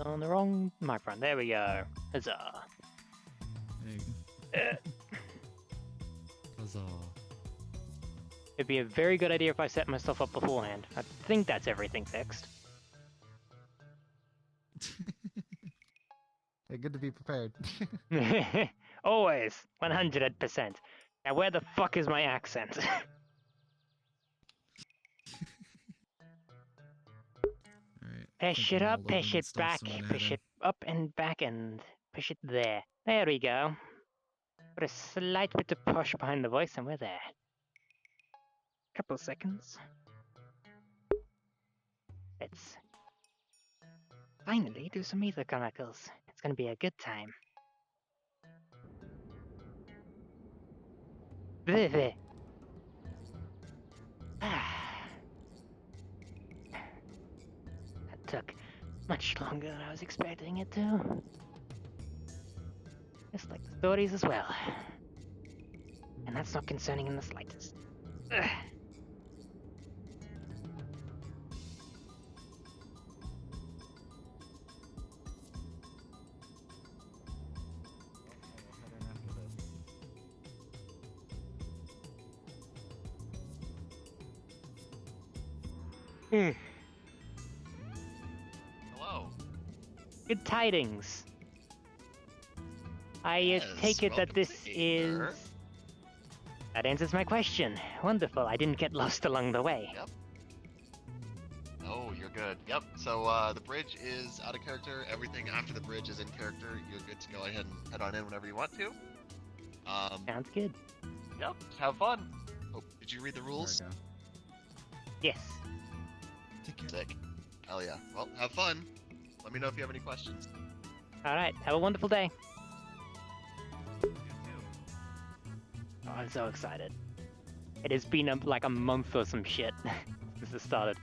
On the wrong microphone. There we go. Huzzah. There you go. Huzzah. It'd be a very good idea if I set myself up beforehand. I think that's everything fixed. Hey, good to be prepared. Always. 100%. Now where the fuck is my accent? Alright. Push it up, push it back, push it up and back and push it there. There we go. Put a slight bit of push behind the voice and we're there. Couple seconds. Let's finally do some Aether Chronicles. It's gonna be a good time. Bleh. That took much longer than I was expecting it to. Just like the stories as well. And that's not concerning in the slightest. Ugh. Hello. Good tidings. I Yes, take it that welcome this to Aether. is... That answers my question. Wonderful, I didn't get lost along the way. Yep. Oh, you're good. Yep. So the bridge is out of character. Everything after the bridge is in character. You're good to go ahead and head on in whenever you want to. Sounds good. Yep. Just have fun. Oh, did you read the rules? There we go. Yes. Take care. Sick. Hell yeah. Well, have fun. Let me know if you have any questions. Alright, have a wonderful day. You too. Oh, I'm so excited. It has been like a month or some shit since it started.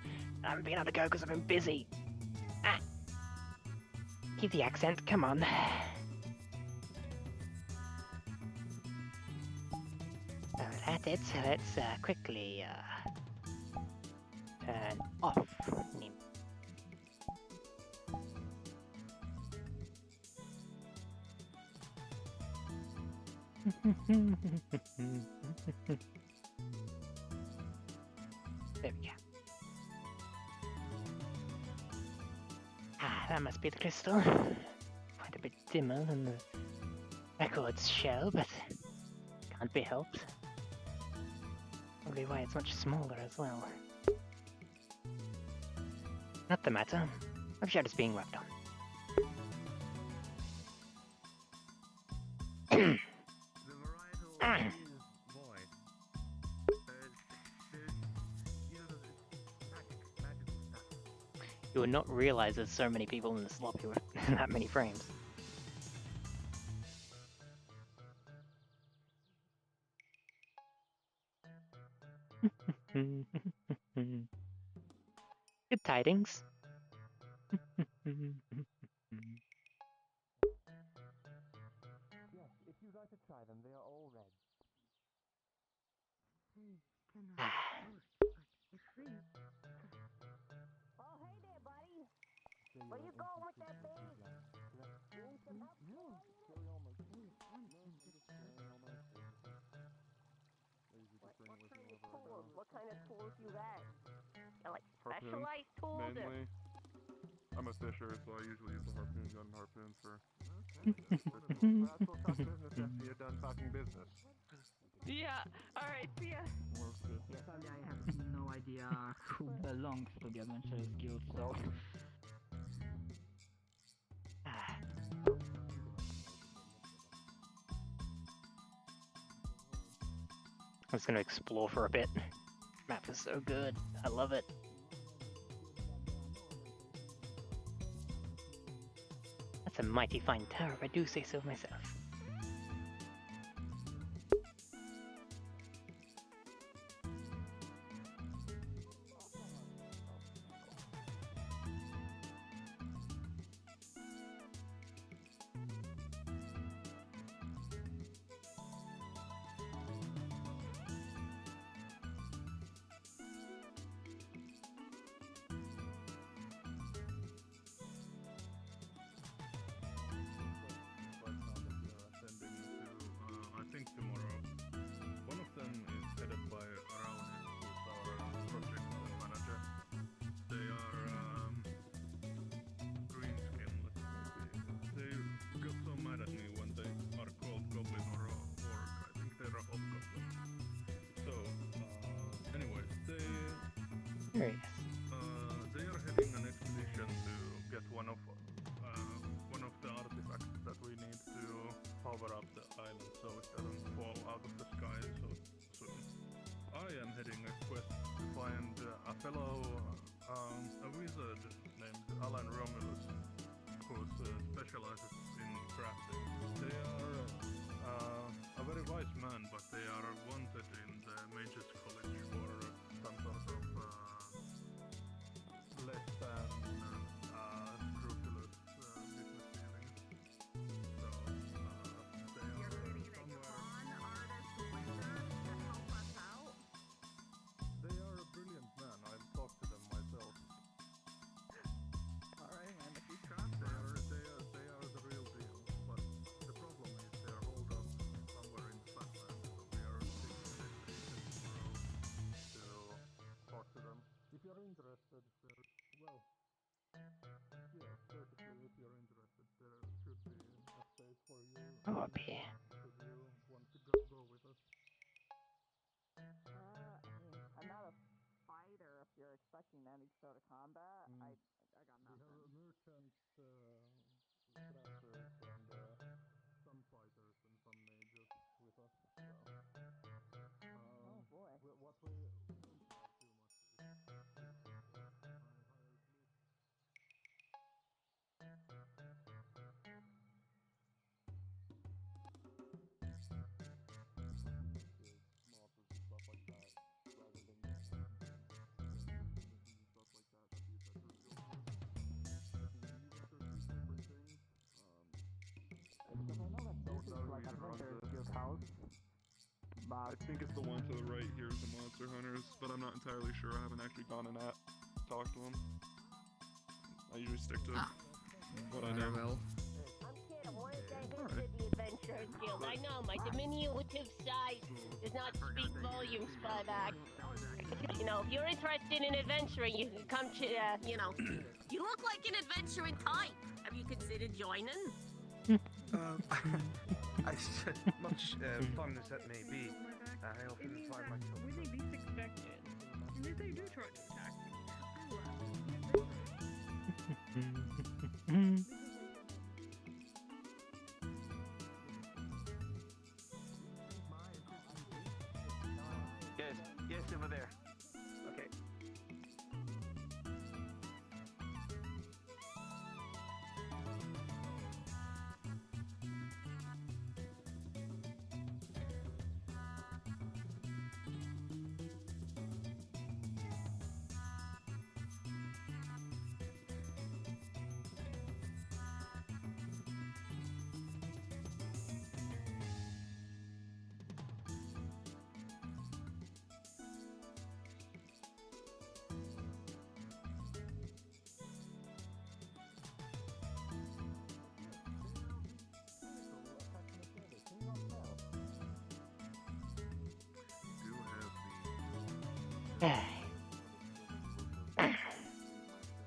I haven't been able to go because I've been busy. Ah. Keep the accent, come on. At it, let's quickly turn off. There we go. Ah, that must be the crystal. Quite a bit dimmer than the record's show, but can't be helped. Probably why it's much smaller as well. Not the matter. I'm sure it's being worked on. You would not realize there's so many people in this lobby with that many frames. Good tidings. Yes, if you'd like to try them, they are all red. Oh, hey there, buddy. Where you going with that babe? Need some help? What kind of tools? What kind of tools you got? You like specialized tools? Mainly. I'm a fisher, so I usually use a harpoon gun and harpoons for... Perhaps we'll talk business after you're done talking business. Yeah. All right. See ya. Yes, sadly I have no idea who belongs to the Adventurers Guild, so... I'm just gonna explore for a bit. Map is so good. I love it. That's a mighty fine tower if I do say so myself. Curious. They are heading an expedition to get one of the artifacts that we need to power up the island so it doesn't fall out of the sky so soon. I am heading a quest to find a fellow, a wizard named Alan Romulus, who specializes in crafting. They are a very wise man, but they are wanted in the Mages College for some sort of less than scrupulous business dealings. So they are somewhere. They are a brilliant man. I've talked to them myself. Alright, man, if you trust They are the real deal. But the problem is they are holed up somewhere in the flatland. So we are taking an expedition tomorrow to talk to them. If you're interested, well, yeah, basically, if you're interested, there should be a space for you. Oh, up here. Should you want to go with us? I'm not a fighter if you're expecting any sort of combat. I got We nothing. have merchants, crafters, and some fighters and some mages with us. So, Oh boy. what we don't have too much is, I hired Luke. Models and stuff like that, rather than going out and buying missions and stuff like that you said were still good. I think these are two separate things. Because I know that Don't this know is like who a runs hunter's it. guild house. I But think it's the one to the right here is the Monster Hunters, but I'm not entirely sure. I haven't actually gone and talked to them. I usually stick to what I know. Well. I'm kid. I wanted to head Alright. to the Adventurers Guild. I know my diminutive size does not speak volumes, but you know, if you're interested in adventuring, you can come to you know. You look like an adventuring type. Have you considered joining? Much fun as that may be, I often find myself. When they least expect it, and if they do try to attack Yes, over there. Okay.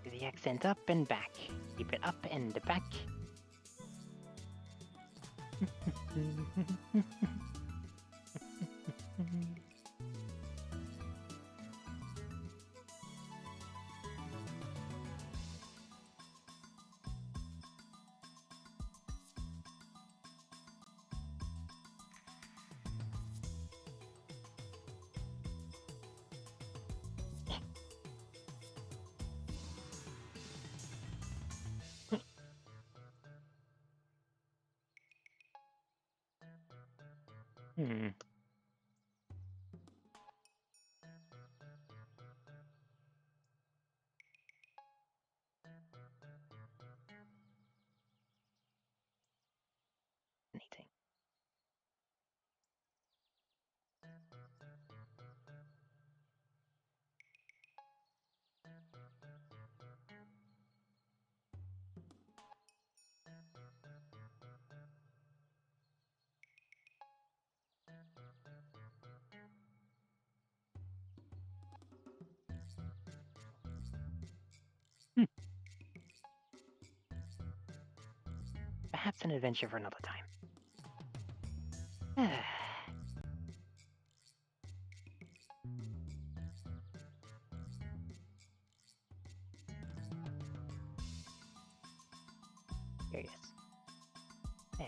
Do the accent up and back. Keep it up and back. Hmm. Fascinating. Perhaps an adventure for another time. Curious. Well.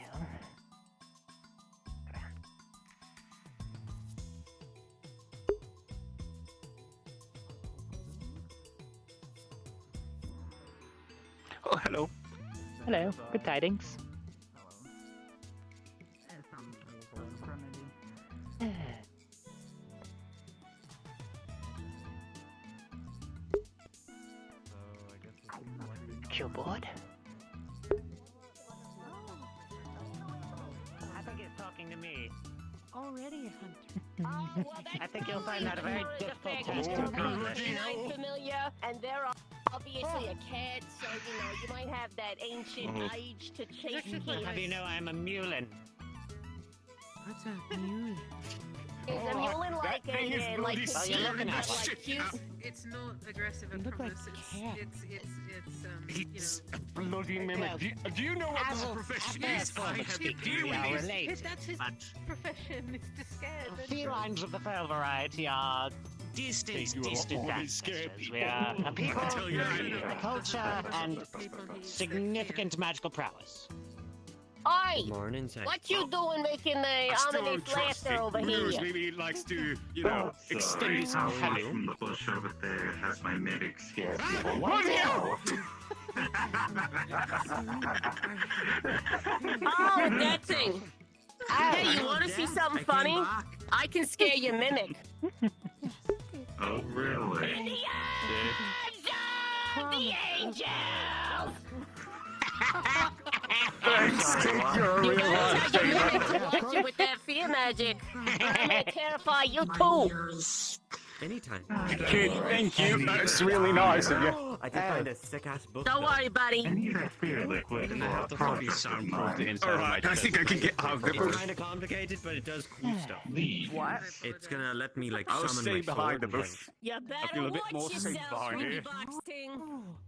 Oh, hello. Hello. Good tidings. Some remedy. Chill board. I think it's talking to me. Already a hunter. I think you'll find that a very difficult task to accomplish. I'm familiar, and they're obviously a cat, so you might have that ancient age to chase kids. Have you know I'm a mulin? What's a mule? Is a mulin like a like Oh, you're looking at one. like cute? It's not aggressive, I They look like promise. cats. It's A bloody mimic. Do you know what this profession is? I have to deal with this. related, That's his but profession, is to scare them. felines of the feral variety are distant You are always ancestors. scared We are a people tell you that. with culture and significant magical prowess. Oi! Morning, Zach. What you doing making the I still ominous don't trust laughter it. over Bruce, here? maybe he likes to, extend his hello. From the bush over there has my mimic scare people. What the hell? Oh, that thing! Hey, you want to see something funny? I can scare your mimic. Oh, really? The angels! Thanks. You're a You real gotta life tell your saver. mimic to watch you with that fear magic. I'm gonna terrify you too. Anytime. Kid, thank you. That's really nice of you. I did find a sick-ass book. Don't worry, buddy. I need that fear liquid for a process of mine. Alright, I think I can get out of the It's bush. kind of complicated, but it does cool stuff. What? It's gonna let me, like, I'll summon stay my behind the sword and bush. You feel better a bit more watch safe yourself, behind Swingy here. Box Ting.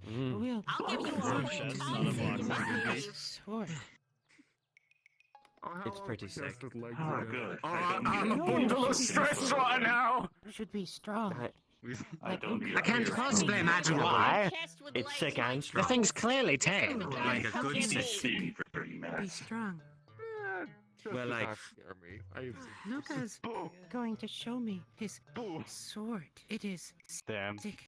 things. We'll I'll give you a find quick a time so you miss me. sword. It's pretty sick. Oh, good. I'm a bundle of stress right now. Should be strong. I don't I can't possibly imagine why. Chest with It's legs sick like and The strong. thing's clearly tame. Like a good Give me. sick. Being for 30 Be minutes. strong. Well, like, Luca's going to show me his sword. It is Damn. sick.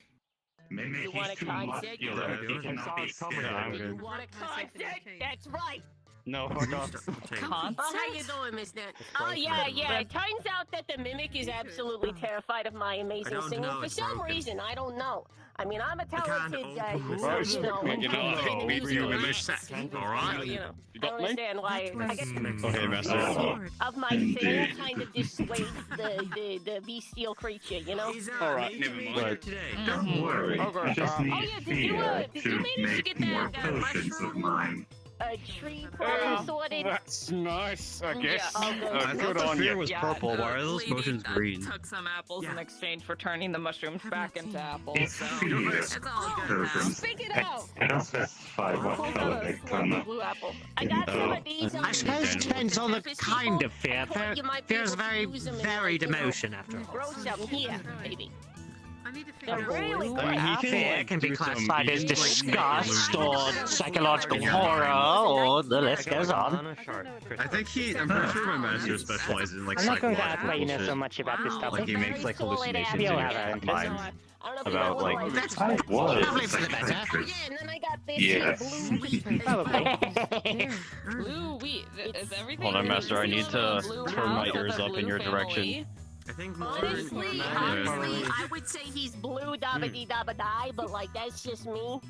Mimic You want is a too concept? muscular. He cannot be I'm scared. good. Want a concept? That's right. No, fuck off. Oh, how you doing, Miss Nat? Oh, yeah. It turns out that the mimic is absolutely terrified of my amazing don't singing know, for it's some broken. reason. I don't know. I mean, I'm a can't talented open guy. this Right, up. You know, you know, I think we do in this set, set, alright? You know, You I got don't me? understand why. I guess Oh, hey, master. Sword. of my singing kind of dissuades the bestial creature, you know? he's Alright, making never me mind. here today. Don't worry. Okay, You just oh, need yeah, did fear you to manage to make get more that, potions of mushroom? mine. A tree problem sorted. That's nice, I guess. I'll go. Good on you. was purple. Why are those potions green? Took some apples in Yeah. exchange for turning the mushrooms back into apples. It's So fear. it's all good now. Potions. Speak it out. I don't specify what color they come up. Blue apple. I got some of these. I suppose it depends on the Surface kind people. of fear. I thought you might be Fear's able to very use 'em in, varied like, you know, emotion after all. Grow something here, baby. I need to They're figure out. really good. Our can, fear like, can be do some classified as easy, like, disgust or like, psychological like, horror, or the list goes on. Banana shark. I'm pretty sure my master specializes in like I'm not going to psychological ask why you know shit. so much about this Wow. topic. Like he makes like hallucinations You'll in have his our mind. I don't know if About, you like, know, That's I was probably for the better. Oh, yeah, and then I got this Yes. blue wheat as Probably. well. Blue wheat. Is everything? Hold on, Master, I need to Blue turn my house ears of the up in blue your family? direction. I think more Honestly, than I would say he's blue dabba dee dabba die, but like that's just me.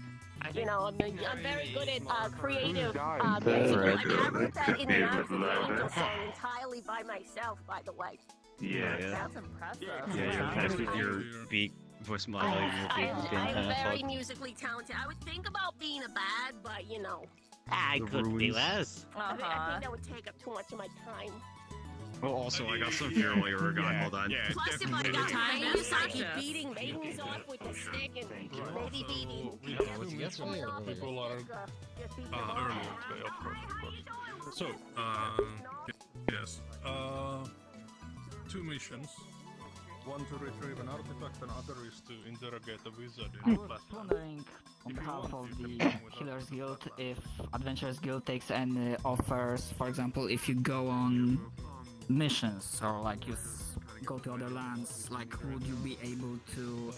You know, I'm very good at creative music. I mean, I wrote that in the Artisan Angel song entirely by myself, by the way. Yeah. That's impressive. Your beat voice model, your beat is getting I'm kind of very fucked. musically talented. I would think about being a bad, but you know, I The could be ruins. worse. I think that would take up too much of my time. Well, also, I got some fear while you were gone. Hold on. Plus, if I got Time famous, I'd be is beating maidens off with a stick and maybe beating. Was it yesterday or earlier? People are Just beating them earlier off. today, of course, of course. So, yes. 2 missions. One to retrieve an artifact, and other is to interrogate a wizard I in the was flat. wondering, on If you behalf want, of you can the come with us Healers to the Guild, flat. if Adventurers Guild takes any offers, for example, if you go on missions or like you go to other lands, like would you be able to,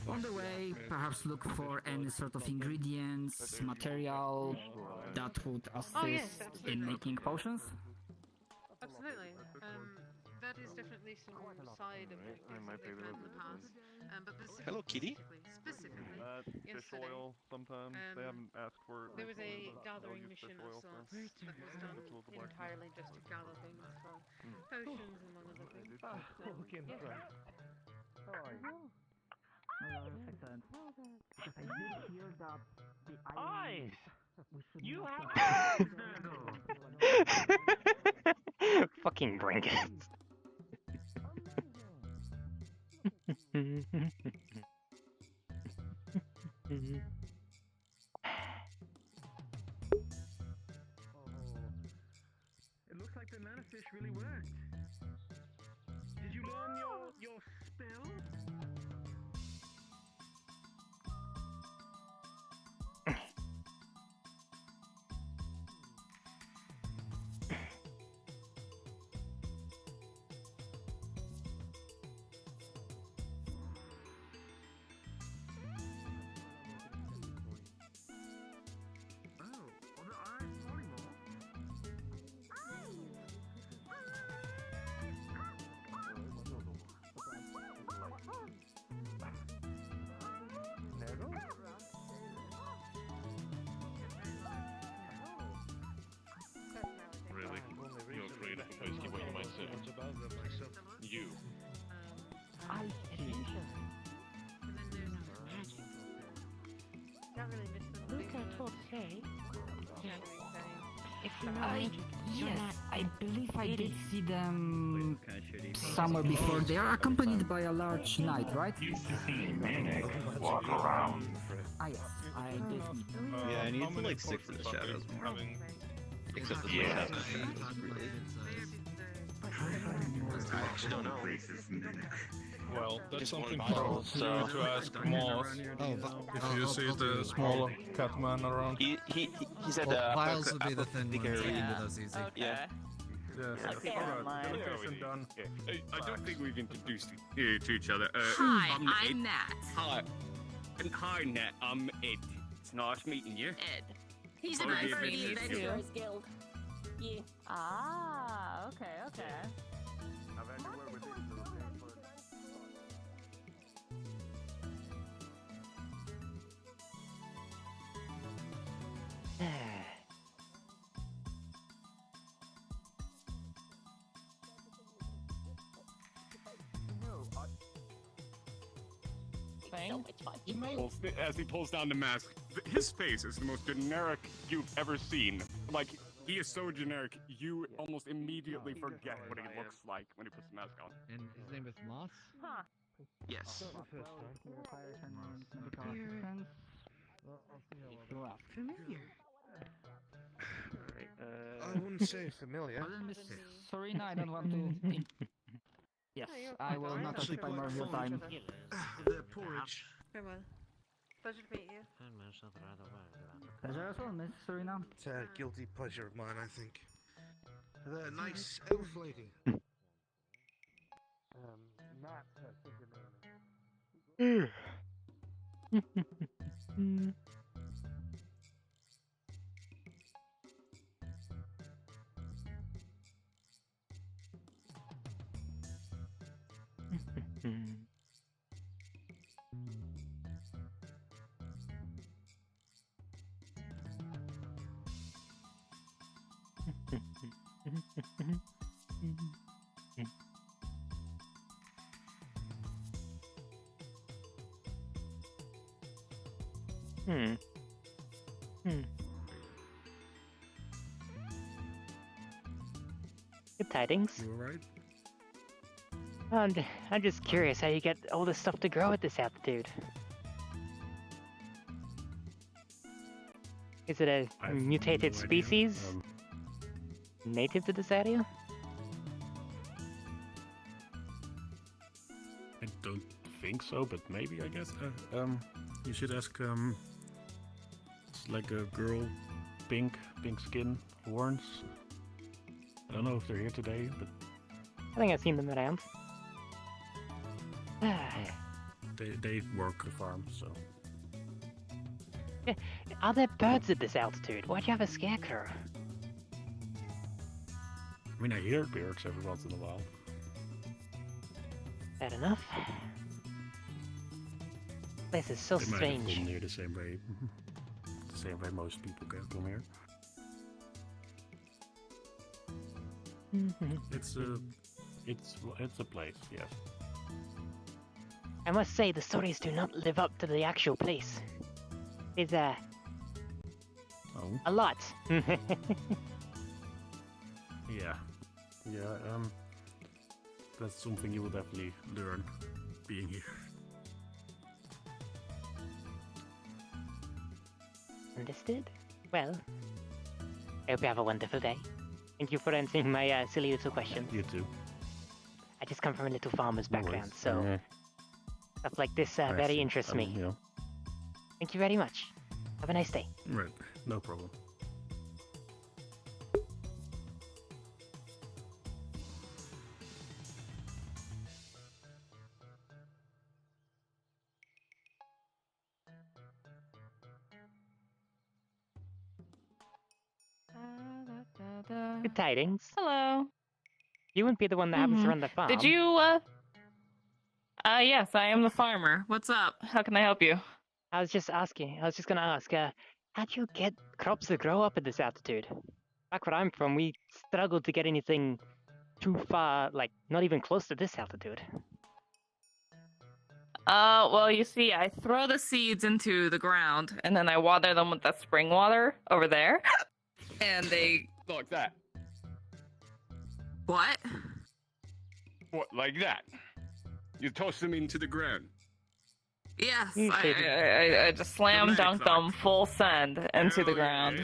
on the way, perhaps look for any sort of ingredients, material that would assist in making potions? Absolutely. That is definitely some side objectives that they've had in the past. But Hello, kitty. Specifically, Fish yesterday, oil sometimes. They haven't asked for it. there was a recently, but gathering they'll use mission fish of oil sorts for- that was done entirely just to gather things for potions, among other things. But, yeah. Excellent. Because I did hear that the Eyes! we should You not have fucking bring it. It looks like the mana fish really worked. Did you learn your spell? Really? You're afraid of posting what you might say? You. I see. Can't really miss them. Luca told Kay. If you know I, magic, you're yes, not I believe I did see them Kinda shitty. somewhere before. They are accompanied by a large knight, right? Walk around. Ah, yes, I did meet them. Yeah, I need how to, many like, stick to the potions have shadows been more. having- Except for Yeah. the really. I actually don't know. Well, that's Just something one bottle, for so- you to ask Moss. If you see the small cat man around. He said Well, vials would be the thin ones. I Yeah. can do those easy. Okay. Yeah. Yes. Okay. Alright, delegation done. I don't think we've introduced you to each other. Hi, I'm I'm Nat. Hi. And hi, Nat. I'm Ed. It's nice meeting you. Ed. He's a Sorry, nice David. meeting you too. Adventurers Guild. Yeah. Ah, okay, okay. I've had to work with these little things for So much fun. As he pulls down the mask, his face is the most generic you've ever seen. Like, he is so generic, you almost immediately forget what he looks like when he puts the mask on. And his name is Moss? Huh. Yes. Familiar. I wouldn't say familiar. Miss Sarina, I don't want to. Yes, I will not occupy more of your time. The porridge. Very well. Pleasure to meet you. Pleasure as well, Miss Sarina. It's a guilty pleasure of mine, I think. The nice elf lady. Nat, I think your name is. Good tidings. You alright? I'm just curious how you get all this stuff to grow at this altitude. Is it a I have mutated no idea. species native to this area? I don't think so, but maybe, I guess. You should ask, it's like a girl, pink skin, horns. I don't know if they're here today, but... I think I've seen them around. They work the farm, so... Yeah. Are there birds at this altitude? Why'd you have a scarecrow? I mean, I hear birds every once in a while. Fair enough. This is so They might have strange. come here the same way. The same way most people can come here. It's a place, yes. I must say, the stories do not live up to the actual place. It's a lot. Yeah. That's something you will definitely learn being here. Understood. Well, I hope you have a wonderful day. Thank you for answering my silly little questions. You too. I just come from a little farmer's No worries. background, so stuff like this I very see. interests me. You know. Thank you very much. Have a nice day. Right, no problem. Good tidings. Hello. You wouldn't be the one that happens to run the farm. Did you, yes, I am the farmer. What's up? How can I help you? I was just gonna ask, how do you get crops to grow up at this altitude? Back where I'm from, we struggled to get anything too far, like, not even close to this altitude. Well, you see, I throw the seeds into the ground, and then I water them with that spring water over there, and they... Like that. What? What, like that? You toss them into the ground. Yes, You I just slam dunked them full send into the ground.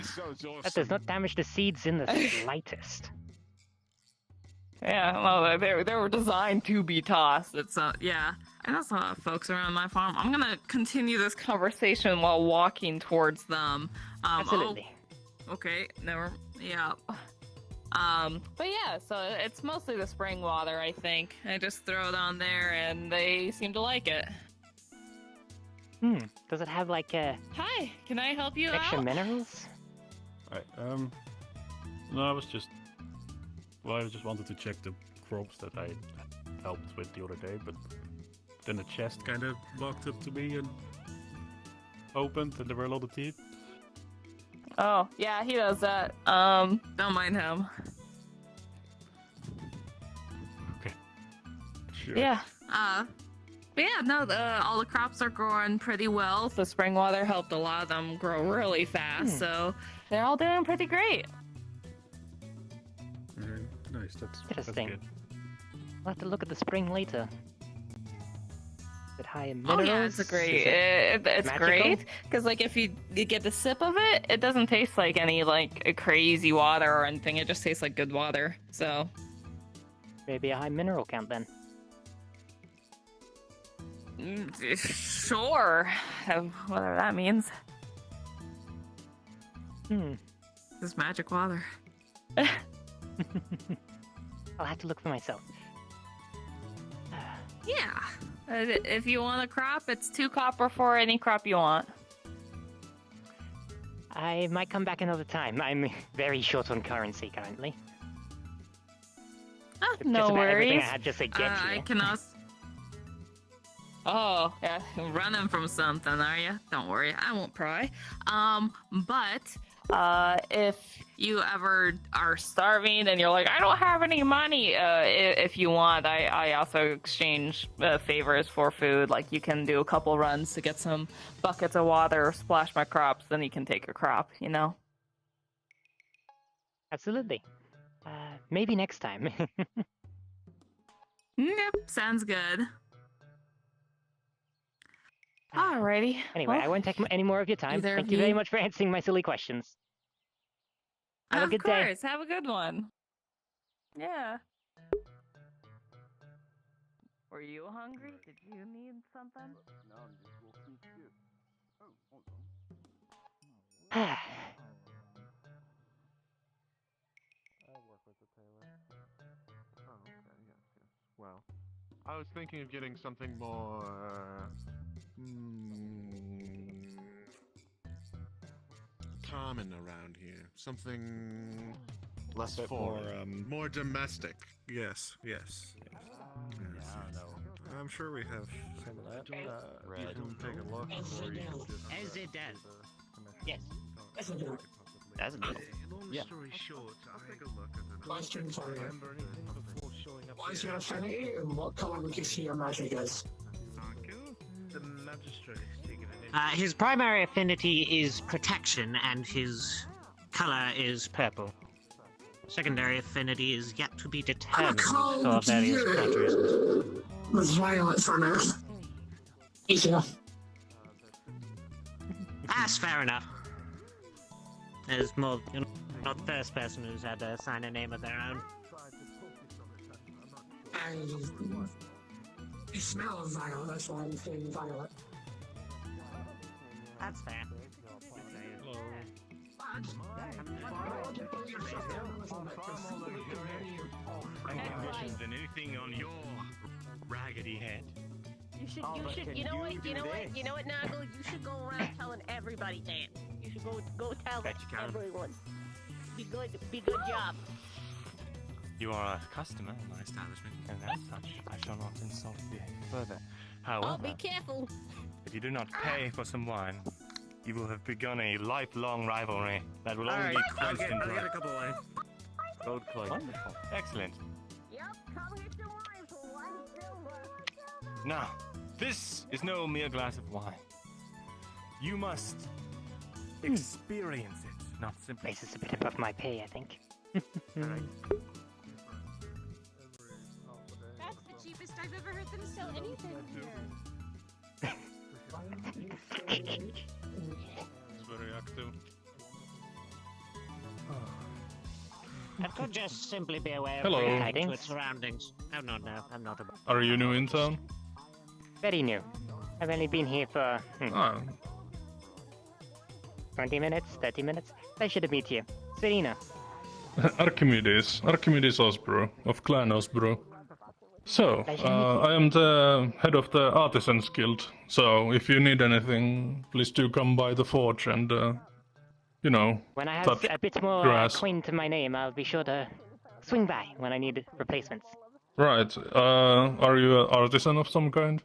That does not damage the seeds in the slightest. Yeah, well, they were designed to be tossed. It's yeah. And that's a lot of folks around my farm. I'm gonna continue this conversation while walking towards them. Absolutely. Oh, okay, yeah. But yeah, so it's mostly the spring water, I think. I just throw it on there, and they seem to like it. Does it have like Hi, can I help you extra out? minerals? Alright, no, I just wanted to check the crops that I helped with the other day, but then the chest kind of walked up to me and opened, and there were a lot of teeth. Oh, yeah, he does that. Don't mind him. Okay. Sure. Yeah, but yeah, no, all the crops are growing pretty well. The spring water helped a lot of them grow really fast, so they're all doing pretty great. Nice, that's Interesting. good. I'll have to look at the spring later. Is it high in Oh minerals? yeah, it's great. Is It's magical? great because like if you get a sip of it, it doesn't taste like any like a crazy water or anything. It just tastes like good water. So Maybe a high mineral count then. sure, whatever that means. This magic water. I'll have to look for myself. Yeah. If you want a crop, it's 2 copper for any crop you want. I might come back another time. I'm very short on currency currently. Oh, It's no just about everything worries. I had just to get I here. can also... Oh, yeah, running from something, are you? Don't worry, I won't pry. But if you ever are starving and you're like, I don't have any money, if you want, I also exchange favors for food. Like, you can do a couple runs to get some buckets of water, splash my crops, then you can take a crop, you know? Absolutely. Maybe next time. Yep, sounds good. Alrighty. Anyway, I won't take any more of your time. either Thank of you very you- much for answering my silly questions. Have a good day. Of course, have a good one. Yeah. Were you hungry? Did you need something? No, I'm just walking through. Oh, hold on. I work with the tailor. Oh, okay, yes. Well, I was thinking of getting something more... common around here. Something... less bit foreign. More domestic. Yes. Yeah, I know. I'm sure we have Some of that. You can take a look, or you can just... As it does. Yes. As it does. Doesn't it? Long Yeah. story short, I'll take a look at it. question for you. Remember anything before showing up What is here? your affinity and what colour would you see your magic as? The magistrate is taking an His primary affinity is protection, and his color is purple. Secondary affinity is yet to be determined for various reasons. With violet for now. Easier. That's fair enough. There's more. You're not the first person who's had to sign a name of their own. I smell of violet, that's why I'm saying violet. That's fair. conditions than anything on your raggedy head. You should, you know what, Nagel? You should go around telling everybody that. You should go tell everyone. Be good job. You are a customer in my establishment, and as such, I shall not insult you further. However, Oh, be careful. if you do not pay for some wine, you will have begun a lifelong rivalry that will only Alright, be I'll quenched in get a blood. couple of wine. Gold coin. Wonderful. Excellent. Yep, come get your wine for 1 silver. Now, this is no mere glass of wine. You must experience it, not simply. This is a bit above my pay, I think. That's the cheapest I've ever heard them sell anything here. It's very active. It could just simply be a way of Hello. reacting to its surroundings. Oh, no, I'm not a... Are you new in town? Very new. I've only been here for 20 minutes, 30 minutes. Pleasure to meet you. Sarina. Archimedes Osbro, of Clan Osbro. So, I am the head of the Artisans Guild, so if you need anything, please do come by the forge and, When I have touch a bit more grass. coin to my name, I'll be sure to swing by when I need replacements. Right, are you an artisan of some kind?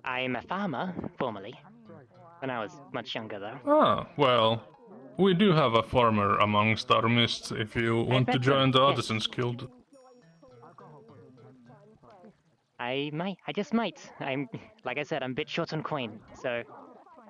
I'm a farmer, formerly. When I was much younger, though. Ah, well, we do have a farmer amongst our midst if you want to bet join the so, yes. Artisans Guild. I just might. Like I said, I'm a bit short on coin, so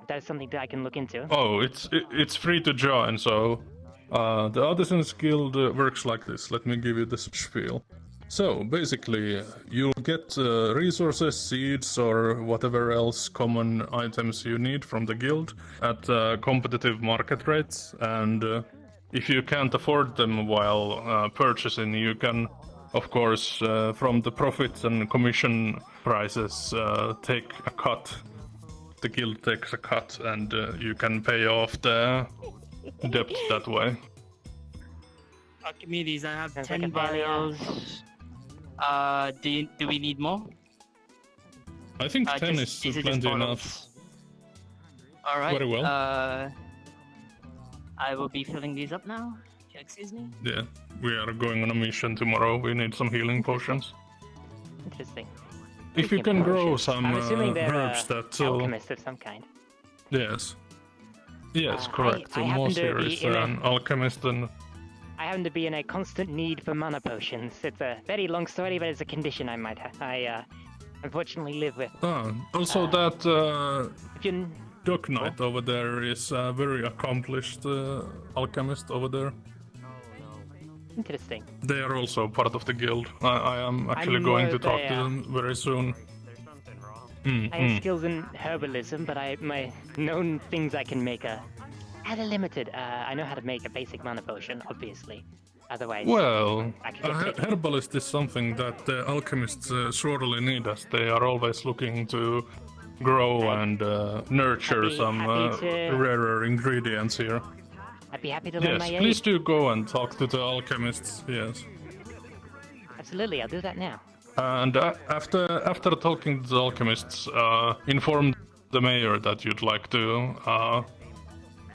that is something that I can look into. Oh, it's free to join, so the Artisans Guild works like this. Let me give you the spiel. So, basically, you'll get resources, seeds, or whatever else common items you need from the guild at competitive market rates, and if you can't afford them while purchasing, you can, of course, from the profits and commission prices, take a cut. The guild takes a cut, and you can pay off the debt that way. Archimedes, I have Sounds 10 like a failure. barrels. Do we need more? I think 10 is plenty enough. Alright. Very well. I will be filling these up now. Excuse me? Yeah, we are going on a mission tomorrow. We need some healing potions. Interesting. If you Speaking can of grow potions, some I'm assuming they're herbs that... alchemist of some kind. Yes. Yes, correct. I happen Moss to here be is in a- an alchemist and... I happen to be in a constant need for mana potions. It's a very long story, but it's a condition I might have. I unfortunately live with. Also that If you... Duck Knight over there is a very accomplished alchemist over there. Interesting. They are also part of the guild. I am actually I'm going more to talk the, to them very soon. I have skills in herbalism, but my known things I can make are limited. I know how to make a basic mana potion, obviously. Otherwise, Well, I could a get picky. herbalist is something that the alchemists sorely need, as they are always looking to grow and nurture some happy to- rarer ingredients here. I'd be happy to lend my Yes, aid. please do go and talk to the alchemists, yes. Absolutely, I'll do that now. And after talking to the alchemists, inform the mayor that you'd like to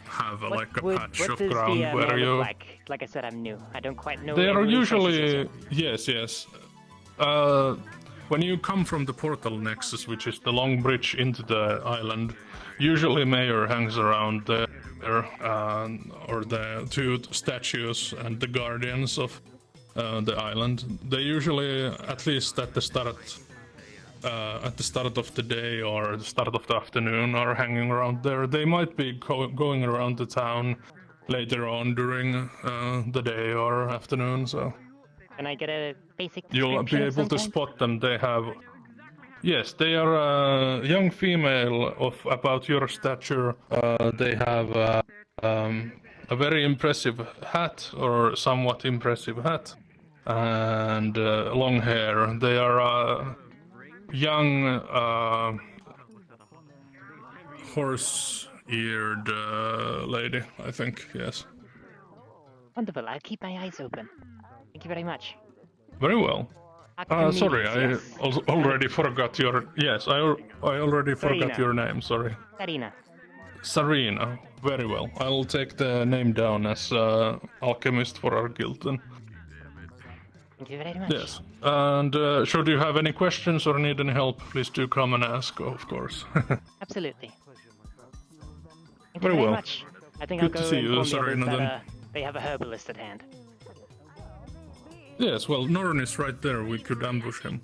have like a patch What of does ground the where mayor you... look like? Like I said, I'm new. I don't quite know. They are every usually... relationship. Yes. When you come from the portal nexus, which is the long bridge into the island, usually mayor hangs around there, or the two statues and the guardians of the island. They usually, at least at the start of the day or the start of the afternoon, are hanging around there. They might be going around the town later on during the day or afternoon, so... Can I get a basic You'll be description of able some to kind? spot them. They have... Yes, they are a young female of about your stature. They have a very impressive hat, or somewhat impressive hat, and long hair. They are a young, horse-eared lady, I think, yes. Wonderful, I'll keep my eyes open. Thank you very much. Very well. Sorry, I Yes. already forgot your... Yes, I already forgot Sarina. your name, sorry. Sarina. Sarina. Very well. I'll take the name down as alchemist for our guild then. Thank you very much. Yes. And should you have any questions or need any help, please do come and ask, of course. Absolutely. Thank Very you very well. much. I think Good I'll to go see you, inform the others Sarina, that then. they have a herbalist at hand. Yes, well, Norn is right there. We could ambush him.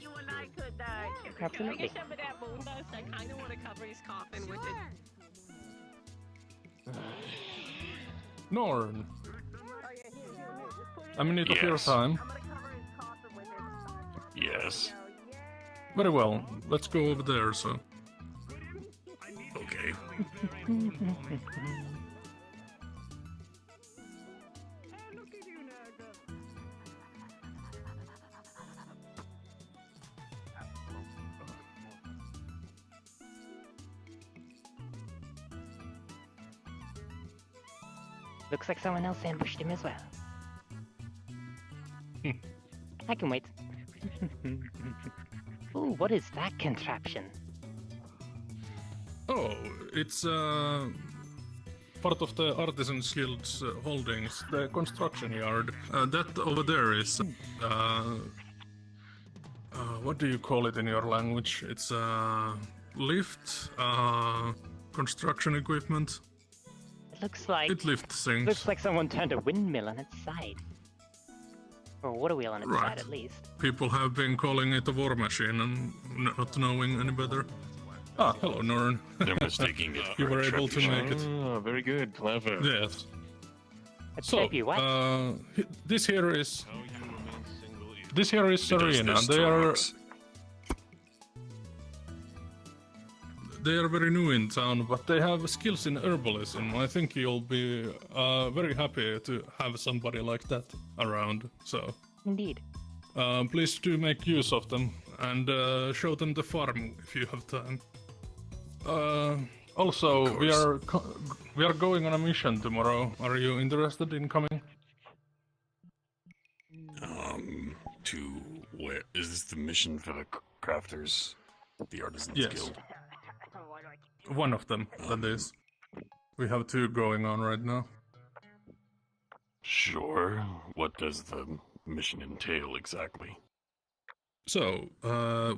Absolutely. Some of that bonus, I kind of want to cover his coffin with it. Norn! I'm in need of your Yes. time. Yes. Very well. Let's go over there, so... Okay. Looks like someone else ambushed him as well. I can wait. Ooh, what is that contraption? Oh, it's part of the Artisan Guild's holdings, the construction yard. That over there is... what do you call it in your language? It's lift, construction equipment. It looks like... It lifts things. Looks like someone turned a windmill on its side. Or a water wheel on its Right. side, at least. People have been calling it a war machine and not knowing any better. Ah, hello, Norn. They're mistaking it You for were a able to trebuchet. make it. Ah, very good, clever. Yes. A So, tribute, what? this here is... This here is He does Sarina. this They to are... rocks. They are very new in town, but they have skills in herbalism. I think you'll be very happy to have somebody like that around. So, Indeed. please do make use of them and show them the farm if you have time. Also, we are going on a mission tomorrow. Are you interested in coming? To where is this the mission for the crafters, the Artisans Yes. Guild? One of them, that is. We have two going on right now. Sure. What does the mission entail exactly? So,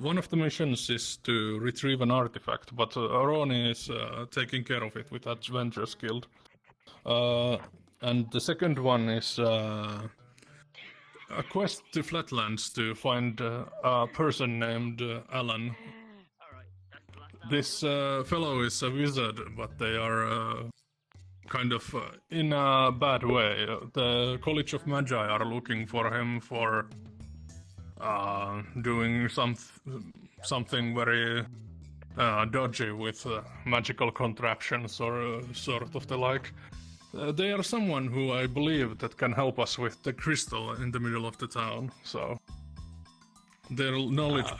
one of the missions is to retrieve an artifact, but Aroni is taking care of it with Adventurers Guild. And the second one is a quest to Flatlands to find a person named Alan. This fellow is a wizard, but they are kind of in a bad way. The College of Magi are looking for him for doing something very dodgy with magical contraptions or sort of the like. They are someone who I believe that can help us with the crystal in the middle of the town, so their knowledge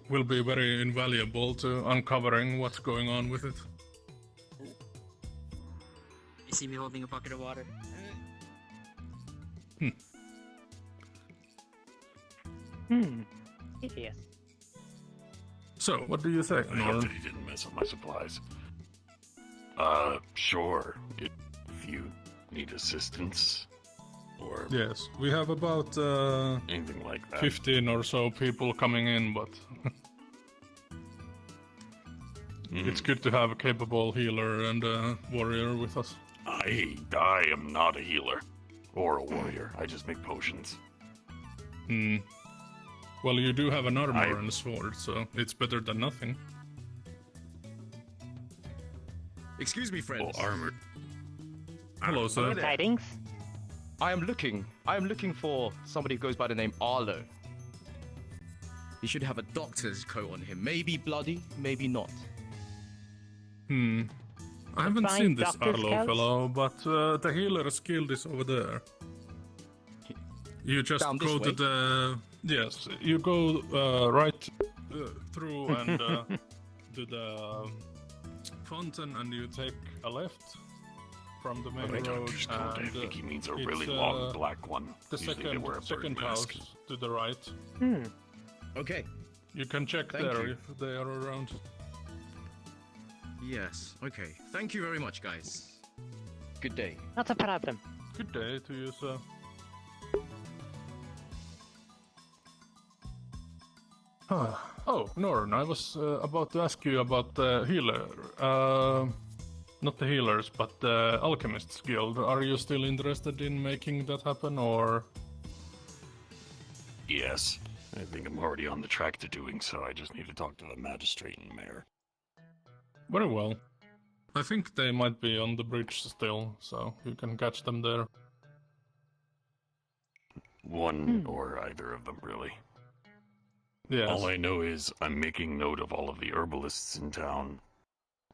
will be very invaluable to uncovering what's going on with it. You see me holding a bucket of water. Yes. So, what do you say, I hope Norm? that he didn't mess up my supplies. Sure. If you need assistance, or Yes, we have about anything like that. 15 or so people coming in, but it's good to have a capable healer and a warrior with us. I am not a healer or a warrior. I just make potions. Well, you do have an armor and a sword, so it's better than nothing. Excuse me, friends. Well, armored. Hello, sir. Tidings? I am looking for somebody who goes by the name Arlo. He should have a doctor's coat on him. Maybe bloody, maybe not. I haven't Fine seen this doctor's Arlo coat? fellow, but the healer's guild is over there. You just Down this go to way? the... Yes, you go right through and to the fountain, and you take a left from the main Okay, road. doctor's coat. I and, think he means a it's, really long black one. The Usually they wear a bird second house mask. to the right. Okay. You can check Thank there you. if they are around. Yes. Okay. Thank you very much, guys. Good day. Not a problem. Good day to you, sir. Oh, Norn, I was about to ask you about the healer. Not the healers, but the Alchemists Guild. Are you still interested in making that happen, or...? Yes. I think I'm already on the track to doing so. I just need to talk to the magistrate and mayor. Very well. I think they might be on the bridge still, so you can catch them there. One or either of them, really. Yes. All I know is I'm making note of all of the herbalists in town.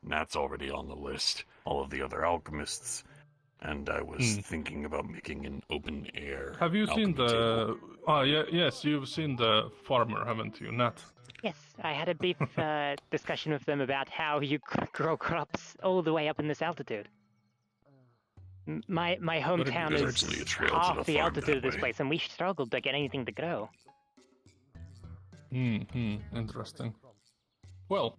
Nat's already on the list. All of the other alchemists. And I was thinking about making an open air. Have you seen alchemy the... table. Yes, you've seen the farmer, haven't you, Nat? Yes, I had a brief discussion with them about how you grow crops all the way up in this altitude. My hometown There's is actually a trail to half the the farm altitude of that this way. place, and we struggled to get anything to grow. Interesting. Well,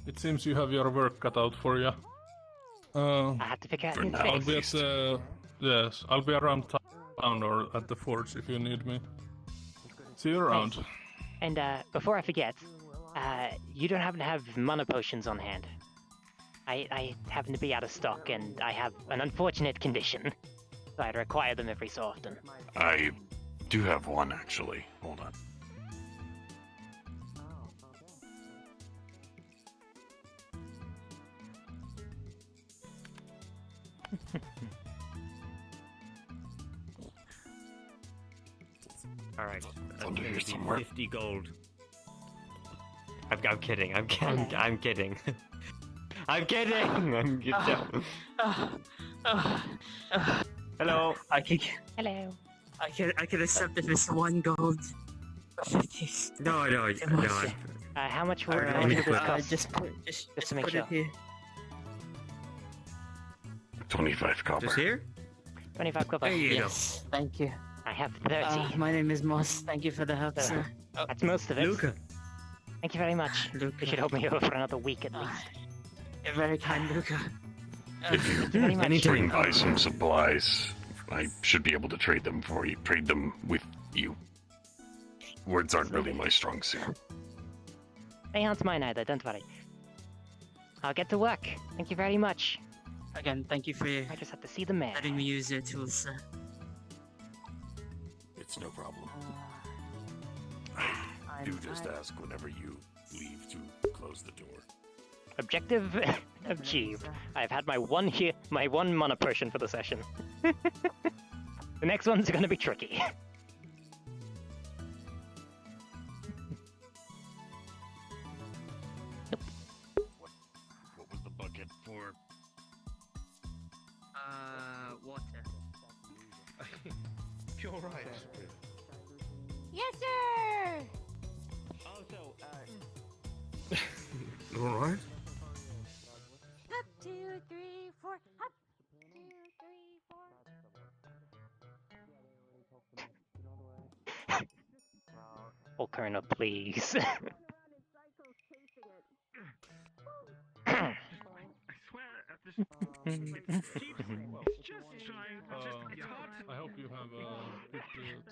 it seems you have your work cut out for you. I have to figure out new I'll things. be at the... Yes, I'll be around town or at the forge if you need me. See you around. And before I forget, you don't happen to have mana potions on hand. I happen to be out of stock, and I have an unfortunate condition, so I require them every so often. I do have one, actually. Hold on. All right. Under here Maybe somewhere. 50 gold. I'm kidding. I'm kidding. I'm kidding. I'm kidding. Hello. Hello. I could accept if it's 1 gold. No. How much will Alright, this cost? Just to make put sure. it here. 25 copper. Just here? 25 copper. There you Yes, thank you. I have 30. My name is Moss. Thank you for the help, sir. That's most of it. Luca. Thank you very much. You should help me over for another week at least. You're very kind, Luca. If you very much. bring by some supplies, I should be able to trade them for you. Trade them with you. Words aren't really my strong suit. They aren't mine either, don't worry. I'll get to work. Thank you very much. Again, thank you for I just have to see the man. letting me use your tools, sir. It's no problem. I do just ask whenever you leave to close the door. Objective achieved. I've had my one mana potion for the session. The next one's gonna be tricky. What was the bucket for? You're right. Yes, sir. Also, All right. Up, 2, 3, 4. Up, 2, 3, 4. Oh, Colonel, please. I swear, it's just trying. It's hard to. I hope you have a good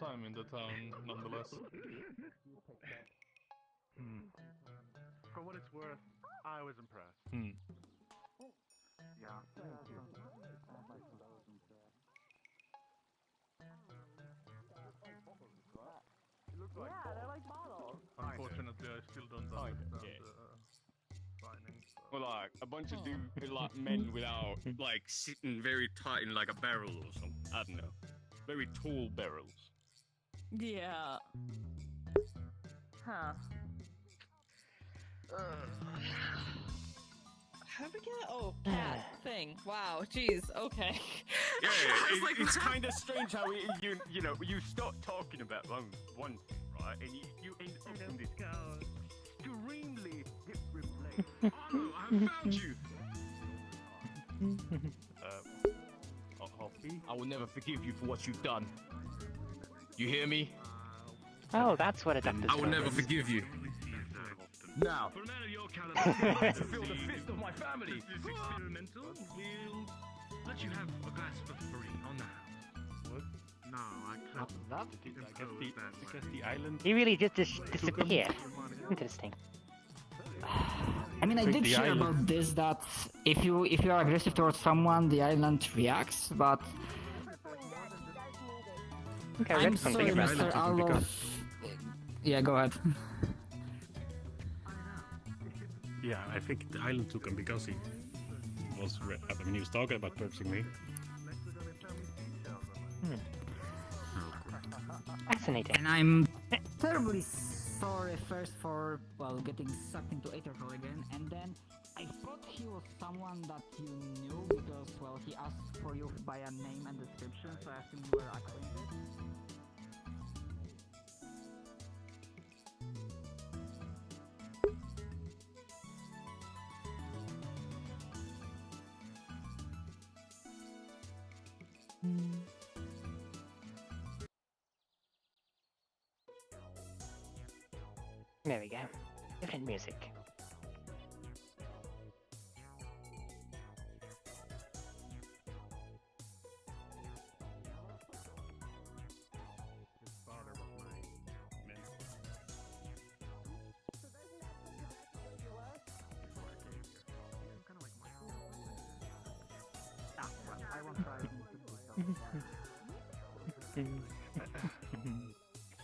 time in the town, nonetheless. For what it's worth, I was impressed. Yeah. Yeah, they're like bottles. Unfortunately, I still don't understand signing. Well, like a bunch of dudes, like men without like sitting very tight in like a barrel or something. I don't know, very tall barrels. Yeah. Huh. How we get? Oh, cat thing. Wow. Jeez. Okay. Yeah, I was like, it's wow. kind of strange how you know you start talking about one thing, right, and you end up in this extremely different place. Oh, I found you. Hoppy, I will never forgive you for what you've done. You hear me? Oh, that's what a doctor's I will never forgive you. Now, For a man of your caliber, to feel the fist of my family. This is experimental. We'll let you have a glass for free on the house. What? No, I couldn't. I guess the island. He really just disappeared. Interesting. I mean, I Take did the hear island. about this that if you are aggressive towards someone, the island reacts. But Okay, I I'm read something sorry, about Mr. that. Alof. Yeah, go ahead. Yeah, I think the island took him because he was when he was talking about purchasing me. Fascinating. And I'm terribly sorry first for, well, getting sucked into Aether again, and then I thought he was someone that you knew because, well, he asked for you by a name and description, so I assumed you were acquainted. There we go. Different music.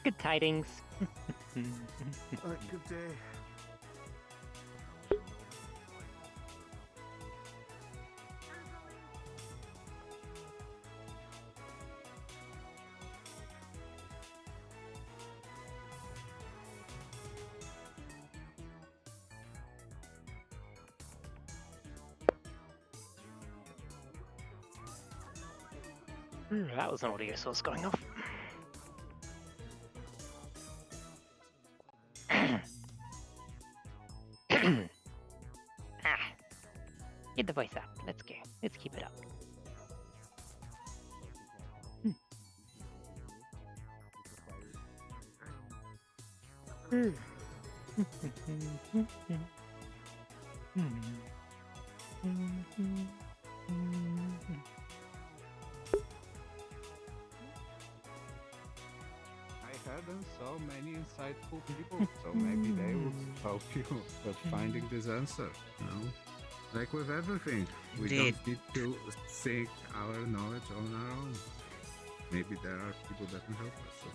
Good tidings. Good day. That was an audio source going off. Get the voice out. Let's go. Let's keep it up. I heard them so many insightful people, so maybe they will help you with finding this answer, you know? Like with everything, we Indeed. don't need to seek our knowledge on our own. Maybe there are people that can help us. So.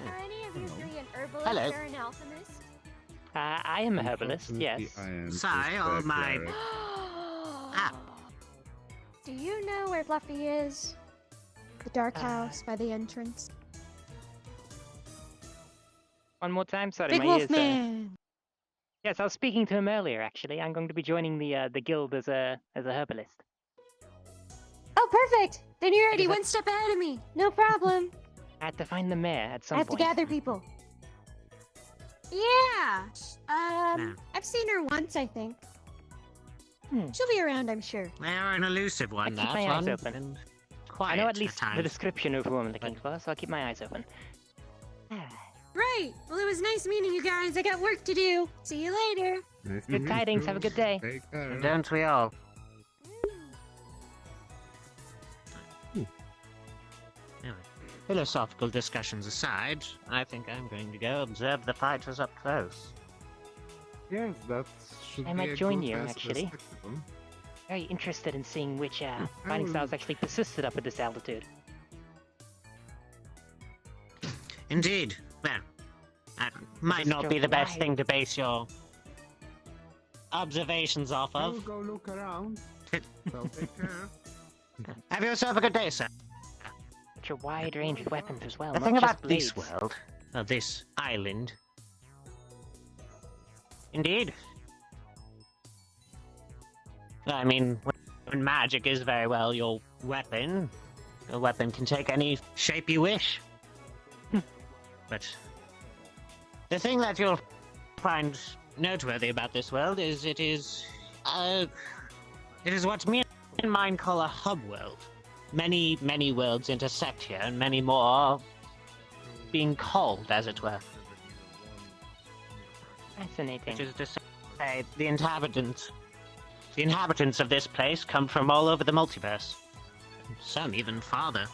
Are any of you three an herbalist Hello. or an alchemist? I am a herbalist, yes. I am Sorry, all my. Do you know where Fluffy is? The dark house by the entrance. One more time, sorry, Big my Wolf ears. Man. Yes, I was speaking to him earlier. Actually, I'm going to be joining the guild as a herbalist. Oh, perfect! Then you're already one step ahead of me. No problem. I had to find the mayor at some I have point. to gather people. Yeah. I've seen her once, I think. She'll be around, I'm sure. They're an elusive I one, keep that my eyes one. open. And I quiet know at least times. the description of who I'm looking for, so I'll keep my eyes open. Right. Well, it was nice meeting you guys. I got work to do. See you later. Nice to Good meet tidings. you. Have a good day. Take care. Don't we all? Anyway, philosophical discussions aside, I think I'm going to go observe the fighters up close. Yes, that should I be might a join good you, as- actually. spectacle. Very interested in seeing which fighting styles actually persisted up at this altitude. Indeed. Well, that might Just not be the best why- thing to base your observations off I'll of. go look around. So take care. Have yourself a good day, sir. Such a wide range of weapons as well. The not thing just about this blades. world, of this island, indeed. I mean, when magic is very well your weapon can take any shape you wish. But the thing that you'll find noteworthy about this world is it is what me and mine call a hub world. Many, many worlds intersect here, and many more are being called, as it were. Fascinating. Which is to say, the inhabitants of this place come from all over the multiverse. Some even farther.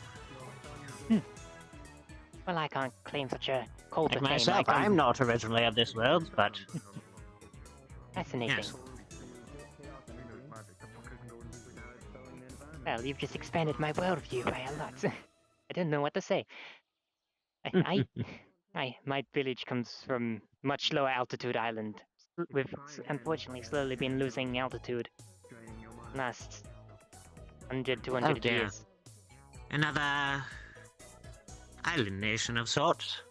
Well, I can't claim such a cold Like to fame. myself, I I'm not originally of this world, but Fascinating. yes. Well, you've just expanded my worldview by a lot. I don't know what to say. My village comes from much lower altitude island. We've unfortunately slowly been losing altitude last 100, 200 dear. years. Another island nation of sorts.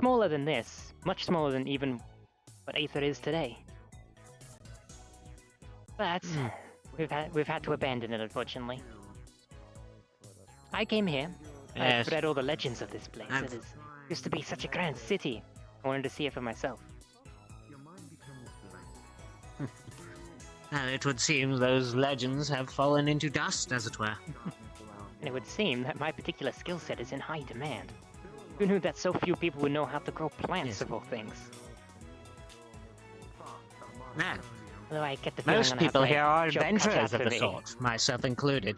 Smaller than this, much smaller than even what Aether is today. But we've had to abandon it, unfortunately. I came here. Yes. I've read all the legends of this place. It used to be such a grand city. I wanted to see it for myself. It would seem those legends have fallen into dust, as it were. And it would seem that my particular skill set is in high demand. Who knew that so few people would know how to grow plants of all things? Yeah. Although I get the feeling Most I'm gonna have people my here are job cut adventurers out of for the me. sort, myself included,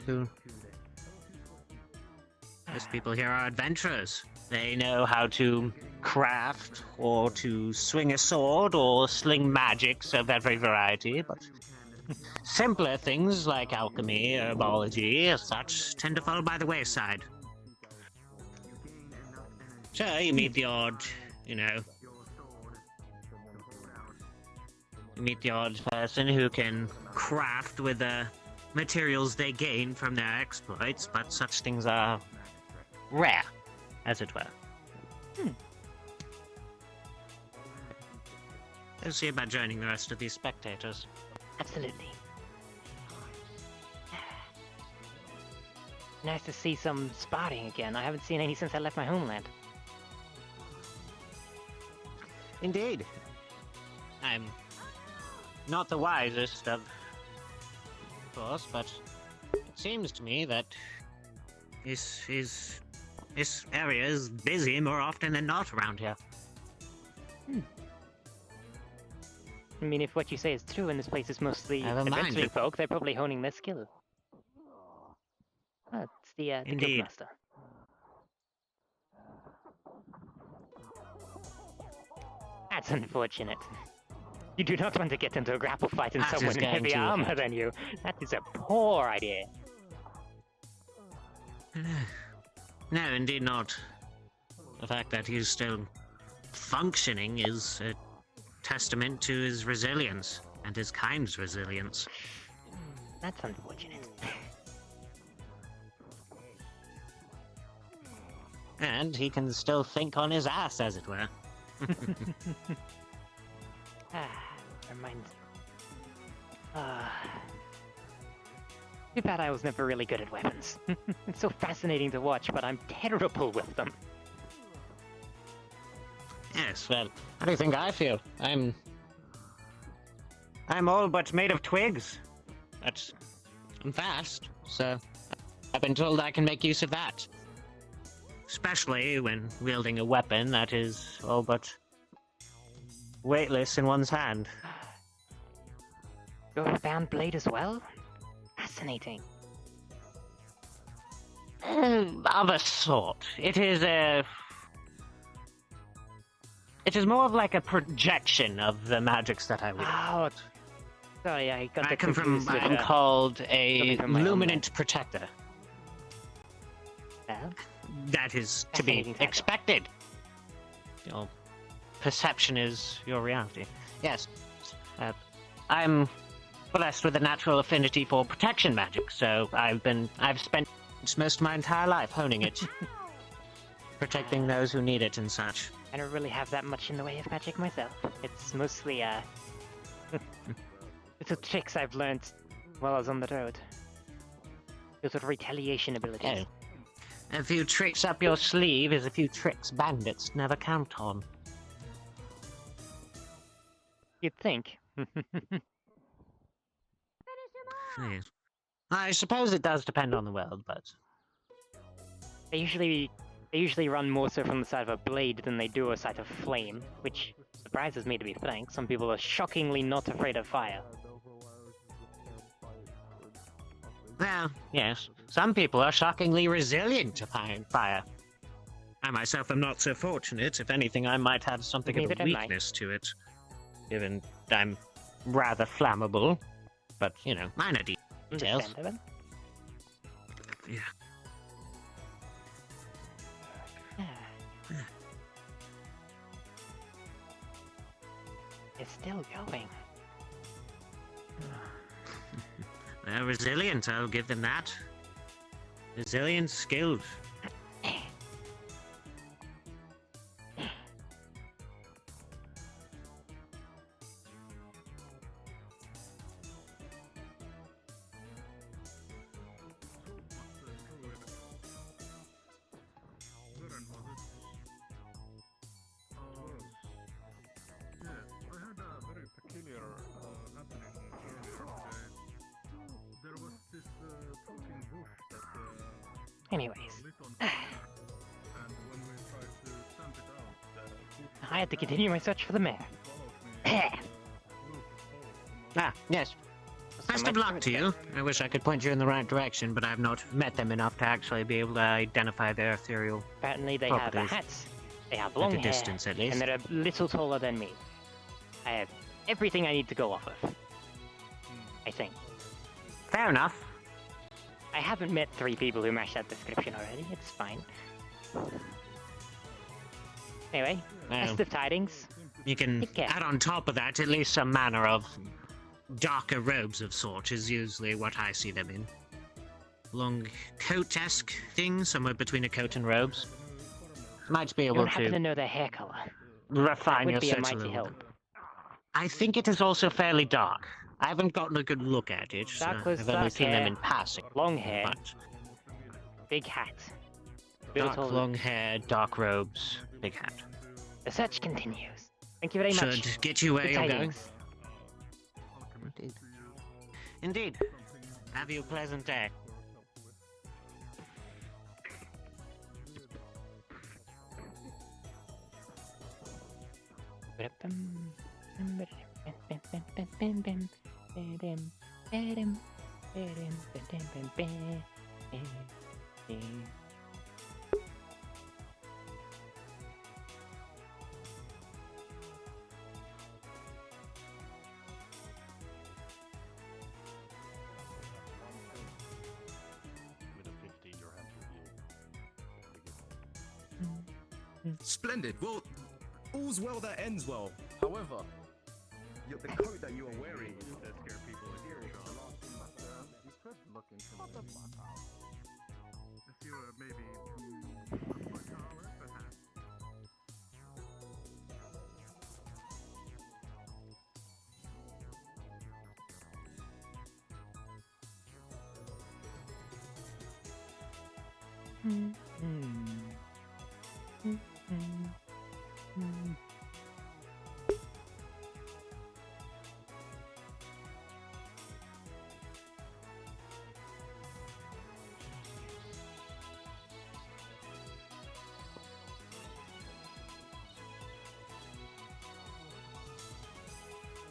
Most people here are adventurers. They know how to craft, or to swing a sword, or sling magics of every variety, but simpler things like alchemy, herbology, as such, tend to fall by the wayside. Sure, you meet the odd, you meet the odd person who can craft with the materials they gain from their exploits, but such things are rare, as it were. Let's see about joining the rest of these spectators. Absolutely. Nice to see some spotting again. I haven't seen any since I left my homeland. Indeed. I'm not the wisest of course, but it seems to me that this area is busy more often than not around here. I mean, if what you say is true and this place is mostly Never mind. adventuring folk, they're probably honing their skill. Oh, it's the Indeed. Guildmaster. That's unfortunate. You do not want to get into a grapple fight in That someone is in going heavy to armor hurt. than you. That is a poor idea. No, indeed not. The fact that he's still functioning is a testament to his resilience, and his kind's resilience. That's unfortunate. And he can still think on his ass, as it were. Reminds me. Too bad I was never really good at weapons. It's so fascinating to watch, but I'm terrible with them. Yes, well, how do you think I feel? I'm all but made of twigs. I'm fast, so I've been told I can make use of that. Especially when wielding a weapon that is all but weightless in one's hand. You have a bound blade as well? Fascinating. Of a sort. It is more of like a projection of the magics that I wield. Oh, sorry, I got that I'm confused. called a from my own luminant protector. Well, that is to be fascinating title. expected. Your perception is your reality. Yes. I'm blessed with a natural affinity for protection magic, so I've spent most of my entire life honing it. Protecting those who need it and such. I don't really have that much in the way of magic myself. It's mostly, little tricks I've learned while I was on the road. Those are retaliation abilities. Oh. A few tricks up your sleeve is a few tricks bandits never count on. You'd think. Yes. I suppose it does depend on the world, but... They usually run more so from the side of a blade than they do a side of flame, which surprises me, to be frank. Some people are shockingly not afraid of fire. Well, yes. Some people are shockingly resilient to fire. I myself am not so fortunate. If anything, I might have something of Neither a am I. weakness to it. Given I'm rather flammable. But, you know, minor details. Understandable. Yeah. It's still going. They're resilient, I'll give them that. Resilient, skilled. Anyways. I had to continue my search for the mayor. Ah, yes. Best of luck to you. I wish I could point you in the right direction, but I've not met them enough to actually be able to identify their ethereal Apparently they have properties. hats, they have long At a hair, distance, at least. and they're a little taller than me. I have everything I need to go off of. I think. Fair enough. I haven't met 3 people who match that description already, it's fine. Anyway, best of tidings. You can add on top of that at least some manner of darker robes of sort is usually what I see them in. Long coat-esque thing, somewhere between a coat and robes. Might be You able don't happen to to know their hair color. refine That your would be a search a mighty little help. bit. I think it is also fairly dark. I haven't gotten a good look at it. Dark clothes, I've only dark seen hair, them in passing. long hair, But big hat. dark Little- long hair, dark robes, big hat. The search continues. Thank you very much. Should get you where Good you're tidings. going. Indeed. Have you a pleasant day. Splendid. Well, all's well that ends well. However, the coat that you are wearing That scare people like you, Sean. You could look into Shut the fuck up. If you were maybe a foot taller, perhaps.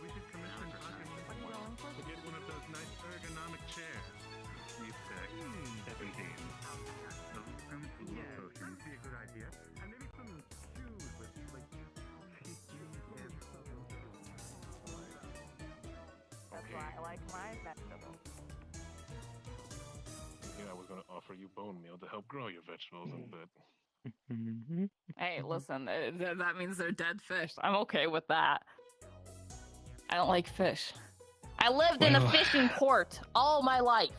We should commission Artisan to get one of those nice ergonomic chairs. You check. 17. Yeah, that would be a good idea. And maybe some shoes with, like, That's why I like my vegetables. I was going to offer you bone meal to help grow your vegetables, but Hey, listen, that means they're dead fish. I'm okay with that. I don't like fish. I lived in a Well- fishing port all my life.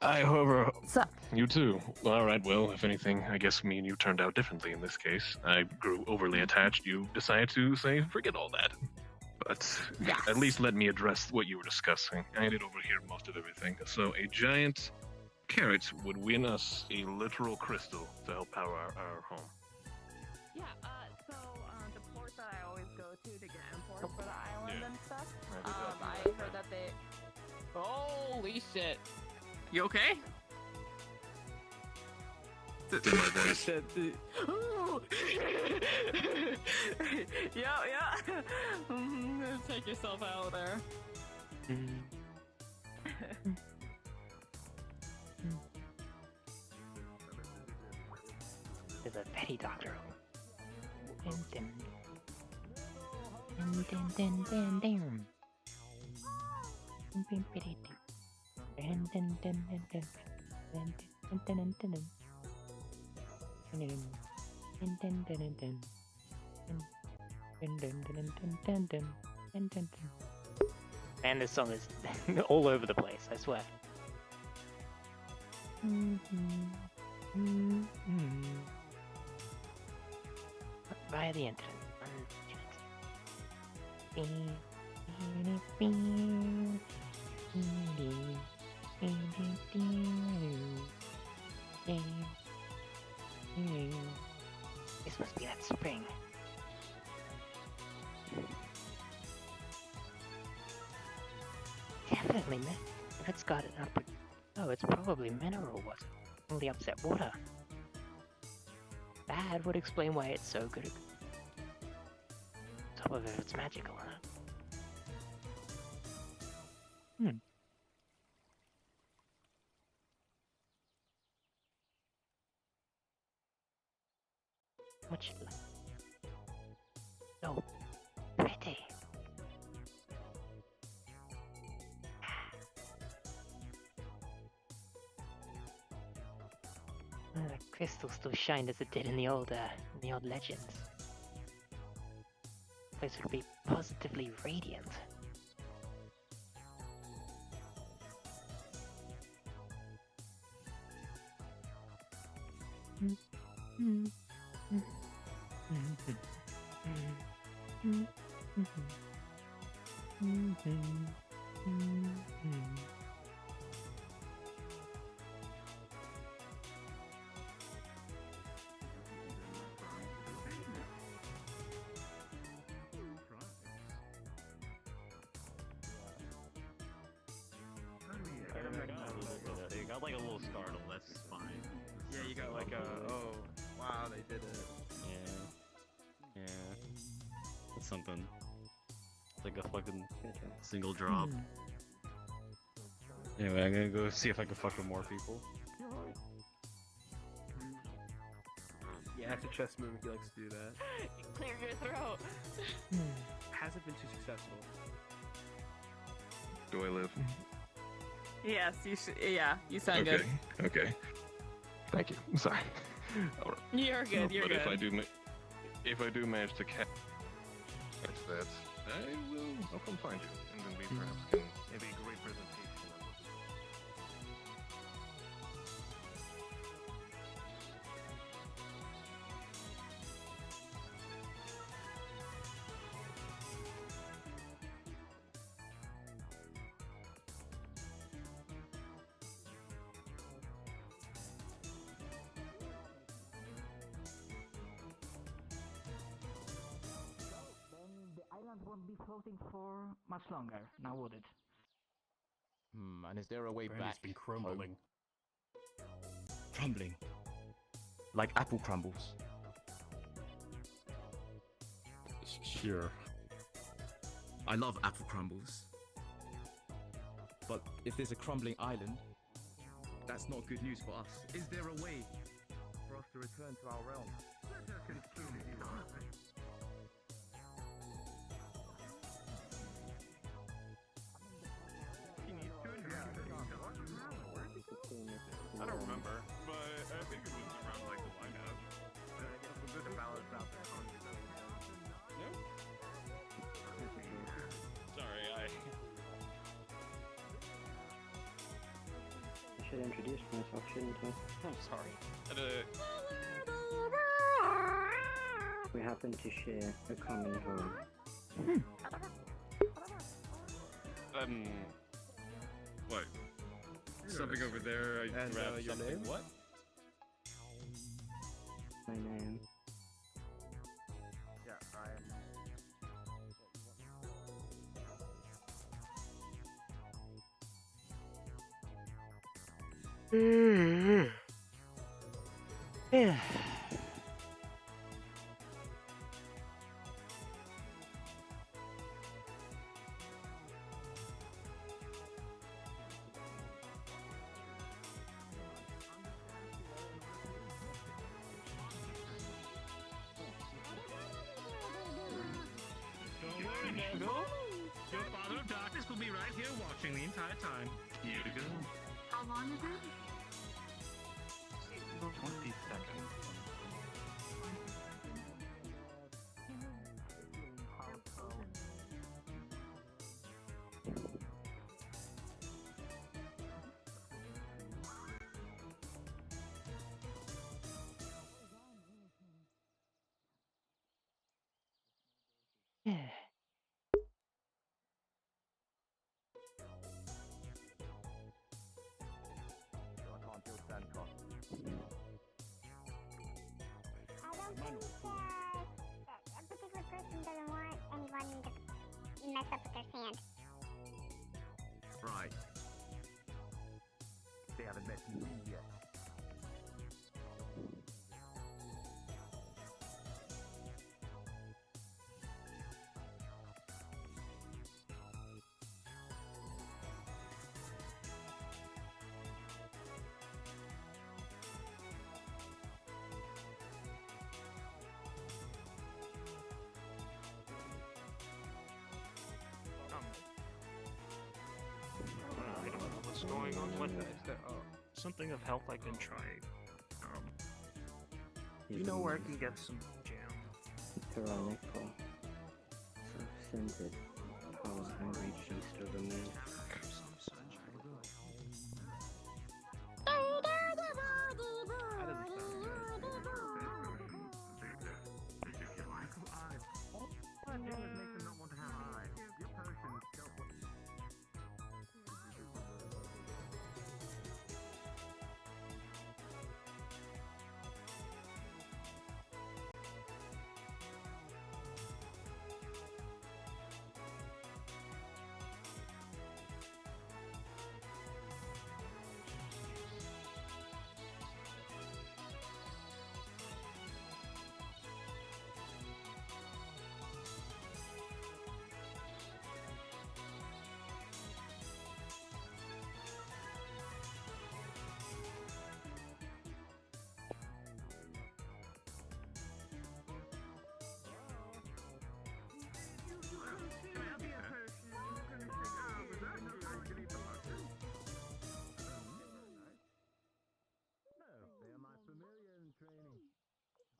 however, So, you too. Well, all right, well, if anything, I guess me and you turned out differently in this case. I grew overly attached. You decided to say, forget all that. But at least let me address what you were discussing. I did overhear most of everything. So a giant carrot would win us a literal crystal to help power our home. yeah, so the port that I always go to get imports for the island and stuff, I heard that they... Holy shit. You okay? Did my voice. Yeah. Take yourself out of there. There's a petty doctor. And this song is all over the place, I swear. Via the internet. This must be that spring. Definitely, man. If it's got an upper... Oh, it's probably mineral water. Only upset water. That would explain why it's so good. Top of it, it's magical, huh? Much like... So pretty. The crystal still shined as it did in the old legends. The place would be positively radiant. You got like a little startle, that's fine. Yeah, you got like a, oh, wow, they did it. Yeah. That's something. It's like a fucking single drop. Anyway, I'm gonna go see if I can fuck with more people. Yeah, it's a chess move if he likes to do that. Clear your throat. Hasn't been too successful. Do I live? Yes, you should. Yeah, you sound Okay. good. Okay. Thank you. I'm sorry. All right. You're good. You're but good. if I do manage to catch that, I'll come find you, and then we perhaps can have a great presentation of what island won't be floating for much longer, now would it? And is there a way Apparently back? it's been crumbling. Crumbling. Like apple crumbles. Sure. I love apple crumbles. But if there's a crumbling island, that's not good news for us. Is there a way for us to return to our realm? I don't remember, but I think it was around like the lighthouse. We're good to balance out there. Yeah. Sorry, I should introduce myself, shouldn't I? I'm sorry. We happen to share a common home. What? Something over there. I And, grabbed your something. name? What? My name. Yeah, I am. Yeah. Don't worry, Noggle. Your father of darkness will be right here watching the entire time. Here we go. How long is it? 20 seconds. Yeah. I can't build sandcastles. I don't think a particular person doesn't want anyone to mess up with their sand. Right. They haven't met me yet. I don't know what's going on with that. Something of health I can try. You know where I can get some jam? Tyrannical. So scented. Powers hungry beast of the moon.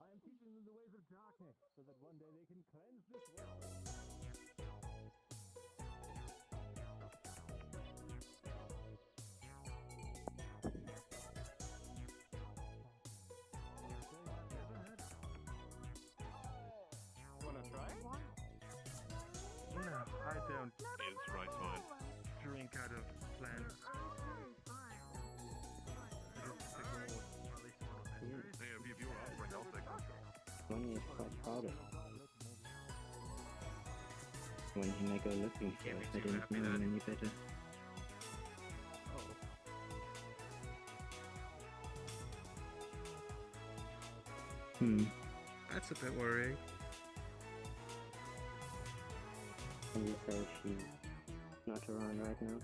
I am teaching them the ways of darkness, so that one day they can cleanse this world. Wanna try? No, I don't It's right fine. drink out of plants. Hey, if you were offering, I'll take it. Money is quite proud of. when he may go looking for if I didn't know him any better. That's a bit worrying. Can you say she's not around right now?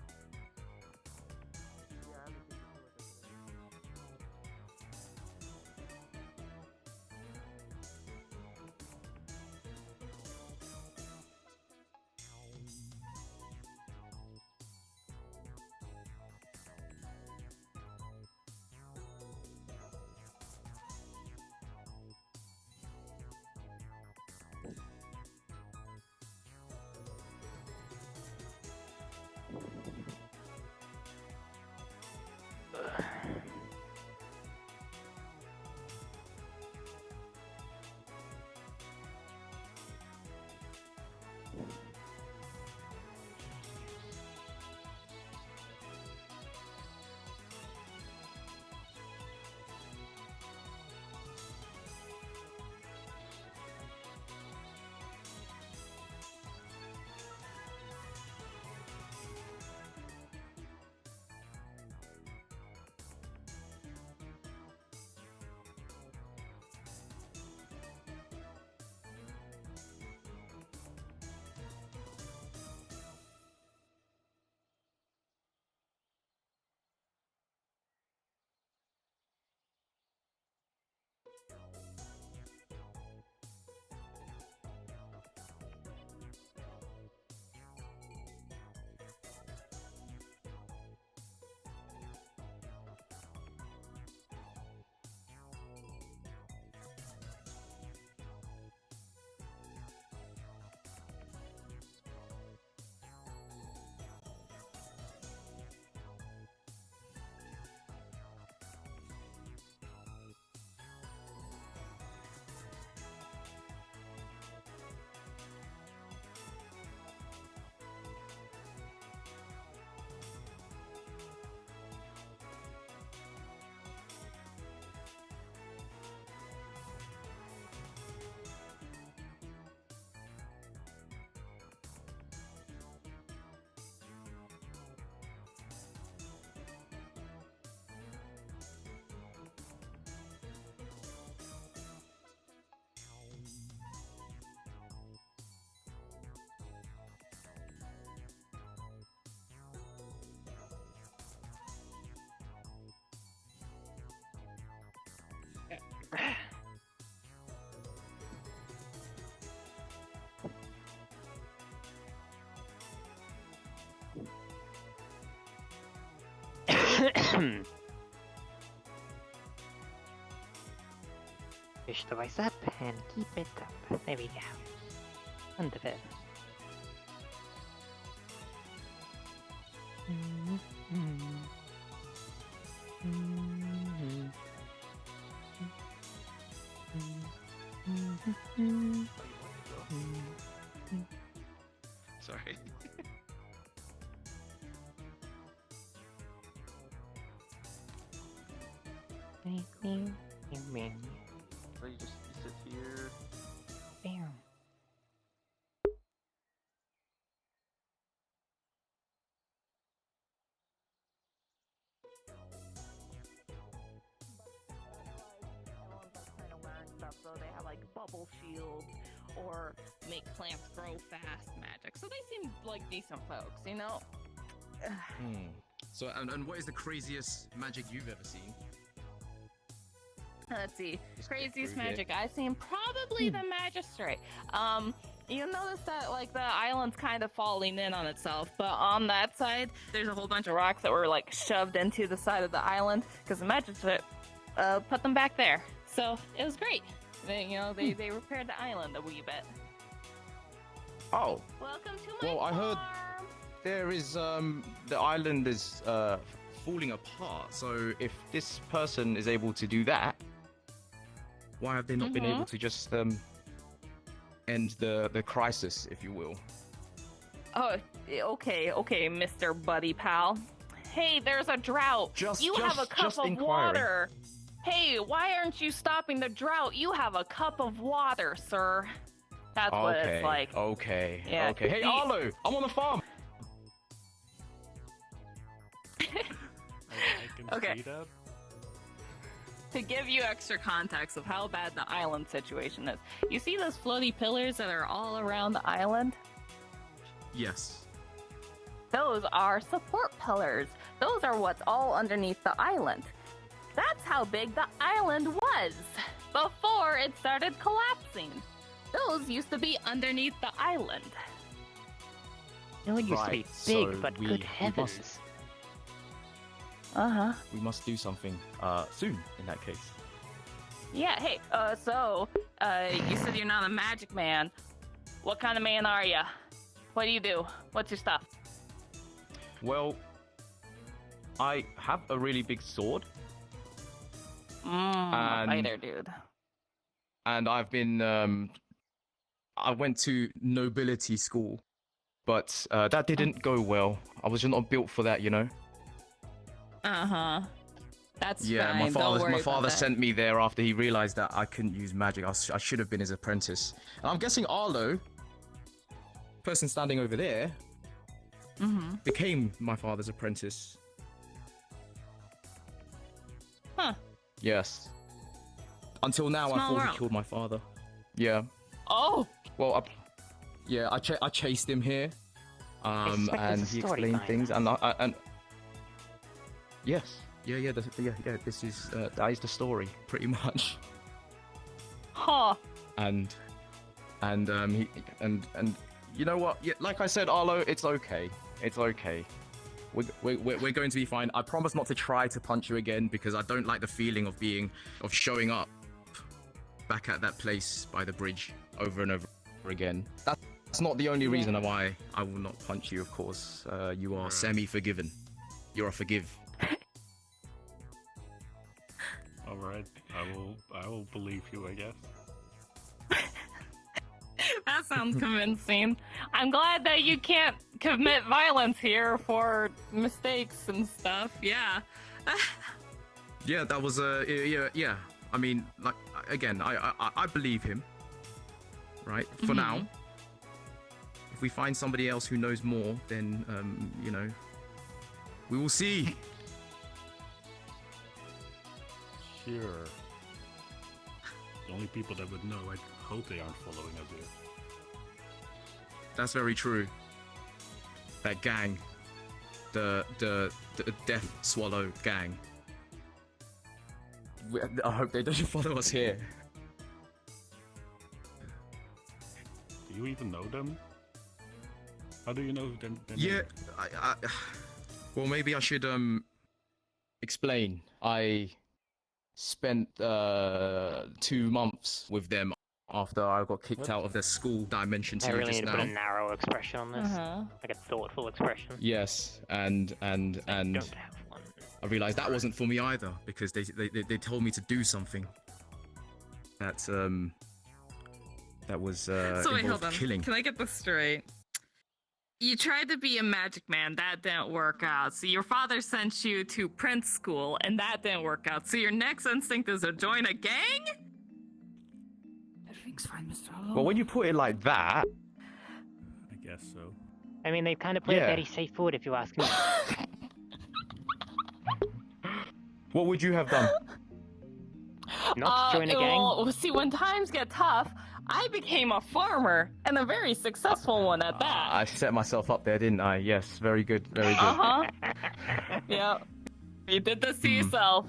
Push the voice up and keep it up. There we go. Wonderful. Sorry. So you sit here. Bam. So they have like bubble shields or make plants grow fast magic. So they seem like decent folks, you know? So, and what is the craziest magic you've ever seen? Let's see. Craziest through magic I've seen, probably the Magistrate. You notice that like the island's kind of falling in on itself, but on that side, there's a whole bunch of rocks that were like shoved into the side of the island because the Magistrate put them back there. So it was great. They repaired the island a wee bit. Oh. Welcome to my Well, I heard There is the island is falling apart. So if this person is able to do that, why have they not been able to just end the crisis, if you will? Oh, okay, Mr. Buddy Pal. Hey, there's a drought. You have a cup of water. Hey, why aren't you stopping the drought? You have a cup of water, sir. That's what it's like. Okay. Yeah, Okay. Hey, the- Arlo, I'm on the farm. I can Okay. see that. To give you extra context of how bad the island situation is, you see those floaty pillars that are all around the island? Yes. Those are support pillars. Those are what's all underneath the island. That's how big the island was before it started collapsing. Those used to be underneath the island. No, it used to be Right, big, so but we good must- heavens. Uh-huh. We must do something soon in that case. Yeah, hey, you said you're not a magic man. What kind of man are ya? What do you do? What's your stuff? Well, I have a really big sword. A And- fighter, dude. And I've been I went to nobility school, but that didn't go well. I was just not built for that, you know. Uh-huh. That's Yeah, fine. my Don't father worry my about father that. sent me there after he realized that I couldn't use magic. I should have been his apprentice. And I'm guessing Arlo, person standing over there, became my father's apprentice. Huh. Yes. Until now, I Small thought world. he killed my father. Yeah. Oh. Well, I chased him here, and there's a he story explained behind things, and yes, yeah. This is that is the story, pretty much. Huh. And you know what? Yeah, like I said, Arlo, it's okay. It's okay. We're going to be fine. I promise not to try to punch you again because I don't like the feeling of showing up back at that place by the bridge over and over again. That's not the only reason why I will not punch you, of course. You are semi-forgiven. You're a forgive. All right, I will believe you, I guess. That sounds convincing. I'm glad that you can't commit violence here for mistakes and stuff. Yeah. Yeah, that was yeah. I mean, like again, I believe him. Right for now. If we find somebody else who knows more, then you know, we will see. Sure. The only people that would know, I hope they aren't following us here. That's very true. That gang, the Death Swallow gang. I hope they don't follow us here. Do you even know them? How do you know them? Yeah, well, maybe I should explain. I spent 2 months with them after I got kicked out of their school that I mentioned to I you really just need to now. put a narrow expression on this, like a thoughtful expression. Yes, and Don't have one. I realized that wasn't for me either because they told me to do something that was So wait, hold involved on. killing. Can I get this straight? You tried to be a magic man, that didn't work out. So your father sent you to Prince School, and that didn't work out. So your next instinct is to join a gang? Everything's fine, Mr. Well, when you put it like that, I guess so. I mean, they've kind of played it Yeah. very straightforward, if you ask me. what would you have done? Not join a gang. Well, see, when times get tough, I became a farmer, and a very successful one at that. I set myself up there, didn't I? Yes, very good, very good. Uh-huh. Yeah. You did this to yourself.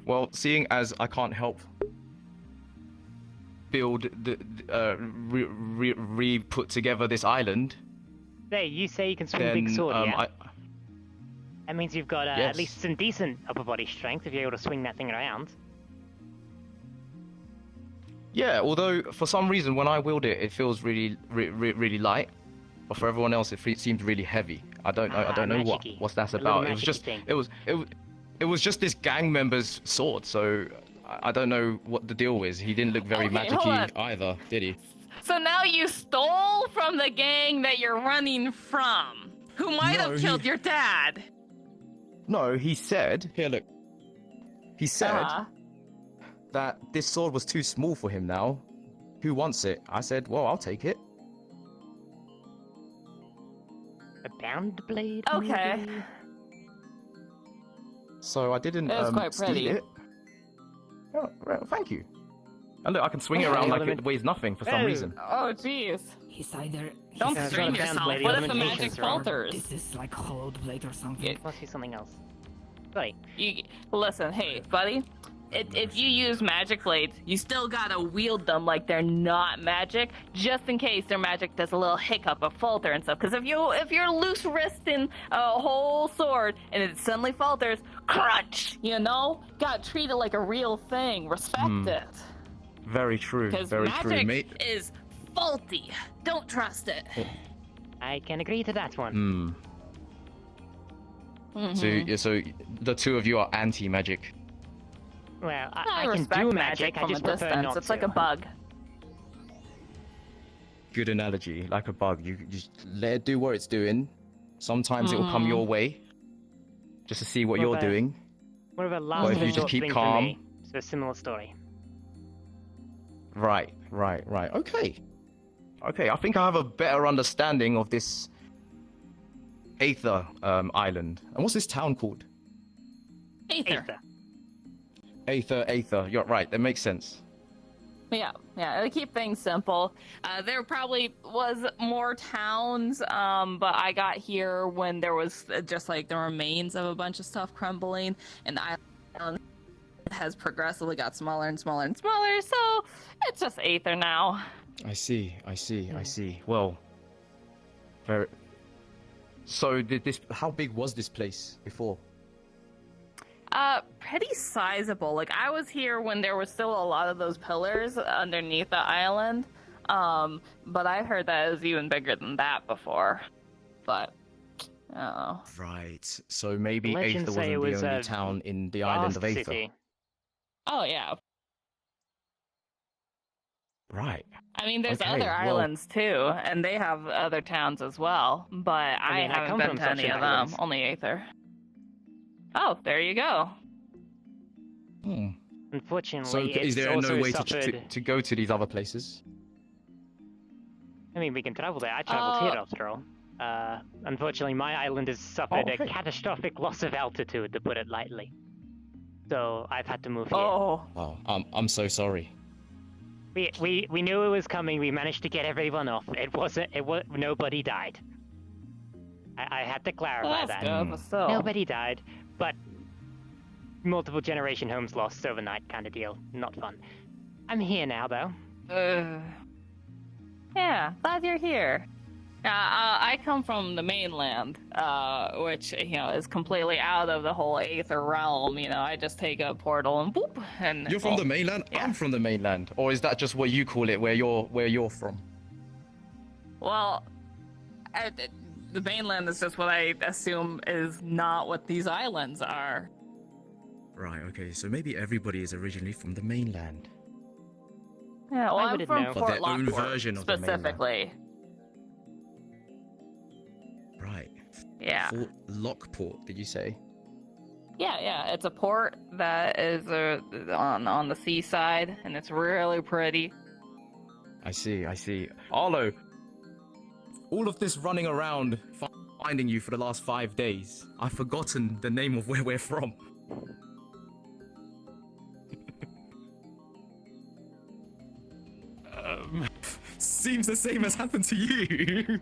Well, seeing as I can't help build the re-put together this island, Hey, you say you can swing a then big sword, yeah? That means you've got Yes. at least some decent upper body strength if you're able to swing that thing around. yeah. Although for some reason when I wield it, it feels really light, but for everyone else, it seems really heavy. I don't know. I don't know magic-y. what's that's A little about. It was magic-y just thing. it was just this gang member's sword. So I don't know what the deal is. He didn't look very Okay, hold magic-y on. either, did he? So now you stole from the gang that you're running from, who might No, have killed your dad. No, he said. Here, look. He said Uh-huh. that this sword was too small for him now, who wants it? I said, well, I'll take it. A bound blade? Okay. Maybe? So I didn't It was quite steal pretty. it. Oh, well, thank you. And look, I can swing it around like it weighs nothing for some reason. Oh, jeez. He's either... Don't Yeah, strain it's got a yourself. blade, What if the limitations magic are on. falters? This is like hollowed blade or something. Must be something else. Buddy. Listen, hey, buddy. If you use magic blades, you still gotta wield them like they're not magic, just in case their magic does a little hiccup, a falter and stuff. Because if you're loose wristing a whole sword and it suddenly falters, crunch! You know, gotta treat it like a real thing. Respect it. Very true. Because Very true, magic mate. is faulty. Don't trust it. I can agree to that one. So the two of you are anti-magic. Well, I I can respect do magic magic. I from just a prefer distance. not It's to. like a bug. Good analogy, like a bug. You just let it do what it's doing. Sometimes it will come your way, just to see what you're doing. What about But last if you just resort keep thing calm. for me? So a similar story. Right. Okay. I think I have a better understanding of this Aether island. And what's this town called? Aether. Aether. You're right. That makes sense. Yeah, to keep things simple. There probably was more towns, but I got here when there was just like the remains of a bunch of stuff crumbling, and the island has progressively got smaller and smaller and smaller, so it's just Aether now. I see. Well, very. So how big was this place before? Pretty sizable. Like, I was here when there was still a lot of those pillars underneath the island, but I heard that it was even bigger than that before. But, I don't know. Right. So maybe Legends Aether say wasn't it was the only a town in the island of vast Aether. city. Oh, yeah. Right. I mean, there's Okay, other well- islands, too, and they have other towns as well, but I mean, I haven't come been from to such any an of them. island. Only Aether. Oh, there you go. Unfortunately, So it's is there also no way suffered... to go to these other places? I mean, we can travel there. I traveled here after all. Unfortunately, my island has suffered okay. a catastrophic loss of altitude, to put it lightly. So I've had to move here. Oh. Wow. I'm so sorry. We knew it was coming. We managed to get everyone off. Nobody died. I had to clarify That's that. good, but still. Nobody died, but multiple generation homes lost overnight, kind of deal. Not fun. I'm here now, though. Yeah, glad you're here. I come from the mainland, which, is completely out of the whole Aether realm. I just take a portal and boop, and... You're from the mainland? Yeah. I'm from the mainland. Or is that just what you call it, where you're from? Well, the mainland is just what I assume is not what these islands are. Right, okay, so maybe everybody is originally from the mainland. Yeah, well, I I'm wouldn't from know. Fort But their own Lockport, version of the mainland. specifically. Right. Yeah. Fort Lockport, did you say? Yeah, it's a port that is on the seaside, and it's really pretty. I see. Arlo, all of this running around finding you for the last 5 days, I've forgotten the name of where we're from. Seems the same has happened to you.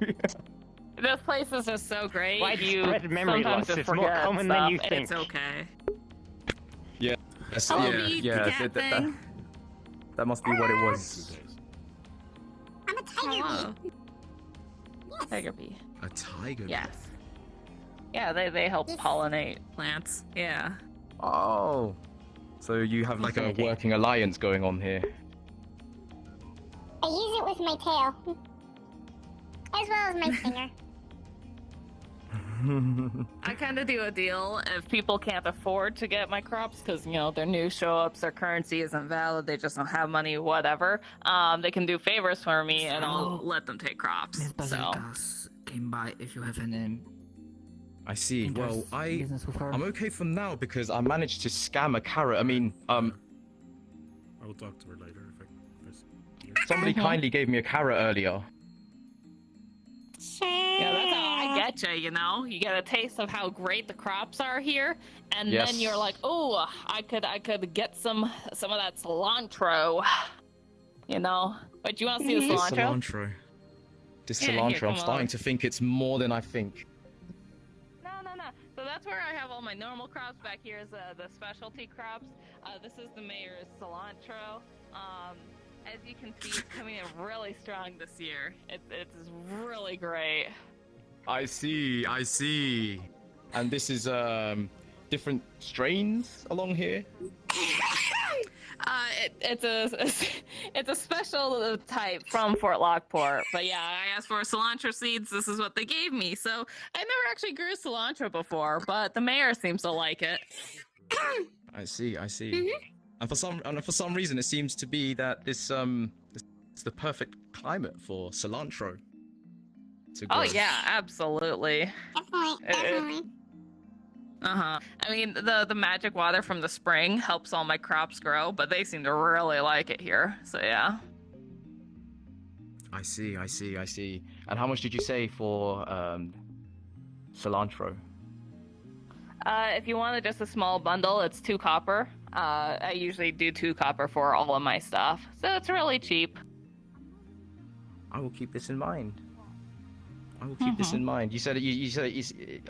This place is just so great. Widespread memory sometimes loss just is more forget common than you stuff. think. It's okay. Yeah. Hello, me, the cat thing. That must be what it was. I'm a tiger Hello. bee. Tiger bee. A tiger. Yes. Yeah, they help pollinate plants. Yeah. Oh. So you have like a working alliance going on here. I use it with my tail. As well as my finger. I kind of do a deal if people can't afford to get my crops because, their new show-ups, their currency isn't valid, they just don't have money, whatever. They can do favors for me and I'll let them take crops. Miss So, Basilikas came by if you have any... I see. Well, business with her. I'm okay for now because I managed to scam a carrot. I mean, I will talk to her later if I see Somebody kindly gave me a carrot earlier. Yeah, that's how I get you. You know, you get a taste of how great the crops are here, and then you're like, oh, I could get some of that cilantro. You know, but you want to see the cilantro? This Yeah, cilantro, here, come I'm starting on. to think it's more than I think. No. So that's where I have all my normal crops. Back here is the specialty crops. This is the mayor's cilantro. As you can see, it's coming in really strong this year. It's really great. I see. And this is different strains along here. It's a special type from Fort Lockport. But yeah, I asked for cilantro seeds. This is what they gave me. So I never actually grew cilantro before, but the mayor seems to like it. I see. And for some reason, it seems to be that this it's the perfect climate for cilantro to grow. Oh yeah, absolutely. Definitely. I mean, the magic water from the spring helps all my crops grow, but they seem to really like it here. So yeah. I see. And how much did you say for cilantro? If you wanted just a small bundle, it's 2 copper. I usually do 2 copper for all of my stuff, so it's really cheap. I will keep this in mind. You said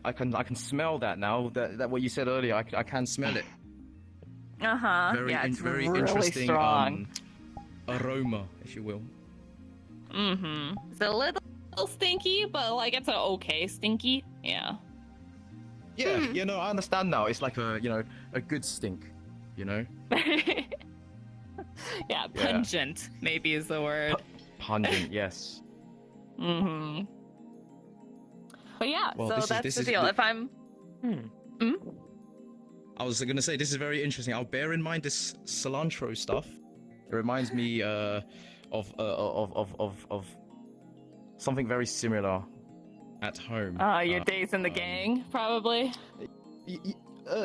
I can smell that now. That what you said earlier. I can smell it. It's very really interesting strong. Aroma, if you will. It's a little stinky, but like it's a okay stinky. Yeah. Yeah, no, I understand now. It's like a good stink, you know. Yeah, pungent maybe is the word. Pungent, yes. But yeah, Well, so that's the deal. If I'm I was gonna say this is very interesting. I'll bear in mind this cilantro stuff. It reminds me of something very similar at home. Your days in the gang, probably.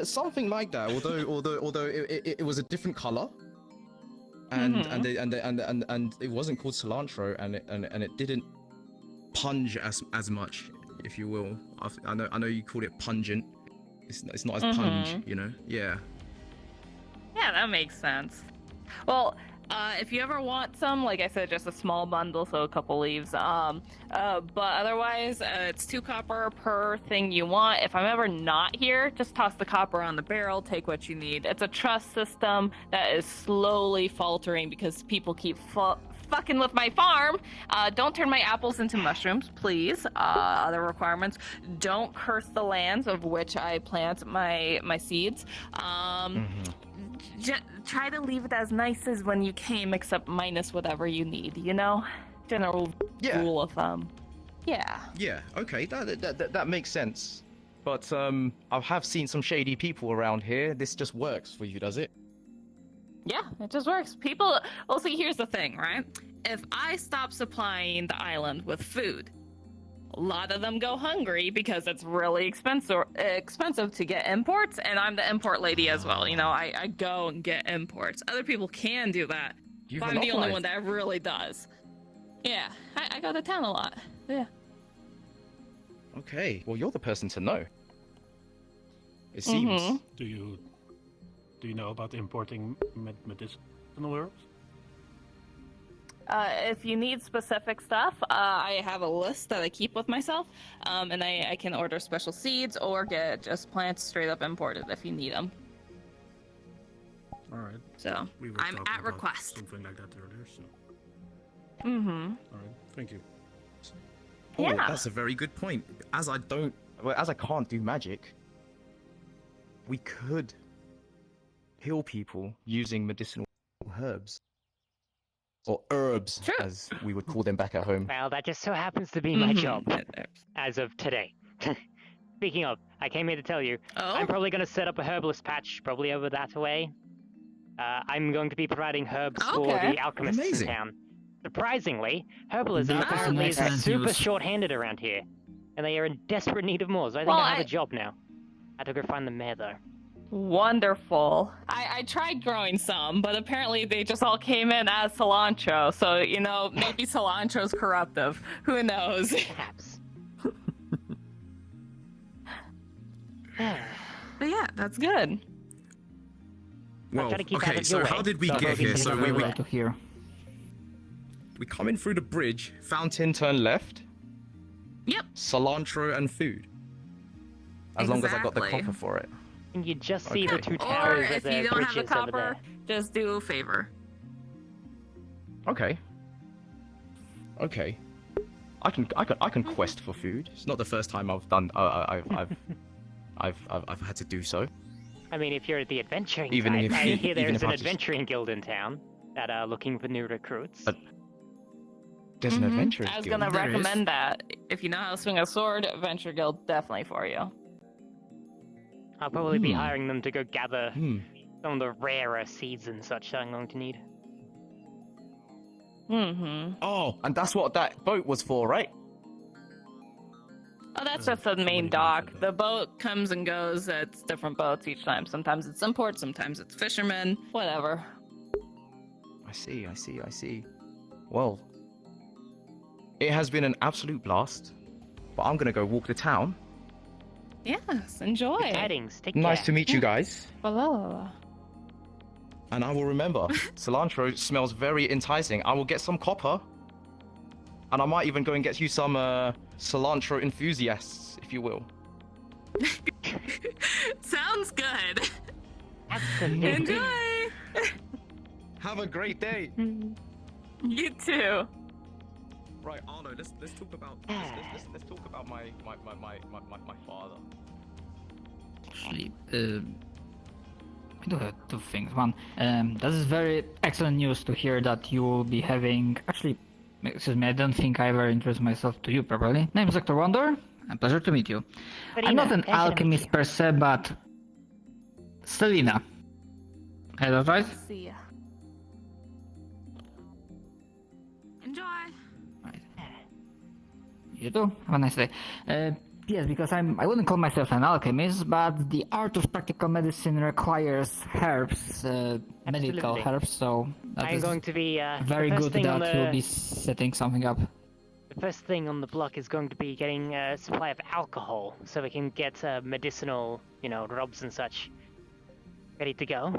Something like that. Although it was a different color, and it wasn't called cilantro, and it didn't punge as much, if you will. I know you called it pungent. It's not as punge, you know. Yeah. Yeah, that makes sense. Well, if you ever want some, like I said, just a small bundle, so a couple leaves. But otherwise, it's 2 copper per thing you want. If I'm ever not here, just toss the copper on the barrel, take what you need. It's a trust system that is slowly faltering because people keep fucking with my farm. Don't turn my apples into mushrooms, please. Other requirements: don't curse the lands of which I plant my seeds. Try to leave it as nice as when you came, except minus whatever you need, you know? General rule of thumb. Yeah. Yeah, okay, that makes sense. But I have seen some shady people around here. This just works for you, does it? Yeah, it just works. People, well, see, here's the thing, right? If I stop supplying the island with food, a lot of them go hungry because it's really expensive to get imports, and I'm the import lady as well. You know, I go and get imports. Other people can do that, but I'm the only one that really does. Yeah, I go to town a lot. Yeah. Okay, well, you're the person to know. It seems. Do you know about importing medicinal herbs? If you need specific stuff, I have a list that I keep with myself, and I can order special seeds or get just plants straight up imported if you need them. All right. So I'm at request. Something like that earlier. So. All right. Thank you. Oh, Yeah. that's a very good point. As I can't do magic, we could heal people using medicinal herbs. Or herbs, as we would call them back at home. Well, that just so happens to be my job as of today. Speaking of, I came here to tell you, I'm probably going to set up a herbalist patch, probably over that way. I'm going to be providing herbs for the alchemists in town. Surprisingly, herbalism apparently is super short-handed around here, and they are in desperate need of more, so I think I have a job now. I had to go find the mayor, though. Wonderful. I tried growing some, but apparently they just all came in as cilantro. So, you know, maybe cilantro's corruptive. Who knows? Perhaps. But yeah, that's good. Well, try to keep out okay, of so your how way. did we So get here? So we to hear. we come in through the bridge, fountain, turn left. Yep. Cilantro and food. As long as I got the Exactly. copper for it. And you just see Okay. the two Or towers of if the you don't have the bridges over copper, there. just do a favor. Okay. Okay. I can quest for food. It's not the first time I've done. I've had to do so. I mean, if you're at the adventuring Even side, if- I hear even there's if an I just- adventuring guild in town that are looking for new recruits. There's an adventure. I was gonna recommend that. If you know how to swing a sword, Adventure Guild definitely for you. I'll probably be Hmm. hiring them to go gather some of the rarer seeds and such that I'm going to need. Mm-hmm. Oh, and that's what that boat was for, right? Oh, that's just the main dock. The boat comes and goes. It's different boats each time. Sometimes it's import, sometimes it's fishermen, whatever. I see. Well, it has been an absolute blast, but I'm gonna go walk the town. Yes, enjoy. Good tidings. Take Nice care. to meet you guys. Hello. And I will remember, cilantro smells very enticing. I will get some copper. And I might even go and get you some cilantro enthusiasts, if you will. Sounds good. Absolutely. Enjoy. Have a great day. You too. Right, Arlo, let's talk about let's talk about my father. Actually, we do have two things. One, this is very excellent news to hear that you will be having. Actually, excuse me, I don't think I ever introduced myself to you properly. Name is Dr. Wonder. A pleasure to meet you. I'm not an alchemist per se, but Sarina. Is that right? See ya. Enjoy. You too. Have a nice day. Yes, because I wouldn't call myself an alchemist, but the art of practical medicine requires herbs, medical Absolutely. herbs, so that I'm is going to be very the first good thing on that the, you'll be setting something up. The first thing on the block is going to be getting a supply of alcohol, so we can get medicinal, rubs and such ready to go.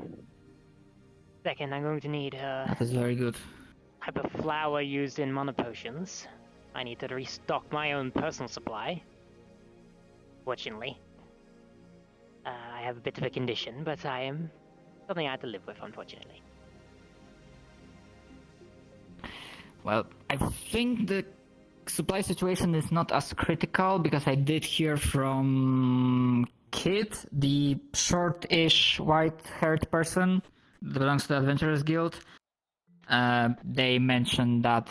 Second, I'm going to need That is very good. type of flour used in mana potions. I need to restock my own personal supply. Fortunately, I have a bit of a condition, but I am something I have to live with, unfortunately. Well, I think the supply situation is not as critical because I did hear from Kid, the short-ish, white-haired person that belongs to the Adventurers Guild. They mentioned that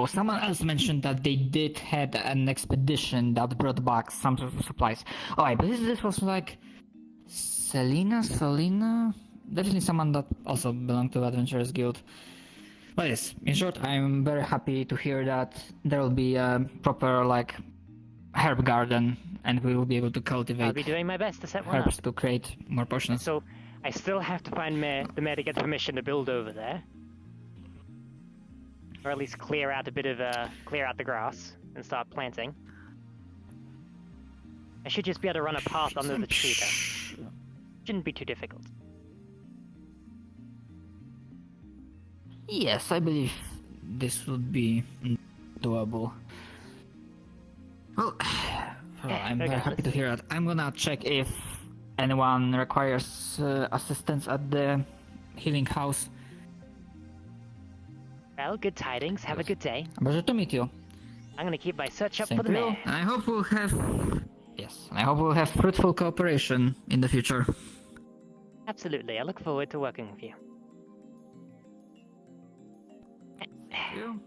someone else mentioned that they did had an expedition that brought back some sort of supplies. Oh, I believe this was like Selena? Definitely someone that also belonged to the Adventurers Guild. But yes, in short, I'm very happy to hear that there will be a proper, herb garden, and we will be able to cultivate I'll be doing my best to set one up. herbs to create more potions. So, I still have to find the mayor to get permission to build over there. Or at least clear out the grass and start planting. I should just be able to run a path under the tree though. Shouldn't be too difficult. Yes, I believe this would be doable. Well, I'm very happy to hear that. I'm gonna check if anyone requires assistance at the healing house. Well, good tidings. Have a good day. Pleasure to meet you. I'm gonna keep my search up Same for the to you. mayor. I hope we'll have fruitful cooperation in the future. Absolutely. I look forward to working with you. Thank you.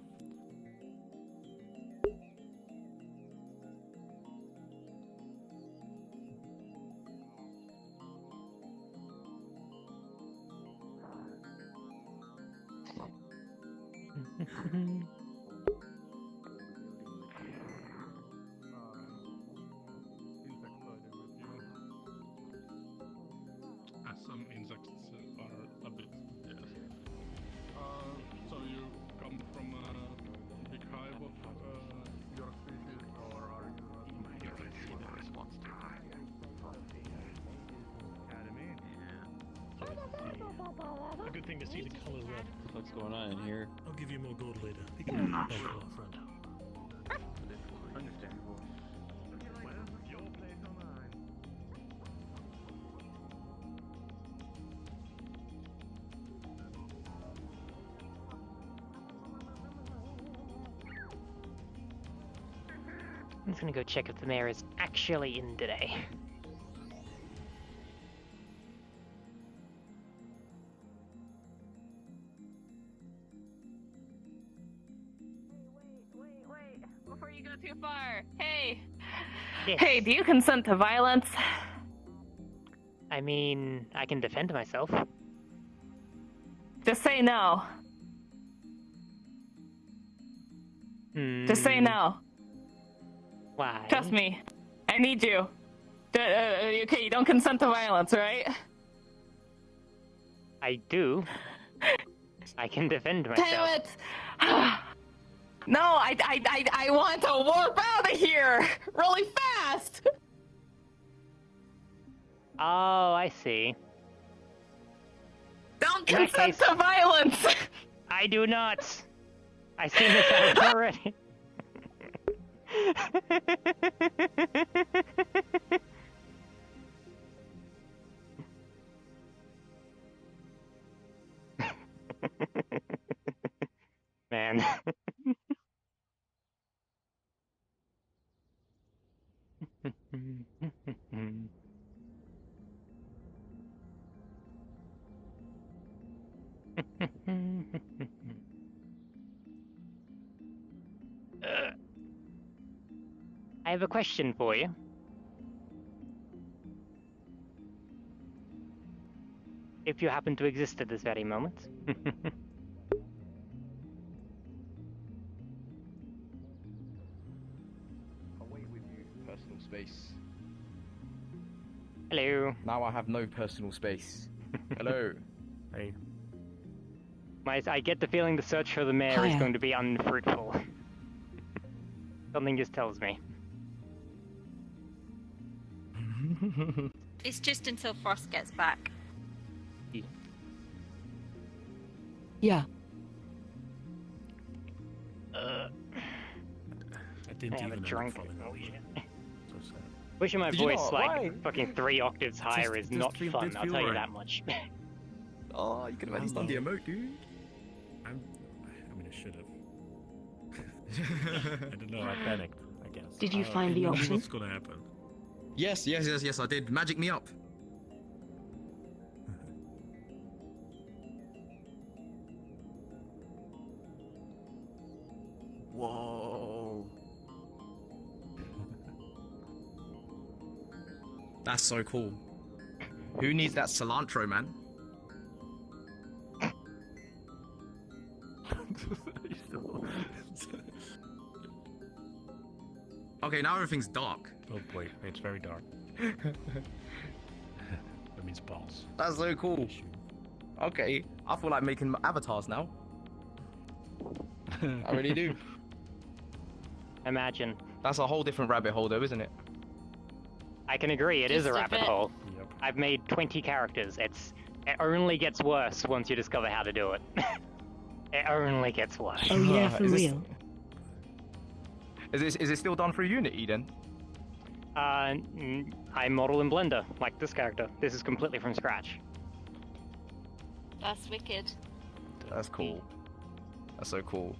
insects are a bit, yes. So you come from a big hive of your species, or are you A good thing to see the color red. What's going on in here? I'll give you more gold later. You can help our friend. Understandable. I'm just gonna go check if the mayor is actually in today. Wait, before you go too far. Hey! Yes. Hey, do you consent to violence? I mean, I can defend myself. Just say no. Just say no. Why? Trust me. I need you. Okay, you don't consent to violence, right? I do. I can defend myself. Damn it! No, I want to warp out of here really fast. Oh, I see. Don't In that consent case- to violence. I do not. I see this out already. Man. I have a question for you. If you happen to exist at this very moment. Away with you, personal space. Hello. Now I have no personal space. Hello. Hey. I get the feeling the search for the mayor is Hiya. going to be unfruitful. Something just tells me. It's just until Frost gets back. Yeah. I didn't have a even drink. So sad. Pushing my Did you voice not? like Why? fucking 3 octaves higher is not fun, I'll tell you that much. Oh, you could have at least done the emote, dude. I mean, I should have. I don't know, I panicked, I guess. Did you find the I knew option? What's gonna happen? Yes, I did. Magic me up. Whoa. That's so cool. Who needs that cilantro, man? Okay, now everything's dark. Oh wait, it's very dark. That means balls. That's so cool. Okay, I feel like making avatars now. I really do. Imagine. That's a whole different rabbit hole, though, isn't it? I can agree, it is a Just a rabbit bit. hole. I've made 20 characters. It only gets worse once you discover how to do it. It only gets worse. Oh yeah, for Is this- real. Is it still done through Unity then? I model in Blender, like this character. This is completely from scratch. That's wicked. That's cool. That's so cool.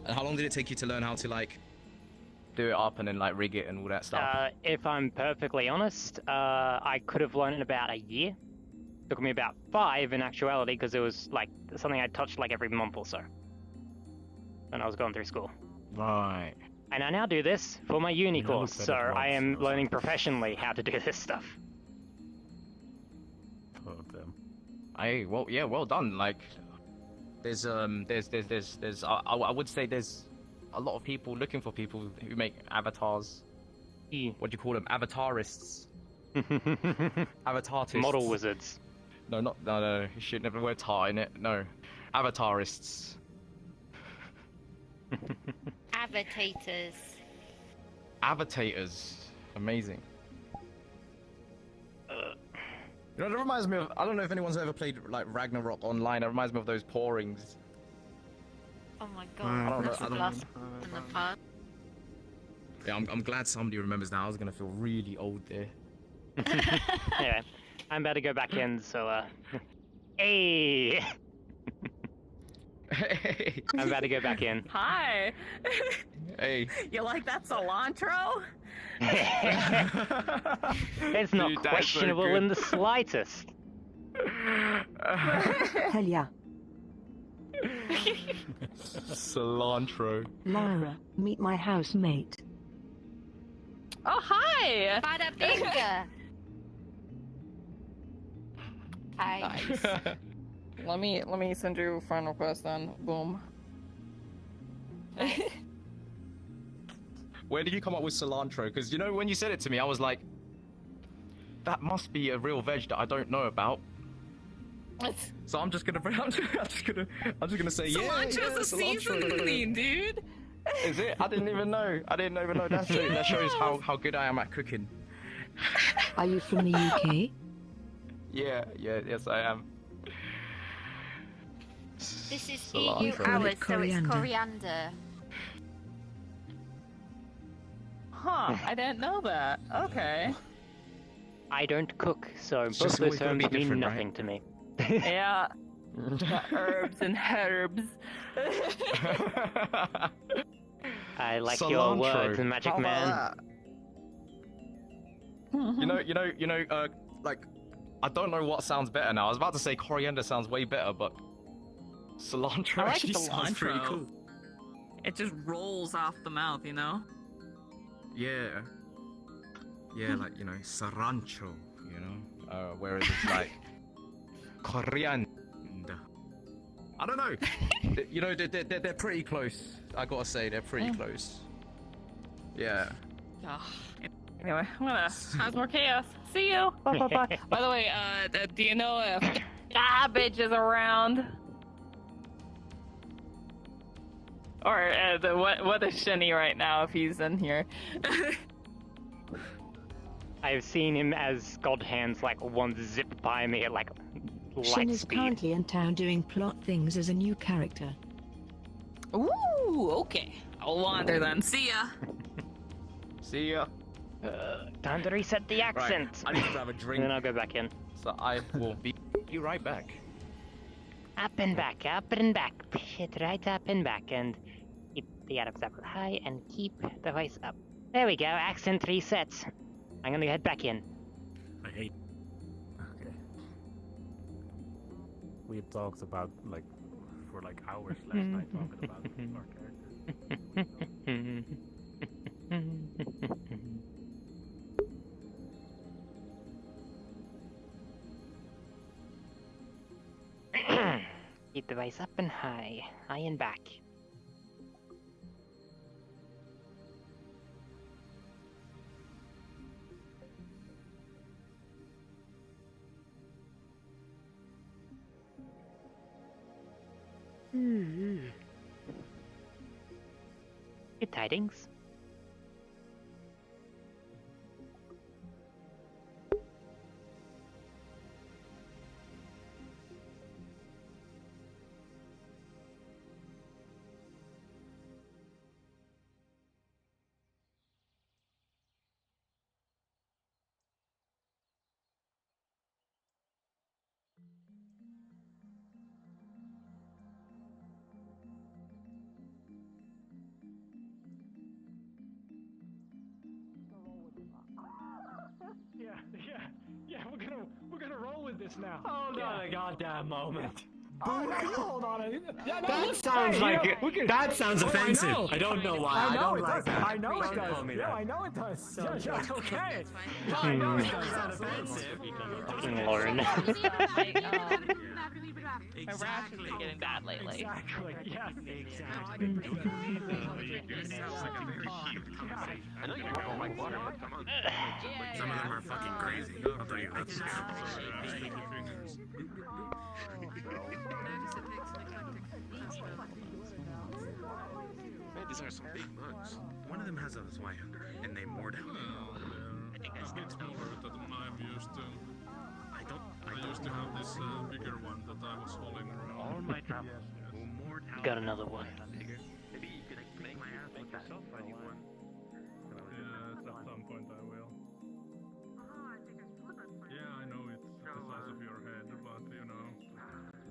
And how long did it take you to learn how to like do it up and then like rig it and all that stuff? If I'm perfectly honest, I could have learned in about a year. Took me about 5 in actuality, because it was like something I touched like every month or so when I was going through school. Right. And I now do this for my uni I course, looked at so it I am once. learning professionally how to do this stuff. Well done. Like, there's I would say there's a lot of people looking for people who make avatars. What do you call them? Avatarists. Avatarists. Model wizards. No, no. You should never wear tar in it. No, avatarists. Avatators. Avatators. Amazing. You know, it reminds me of. I don't know if anyone's ever played like Ragnarok online. It reminds me of those pourings. Oh my I don't god, know. that's I a don't blast in the pub. Yeah, I'm glad somebody remembers now. I was gonna feel really old there. Anyway, I'm about to go back in, so hey! Hey! I'm about to go back in. Hi. Hey. You like that cilantro? It's not Dude, that's so questionable good. in the slightest. Hell yeah. Cilantro. Lyra, meet my housemate. Oh, hi! Bada binga! Hi. Nice. Let me send you a friend request then. Boom. Where did you come up with cilantro? Because you know when you said it to me, I was like, that must be a real veg that I don't know about. So I'm just gonna say Cilantro's a seasoning, dude. Is it? I didn't even know. That shows how good I am at cooking. Are you from the UK? Yes I am. This is Cilantro. EU hours, so it's Coriander. coriander. Huh, I didn't know that. Okay. I don't cook, so It's both just those always gonna terms be mean different, nothing right? to me. Yeah. Herbs and herbs. I like your Cilantro. words, Magic How Man. about that? You know, like, I don't know what sounds better now. I was about to say coriander sounds way better, but cilantro I like actually sounds pretty cilantro. cool. It just rolls off the mouth, you know? Yeah, like, you know, cilantro, you know, whereas it's like coriander. I don't know. You know, they're pretty close. I gotta say, they're pretty close. Yeah. Anyway, I'm gonna have more chaos. See you. Bye, bye, bye. By the way, do you know if Garbage is around? Or what is Shinny right now if he's in here? I've seen him as God hands like one zip by me at like Shin light is speed. currently in town doing plot things as a new character. Ooh, okay. I'll wander then. See ya. See ya. Time to reset the accent. Right, I need to have a drink. And then I'll go back in. So I will be right back. Up and back, push it right up and back, and keep the Arab circle high, and keep the voice up. There we go, accent resets. I'm gonna head back in. I hate. Okay. We had talked about like for like hours last night talking about our characters. Keep the voice up and high and back. Good tidings. Yeah, we're gonna roll with this now. Hold on a goddamn moment. Hold on. That sounds like that sounds offensive. I don't know why. I know don't it like does. that. I know it Don't does. call me Yeah, that. I know it does. Yeah, okay. I know it does. That's offensive. Lauren. My rash has been getting bad lately. Exactly. Yes. Exactly. Sounds like a very heated conversation. I know you don't like water, but come on. Some of them are fucking crazy. I'll tell you that. Man, these are some big mugs. One of them has a Zweihander, and they moored out. I think I It's more that I'm used to. I used to have this bigger one that I was hauling around. All my travels. Got another one. Maybe you could make my ass look yourself when you want. Yes, at some point I will. Yeah, I know it's the size of your head, but you know,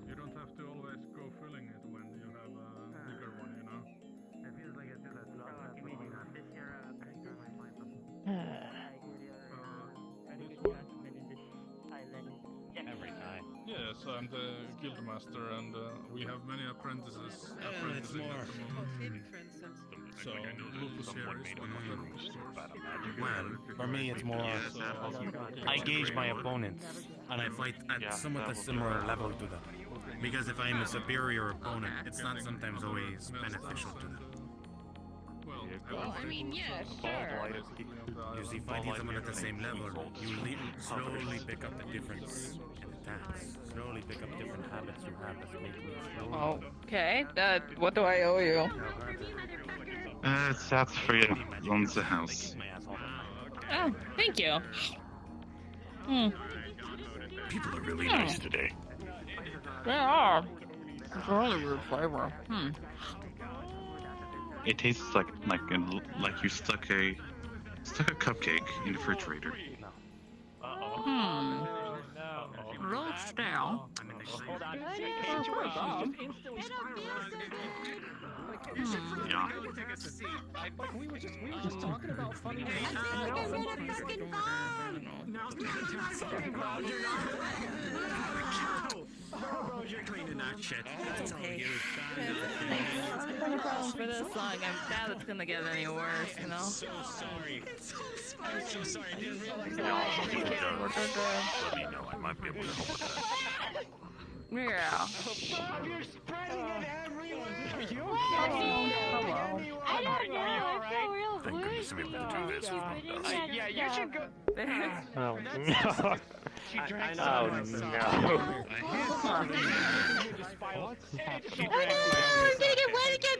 you don't have to always go filling it when you have a bigger one, you know. It feels like I do that lot. This year, I think I might find something. Every time. Yes, I'm the guild master, and we have many apprentices apprenticing at the moment. So Lupus here is one of them. Well, for me, it's more. I gauge my opponents, and I fight at somewhat a similar level to them. Because if I am a superior opponent, it's not sometimes always beneficial to them. Well, I mean, yeah, sure. You see, fighting someone at the same level, you slowly pick up the difference in attacks. Slowly pick up different habits you have that make you Oh, okay. What do I owe you? That's for you. Owns the house. Oh, thank you. Hmm. People are really nice today. They are. It's a really weird flavor. Hmm. It tastes like you stuck a cupcake in the refrigerator. Hmm. Real stale. Yeah. We were just talking about funny names. Bro, you're cleaning that shit. That's all Okay. you. That's been a problem for this long. I doubt it's gonna get any worse, you know? So sorry. I'm so sorry. I didn't realize Let me know. I might be able to help with that. Yeah. You're spreading it everywhere. Hello. I don't know. It's so real Thank goodness I'm able to do this with one does. Yeah, you should go. Oh no. She drank Oh no. Oh no, I'm gonna get wet again.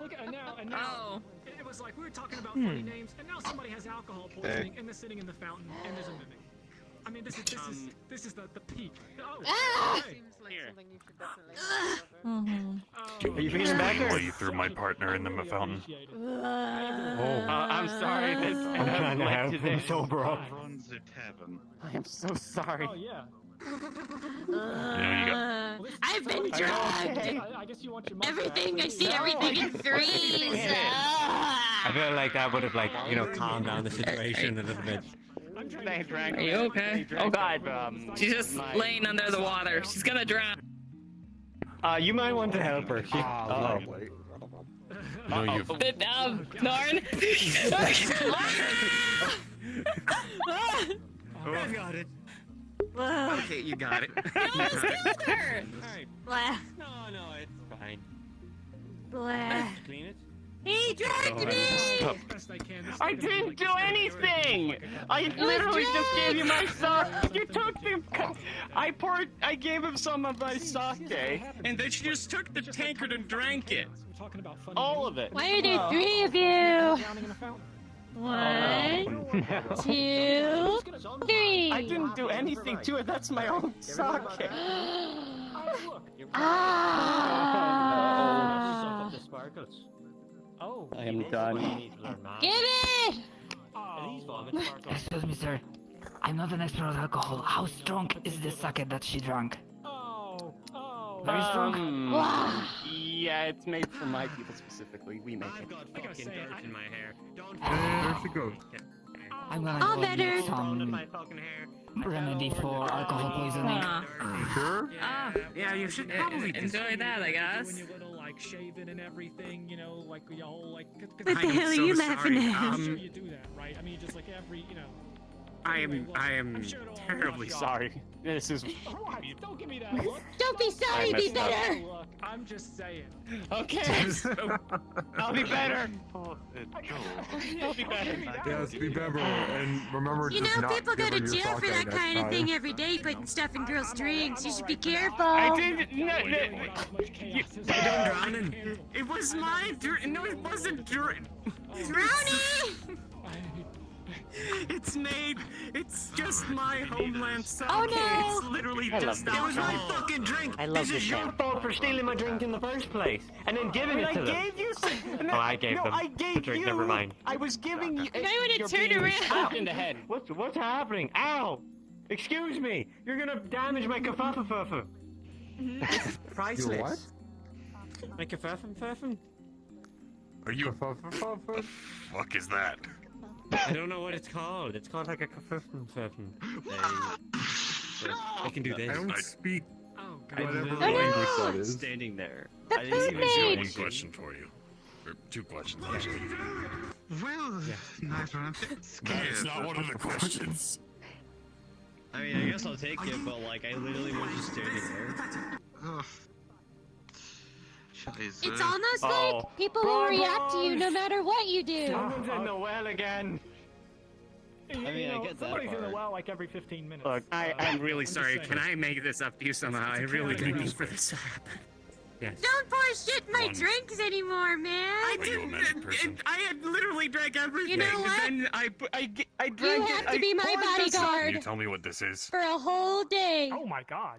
Look, and now, it was like we were talking about funny names, and now somebody has alcohol poisoning, and they're sitting in the fountain, and there's a mimic. I mean, this is the peak. Oh, Seems like something you should definitely. Are you feeling better? Well, you threw my partner in the fountain. I'm sorry. I'm trying to help him sober up. Runs the tavern. I am so sorry. Oh yeah. I've been drugged. I guess you want your mom Everything back. I see, everything in threes. I feel like that would have calmed down the situation a little bit. Are you okay? Oh god. She's just laying under the water. She's gonna drown. You might want to help her. No, you. Sit down, Norn. I got it. Blah. Okay, you got it. Blah. No, it's fine. Blah. Clean it. He drugged me! I didn't do anything! I literally just gave you my sake! You took the... I gave him some of my sake! And then she just took the tankard and drank it. All of it! Why are there three of you? 1, 2, 3. I didn't do anything to it, that's my own sake! Oh, I am done. Get it! Excuse me, sir. I'm not an expert on alcohol. How strong is this sake that she drank? Very strong? Yeah, it's made for my people specifically. We make it. I've got fucking dirt in my hair. Don't. There she goes. I'm gonna All go and better. get some remedy for alcohol poisoning. Sure? Yeah, you should probably enjoy that, I guess. When you're little, like, shaven and everything, you know, like, your whole, like... What the hell are you laughing at? I'm sure you do that, right? I mean, just like every, you know... I am terribly sorry. This is. Don't give me that look. Don't be sorry, be better. Look, I'm just saying. Okay. I'll be better. I'll be better. Yes, be better, and remember You just know, not people go to giving your jail for sake that next kind of time. thing every day, putting stuff in girls' drinks. You should be careful. I didn't. Don't drowning. It was my drink. No, it wasn't drink. Brownie! It's made. It's just my homeland sake. Oh, no. It's literally I just. love It was my this. fucking drink. I love This this is your man. fault for stealing my drink in the first place, and then giving it to them. I gave you some. Oh, I gave them the drink. Never mind. I was giving you. I would have turned around. Slapped in the head. What's happening? Ow! Excuse me. You're gonna damage my kafafa. Priceless. Your what? My kafafa. Are you? The fuck is that? I don't know what it's called. It's called like a kafafa. I can do this. I don't speak Oh, whatever no. language that is. Standing there. The I didn't food even I just got mage. one question for you. Or two questions, actually. Well, nice one. That's not one of the questions. I mean, I guess I'll take it, but like, I literally was just standing there. Ugh. It's almost like people will react to you no matter what you do. Someone's in the well again. I mean, I get that Somebody's in the part. well like every 15 minutes. Look, I'm really just sorry. saying. Can I make this up to you somehow? I really didn't mean for this to happen. Yes. Don't pour shit in my drinks anymore, man. I didn't. I had literally drank everything. You know what? And then I drank You it. have to I be my poured this up. Can you bodyguard tell me what this is? for a whole day Oh my god.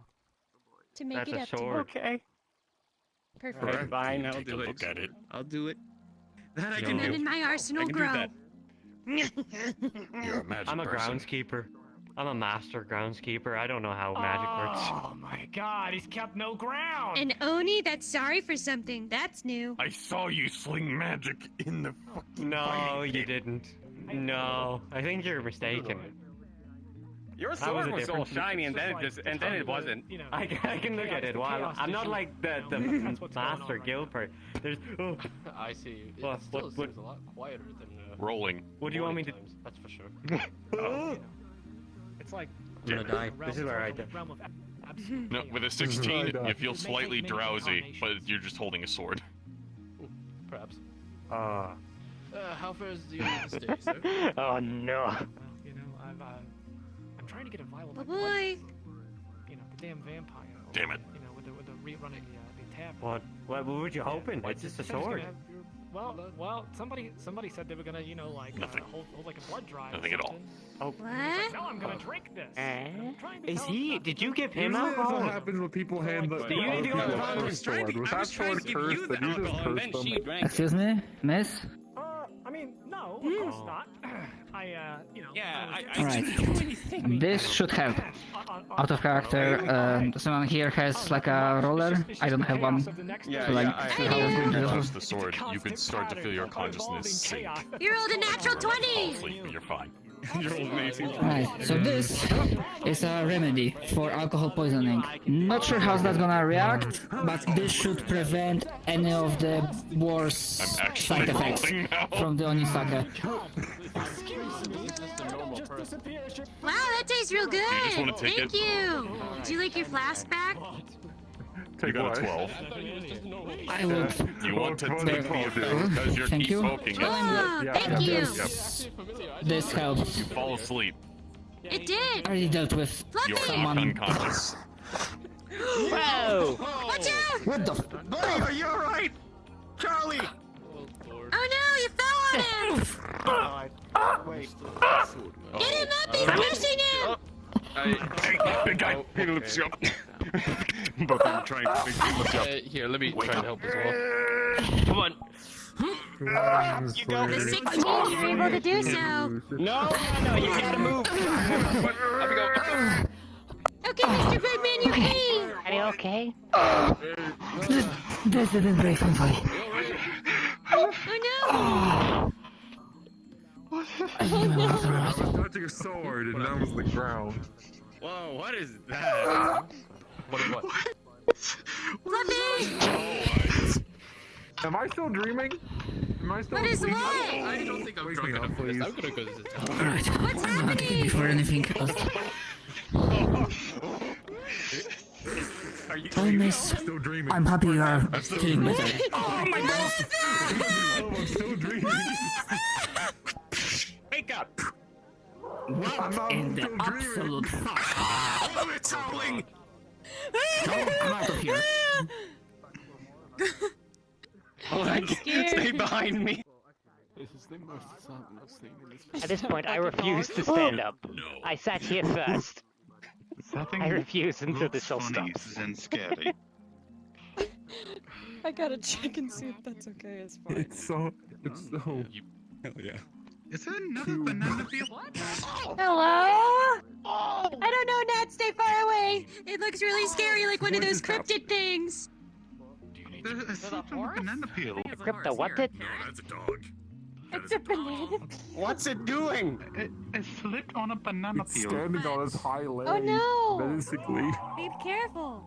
to make it up to you. Okay. Perfect. Alright, fine. I'll Take a do it. look at it. I'll do it. That I The can men do. in my arsenal I can do grow. that. You're a magic I'm a person. groundskeeper. I'm a master groundskeeper. I don't know how magic works. Oh my god, he's kept no ground. An Oni that's sorry for something. That's new. I saw you sling magic in the fucking No, fighting you pit. didn't. No, I think you're mistaken. Your That was sword a was all different- shiny, and then it wasn't. You know, I can look at it. Well, I'm not like the That's what's going master on, guild part. There's. Oh, I see. It What- still what- seems a lot quieter than Rolling. what do you want me to? times, that's for sure. it's like I'm gonna die. This is where I die. realm of No, with a 16, you feel slightly drowsy, but you're just holding a sword. Perhaps. Ah. How far is the United States, sir? Oh no. Well, you know, I'm trying to get a vial of my Oh blood. boy. You know, the damn vampire. Damn it. You know, with the rerunning the tab. What were you hoping? It's just a Said I was sword. gonna have your- Well, somebody said they were gonna, you know, like Nothing. hold like a blood drive. Nothing or at all. something. Oh. And he's like, What? no, I'm gonna drink this. And I'm trying to Is tell him he? not to Did you do give it. him Usually that's alcohol? what happens when people hand the Do you need to go other to the people bathroom? a sword. Was that sword cursed? Did you just curse them? Excuse me, miss? I mean, no, of course not. You know. Yeah, Alright. This should help. Out of character, someone here has like a roller. I don't have one. Yeah, So, like, yeah, see how good it Toss is. the sword, you can start to feel your consciousness sink. You rolled a natural 20. Sleep, but you're fine. Alright, so this is a remedy for alcohol poisoning. Not sure how that's gonna react, but this should prevent any of the worst I'm actually side effects rolling now. from the onisake. Wow, that tastes real good. just wanna take Thank it? you. Do you like your flask back? You got a 12. I would. You want to take the effect because you're Thank keep you. poking it. Oh, thank you. This helps. You fall asleep. It did. I already dealt with You're someone. unconscious. Whoa! Watch out! What the? Hey, are you alright? Charlie! Oh no, you fell on him! Wait. Get him up, he's pushing him! Hey, big guy, he lifts you up. Both of them trying to lift you up. Here, let me try and help as well. Come on. You go. The 16, you're able to do so. No, you gotta move. Okay, Mr. Birdman, you're free. Are you okay? This didn't break my body. Oh no! I was touching a sword and that was the ground. Whoa, what is that? What? Fluffy! Am I still dreaming? Am I still What is asleep? what? I don't think I'm Wake drunk me up, enough for this. please. I'm gonna go to the town. Alright. What's happening? Before anything else. Miss, Still dreaming. I'm happy you are feeling better. Oh my god! I'm still dreaming. Wake up! What in the absolute fuck? Oh, it's howling! I'm out of here. Oh my god, stay behind me. This is the most excitement I've seen in this. At this point, I refuse to stand up. I sat here first. Setting I refuse until looks this all funny stops. and scary. I gotta check and see if that's okay. It's fine. It's so. Hell yeah. Is there another banana peel? Hello? I don't know, Nat. Stay far away. It looks really scary, like one of those cryptid things. There's a slip on a banana peel. Crypto, what did? No, that's a dog. It's a banana. What's it doing? It slipped on a banana It's peel. standing on its high legs. Oh no! Basically. Be careful.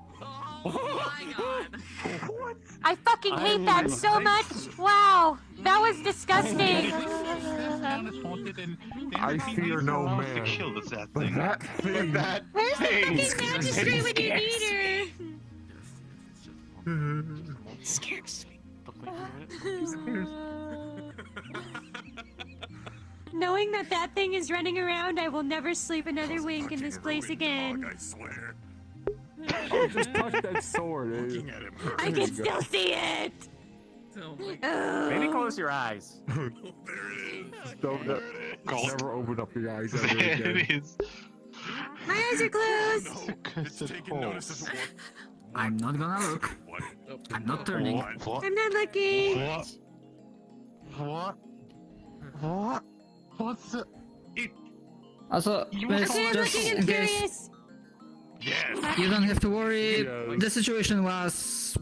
Oh my god. I fucking hate that so much. Wow, that was disgusting. I fear no man. Kill that But thing. that thing. Where's the fucking magistrate when you need her? Scares me. Knowing that that thing is running around, I will never sleep another wink in this place again. I swear. Just touch that sword. Looking at him hurts. I can still see it. Oh my god. Maybe close your eyes. There it is. Don't never open up your eyes ever There again. it is. My eyes are closed. It's taking notice of what? I'm not gonna look. What? I'm not turning. What? I'm not looking. What? What? What? What's it? Also, miss, Okay, I'm just looking. in I'm case curious. Yes. you don't have to worry, Yes. the situation was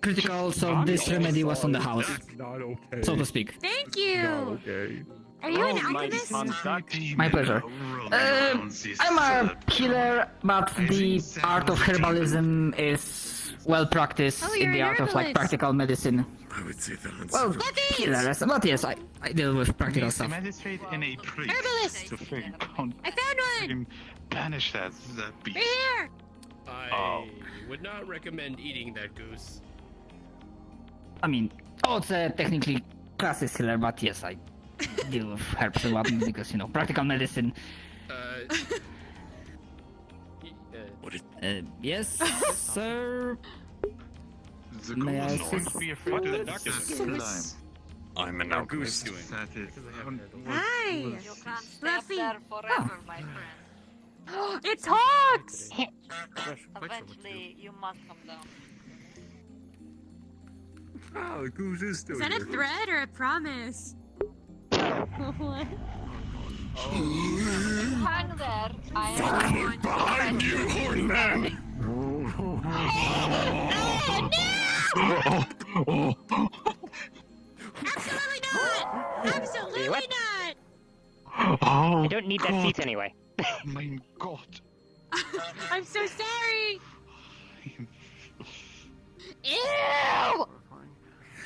critical, so this remedy was on the house, It's not okay. so to speak. Thank Not you. okay. Are you an Oh, my alchemist? conduct. My pleasure. I'm a healer, but the art of herbalism is well practiced Oh, in you're the an art of like herbalist. practical medicine. I would say that's. Well, Fluffy! healer, but yes, I deal with practical He's a stuff. magistrate and a priest. Herbalist. To freaking I found one. banish that beast. Right here. I would not recommend eating that goose. I mean, it's technically classes healer, but yes, I deal with herbs a lot because, you know, practical medicine. What is? Yes, sir. The May I goose assist? not be afraid What of the that duck is slime. I'm an alchemist doing. That is. Hi. You can't stay Fluffy. there forever, my friend. It's hot. Eventually, you must come down. Oh, the goose is still Is that a here. threat or a promise? What? Hang there. I am Behind you, horn man! Absolutely not! Absolutely What? not! Oh, I don't need that seat anyway. my God. I'm so sorry! Ew!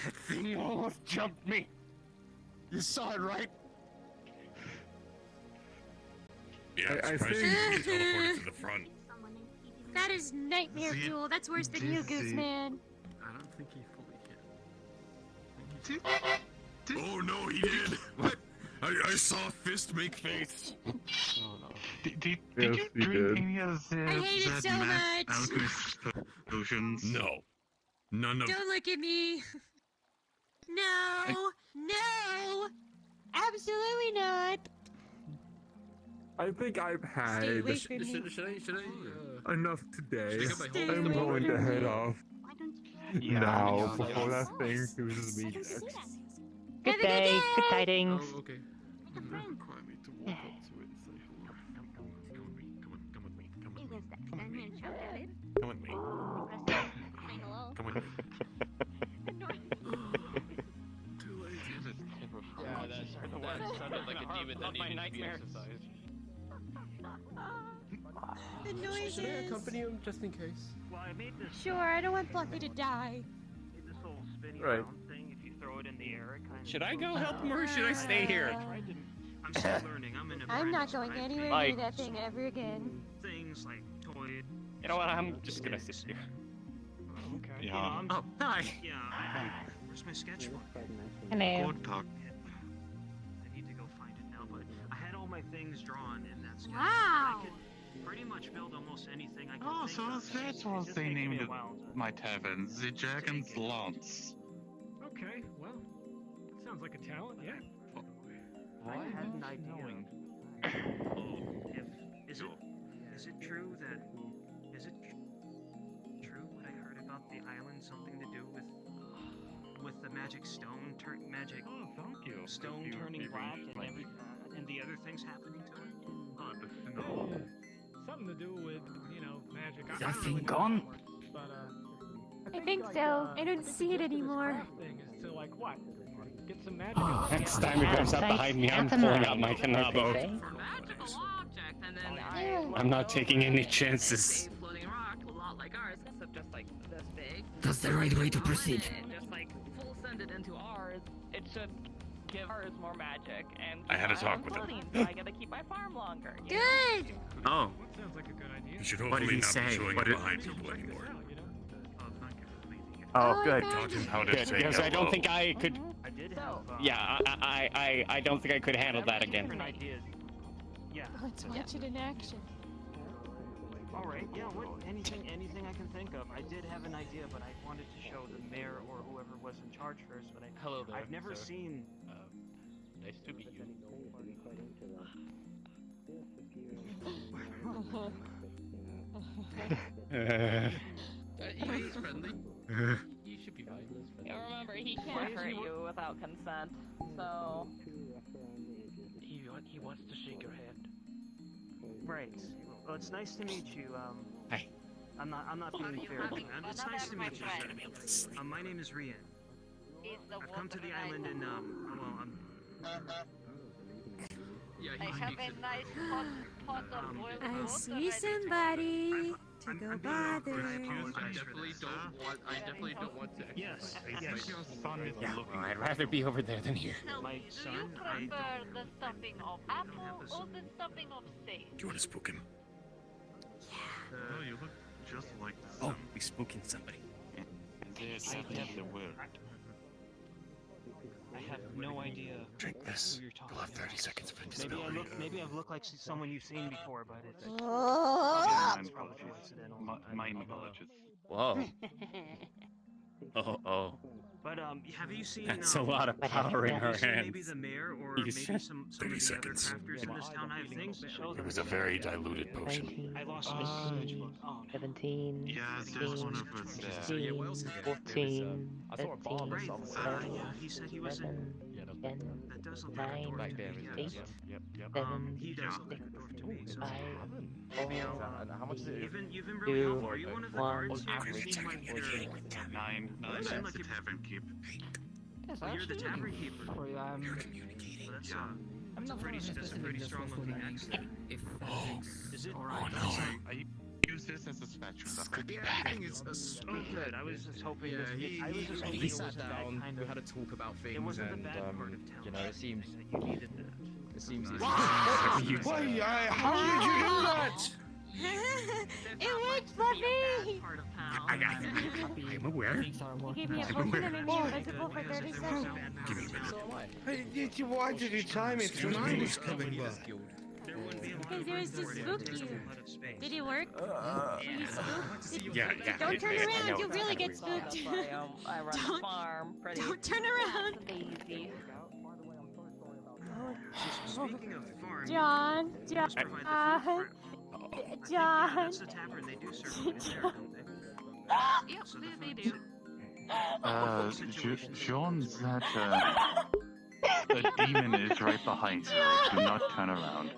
That thing almost jumped me. You saw it, right? Yeah, I I'm surprised think- you get teleported to the front. That is nightmare See, fuel. That's worse than you, dizzy. I Gooseman. don't think he fully hit. Oh no, he did! What? I saw a fist make face. Oh no. Did Yes, you you drink did. any of the I hate it so mad much. alchemist potions? No. None of. Don't look at me. No! No! Absolutely not! I think I've Stay had away from me. Should I enough today. Should I get my Stay whole I'm away going to from head me. off Yeah, now yeah, before yeah. that thing chooses me next. Have Good a good day, good day. tidings. Oh, okay. Require me to walk up to it and say hello. Come with me. Come with me. Come with me. Come with me. Come with me. Too late. Yeah, that's That sounded like a demon that needed to be nightmare. exercised. The noises. Should I accompany him just in case? Well, I made this. Sure, I don't want Fluffy to die. Made this little spinny Right. round thing. If you throw it in the air, it kind of. Should I go help him or should I stay here? I'm still learning. I'm an I'm not apprentice, going right? anywhere Like- near that thing ever again. Things like toys. You know what? I'm just gonna sit here. Okay. Yeah. You know, I'm, Oh, hi. yeah. Where's my sketchbook? Hello. Good talk. I need to go find it now, but I had all my things drawn in that sketchbook. Wow. I could pretty much build almost anything I could Oh, think so of. that's It's what just they taking me named a it, while to- my tavern, the Dragon's Lance. Okay, well, sounds like a talent, yeah. I had an idea. Is it true that true what I heard about the island? Something to do with the magic stone magic Oh, thank you. stone turning black and and the other things happening to it. Yeah. Something to do with, magic. I That don't thing really know gone? how it works, but, I think so. I don't see it anymore. thing is to, like, what? Get some magic. Next time he comes up behind me, I'm pulling out my Kanabo. Magical object, and then I'm not taking any chances. a floating rock, a lot like ours, except just like this big. That's the right way to proceed. And just like full send it into ours, it should give ours more magic. And I had a keep talk my with him. floating, so I gotta keep my farm longer. you know? Good. Oh. Sounds like a good idea. You should What did hopefully he not say? be showing What up did- behind people anymore. Oh, good. Taught him how to say Because I don't hello. think I could. I did have. Yeah, I don't think I could handle that again. Different ideas. Yeah. Let's watch it in action. All right. Yeah. What? Anything I can think of. I did have an idea, but I wanted to show the mayor or whoever was in charge first. But Hello there, I've never sir. seen. Nice to meet you. He's friendly. He should be fine. Yeah, remember, he can't hurt you without consent, so... He wants to shake your hand. Right. Well, it's nice to meet you. Hi. I'm not being fair, man. It's nice to meet you. My name is Rian. I've come to the island and Yeah, I he have speaks a it. nice pot of boiled water. I see somebody to go bother. I definitely don't want to. Yes. Your son is Yeah, looking. I'd rather be over there than here. My Do son, you I prefer don't. the stuffing of apple or the stuffing of steak? Do you want to spook him? Oh, you look just like the Oh, son. he's spooking somebody. There's the word. I have no idea. Drink this. Who you're talking You'll have 30 about. seconds of invisibility. Maybe I've looked like someone you've seen before, but it's Oh. it's probably coincidental. Mine apologies. Whoa. Oh. But have you seen? That's a lot of power in have her you seen Maybe hands. the mayor or You maybe said some 30 of the seconds. other crafters in this town. I have things to show It them. was a very diluted potion. I lost my sketchbook. Oh, no. 17, Yeah, there's one of us there. 16, 14, I saw a bomb or 15, something. Yeah, he said he was in. 7, 10, That does look like a 9, dwarf Back to there, me. isn't Yes. it? Yep. 7, He does look like a dwarf to me. So 5, maybe 4, I'll. How much is it? You've been really 2, helpful. Are you one of the 1. guards here? You seem like you're. 9. That's seem the like you're- tavern keep. Yes, Well, you're the actually, tavern keeper. for you, I'm... That's Yeah. I'm not that's a pretty strong looking accent. If Is it? Oh no. I use this as a spatula. The acting is a Oh, good. I was just hoping. Yeah, I was just hoping he it sat wasn't that down, kind we of. had a talk about It things, wasn't the and bad part of town. you know, it seems that you needed that. it seems it's How did you do that? It worked, Fluffy! Part of I'm town. aware. Things are You working gave me a out. potion and then you're invisible for 30 seconds. Give me a minute. So am I. Hey, why did you time it when I was coming by? There wouldn't be a lot Because of there was room to for it. spook It takes you. up a lot of space. Did it work? Were you spooked? Yeah. Don't turn I around, know. you'll really get So spooked. that's why I run the Don't- farm pretty Don't turn around. easy. Speaking of farm, John, you must provide the food for- John. That's the tavern. They do serve food there, don't they? Yep, So the they food do. John, that a demon is right behind you. Do not turn around.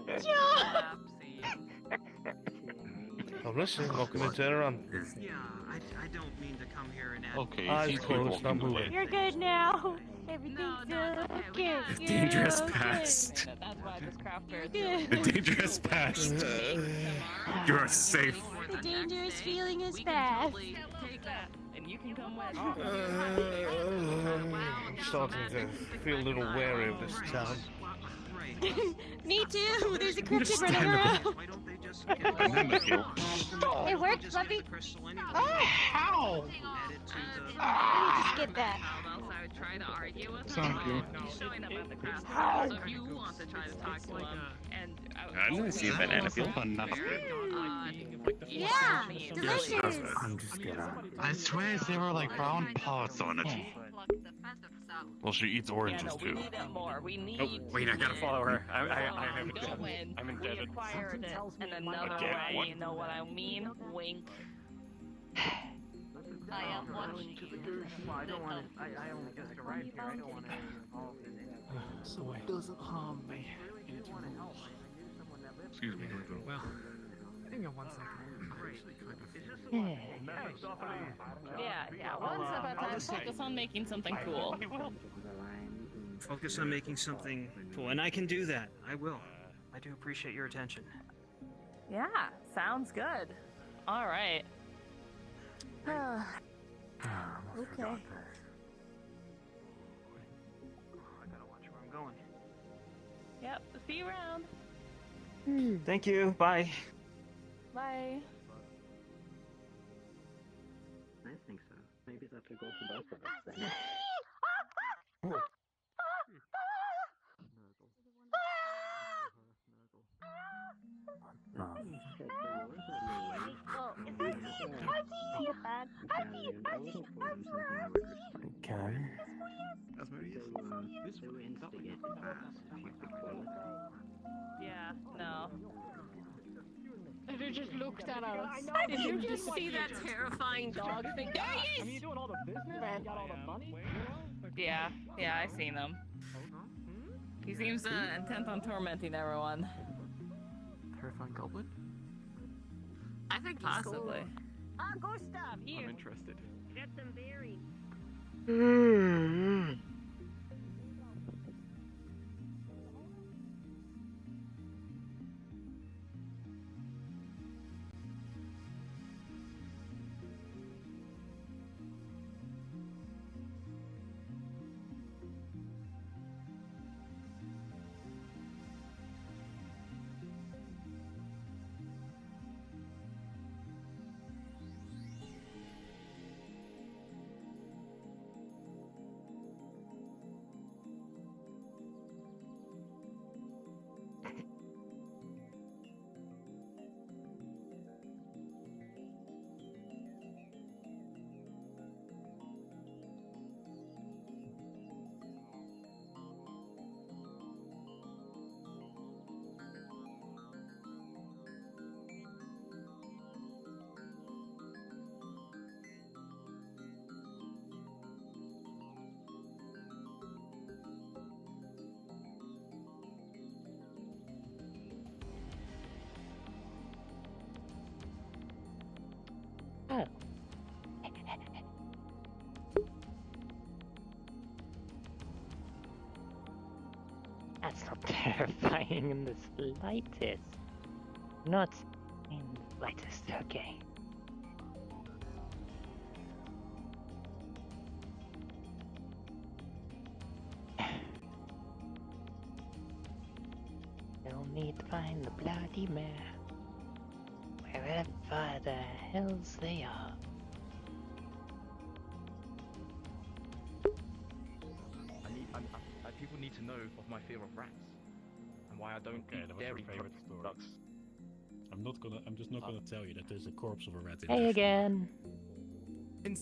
I'm listening. Not gonna turn around. Yeah, I don't mean to come here and add. Okay, Eyes he's closed. walking Not away. moving. You're good now. Everything's No, it's okay. We okay. got Dangerous Okay. past. That's why this craft fair is Good. The dangerous past. You are safe. The dangerous feeling is we can past. totally take that, and you can come with. I'm starting to feel a little wary of this town. Me too. There's a cryptid running around. It worked, Fluffy. How? Let me just get that. I would try to argue with Thank him. you. He's showing up at the craft fair, so if you want to try to talk to him, and I didn't see a banana peel. Oh, nasty. Yeah, delicious. I'm just gonna. I swear there were like brown parts on it. Well, she eats oranges we too. need it more. We need. Oh, wait, I gotta follow her. I'm We indebted. acquired it in another Okay, way. what? You know what I mean? Wink. I am watching you. Well, I don't want to. I only just arrived here. I don't want to be involved in it. So it doesn't harm me. Excuse me. Well, hang on 1 second. Great. Yeah. One step at a time. Focus on making something cool. Focus on making something cool, and I can do that. I will. I do appreciate your attention. Yeah, sounds good. All right. Okay. I gotta watch where I'm going. Yep. See you around. Thank you. Bye. Bye. I think so. Maybe that's a goal for both of us then. Okay. Yeah. No. They just looked at us. Did you just see that terrifying dog thing? There he is! I mean, you're doing all the business, you got all the money. Yeah. I seen him. He seems intent on tormenting everyone. Terrifying goblin? I think he's Possibly. Ah, Gustav, here. I'm interested. Get them berries. Oh. That's not terrifying in the slightest. Not in the slightest, okay. Still need to find the bloody mare. Wherever the hells they are. People need to know of my fear of rats and why I don't eat dairy products. I'm just not gonna tell you that there's a corpse of a rat in Hey there. again.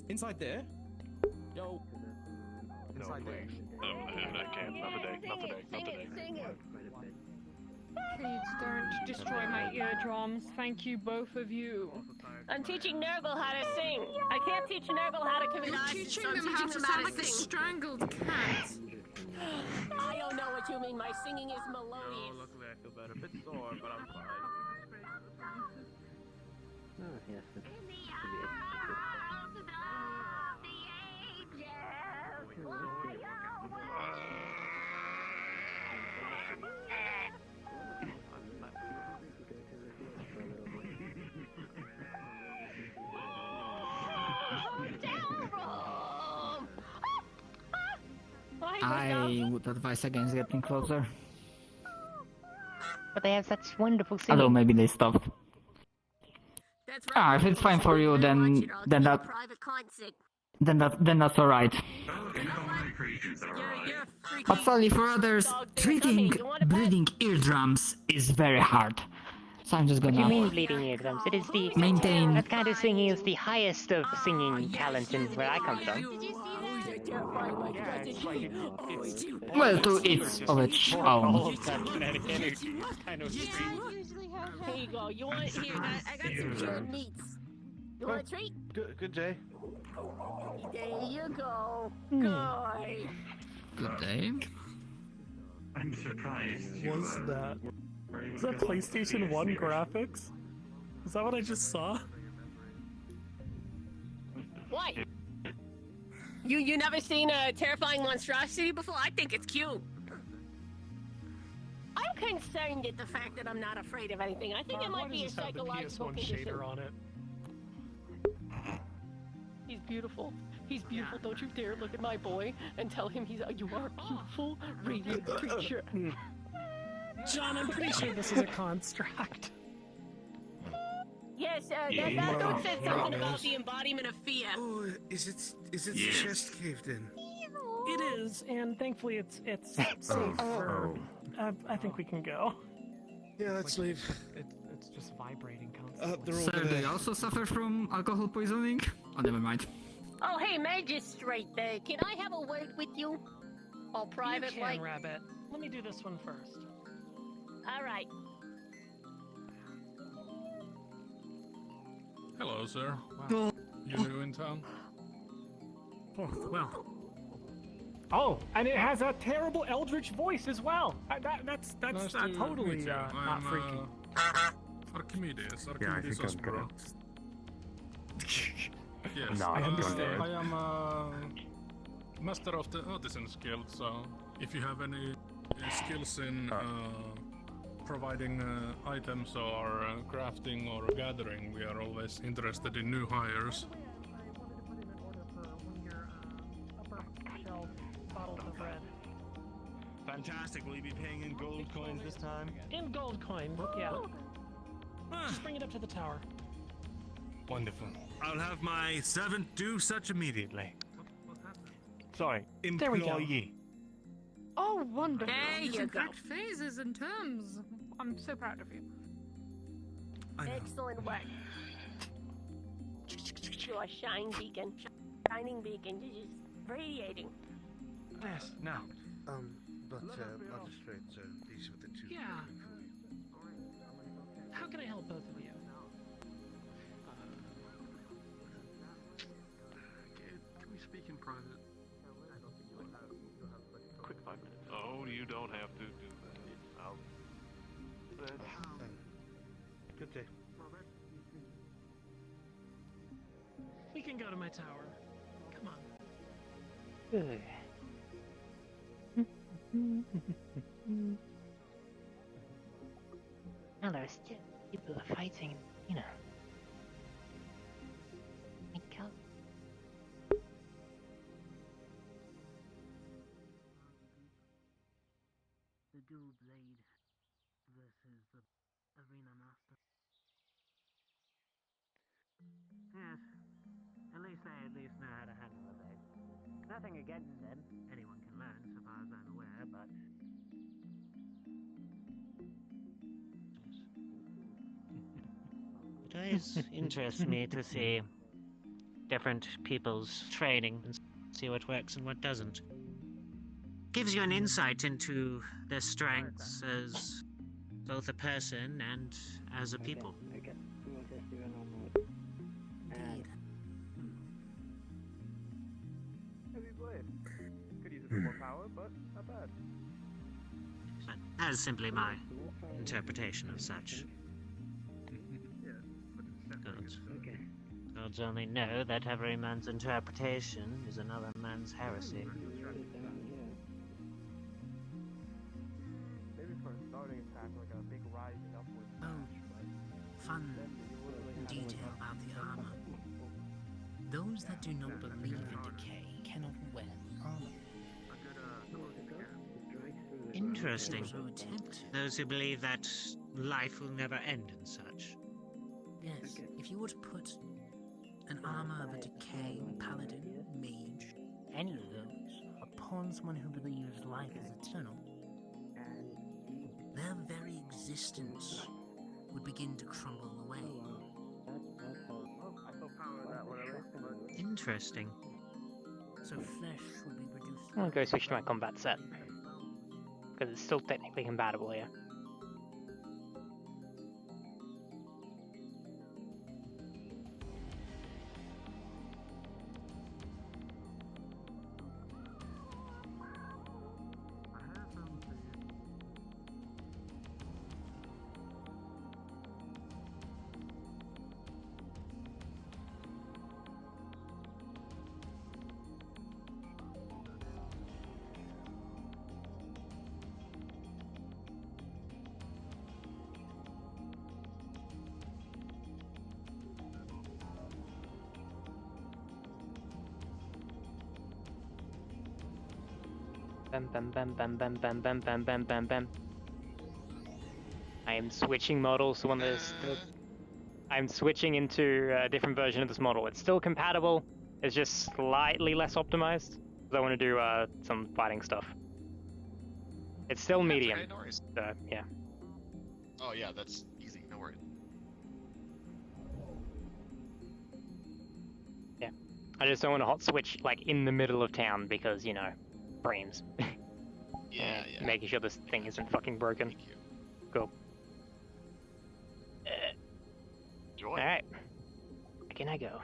Inside there? Yo. Inside there. No, I can't. Not today. Not today. Not today. Please don't destroy my eardrums. Thank you, both of you. I'm teaching Nurgle how to sing. I can't teach Nurgle how to commit You're arsons, teaching so I'm them teaching how to them sound like a strangled cat. I don't know what you mean. My singing is melodious. Luckily I feel better. A bit sore, but I'm fine. Oh, yes. I would advise against getting closer. But they have such wonderful Although singing. maybe they stopped. That's right. If it's fine for you, then that's alright. But sadly for others, breathing eardrums is very hard. So I'm just What gonna do you mean bleeding eardrums? It is the maintain. that kind of singing is the highest of singing talent in where I come from. Well, to each of its own. Here you go. You want here? I got some cured meats. You want a treat? Good day. There you go. Good. Good day. I'm surprised. Was that? Is that PlayStation 1 graphics? Is that what I just saw? What? You never seen a terrifying monstrosity before? I think it's cute. I'm concerned at the fact that I'm not afraid of anything. I think it might be a psychological condition. Shader on it. He's beautiful. He's beautiful. Don't you dare look at my boy and tell him you are a beautiful, radiant creature. John, I'm pretty sure this is a construct. Yes, that dude said something about the embodiment of fear. Oh, is it chest caved in? It is, and thankfully it's safe. I think we can go. Yeah, let's leave. It's just vibrating constantly. Sir, do you also suffer from alcohol poisoning? Oh, never mind. Oh, hey, magistrate, can I have a word with you? All private, you can, Rabbit. Let me do this one first. All right. Hello, sir. Wow. You new in town? Oh, well. Oh, and it has a terrible eldritch voice as well. That's Nice totally meet you. not freaky. Archimedes. Yeah, I think I'm Osbro. gonna. Yes, No, I understand. I am master of the Artisan Guild, so if you have any skills in providing items or crafting or gathering, we are always interested in new hires. Fantastic. Will you be paying in gold coins this time? In gold coin, yeah. Just bring it up to the tower. Wonderful. I'll have my servant do such immediately. Sorry, There we go. employee. Oh, wonderful. There you Using go. correct phrases and terms. I'm so proud of you. Excellent work. You're a shining beacon. Shining beacon. You're just radiating. Yes, now. But magistrate, these were the two. Yeah. How can I help both of you? Can we speak in private? Quick 5 minutes. Oh, you don't have to do that. Good day. We can go to my tower. Come on. Good. Now there's still people are fighting, you know. Make up. The dual blade versus the arena master. Yes, at least they know how to handle the blade. Nothing against them. Anyone can learn, so far as I'm aware, but it does interest me to see different people's training and see what works and what doesn't. Gives you an insight into their strengths as both a person and as a people. Okay. Heavy blade. Could use a bit more power, but not bad. That is simply my interpretation of such. Gods only know that every man's interpretation is another man's heresy. Maybe for a starting attack, like a big rising upward. Fun detail about the armor. Those that do not believe in decay cannot wear the armor. Interesting. Those who believe that life will never end and such. Yes, if you were to put an armor of a decaying paladin, mage, any of those, upon someone who believes life is eternal, their very existence would begin to crumble away. Interesting. So flesh would be reduced. I'm gonna go switch to my combat set. Because it's still technically compatible here. Bam bam bam bam bam bam bam bam bam bam bam. I am switching models to one of this. I'm switching into a different version of this model. It's still compatible. It's just slightly less optimized. Because I want to do some fighting stuff. It's still medium. Okay, no worries. So yeah. Oh yeah, that's easy. No worries. Yeah. I just don't want to hot switch like in the middle of town because frames. Yeah, yeah. Making sure this thing isn't fucking broken. Cool. Joy. Alright. Where can I go?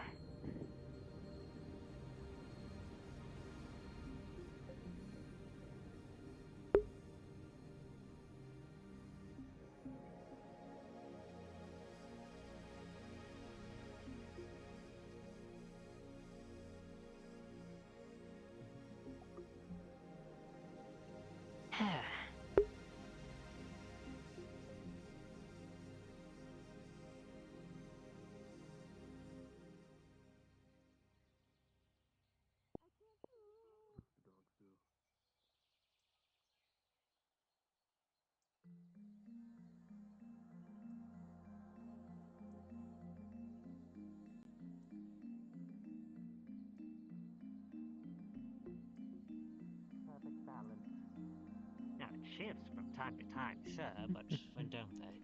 Perfect balance. Now it shifts from time to time, sure, but when don't they?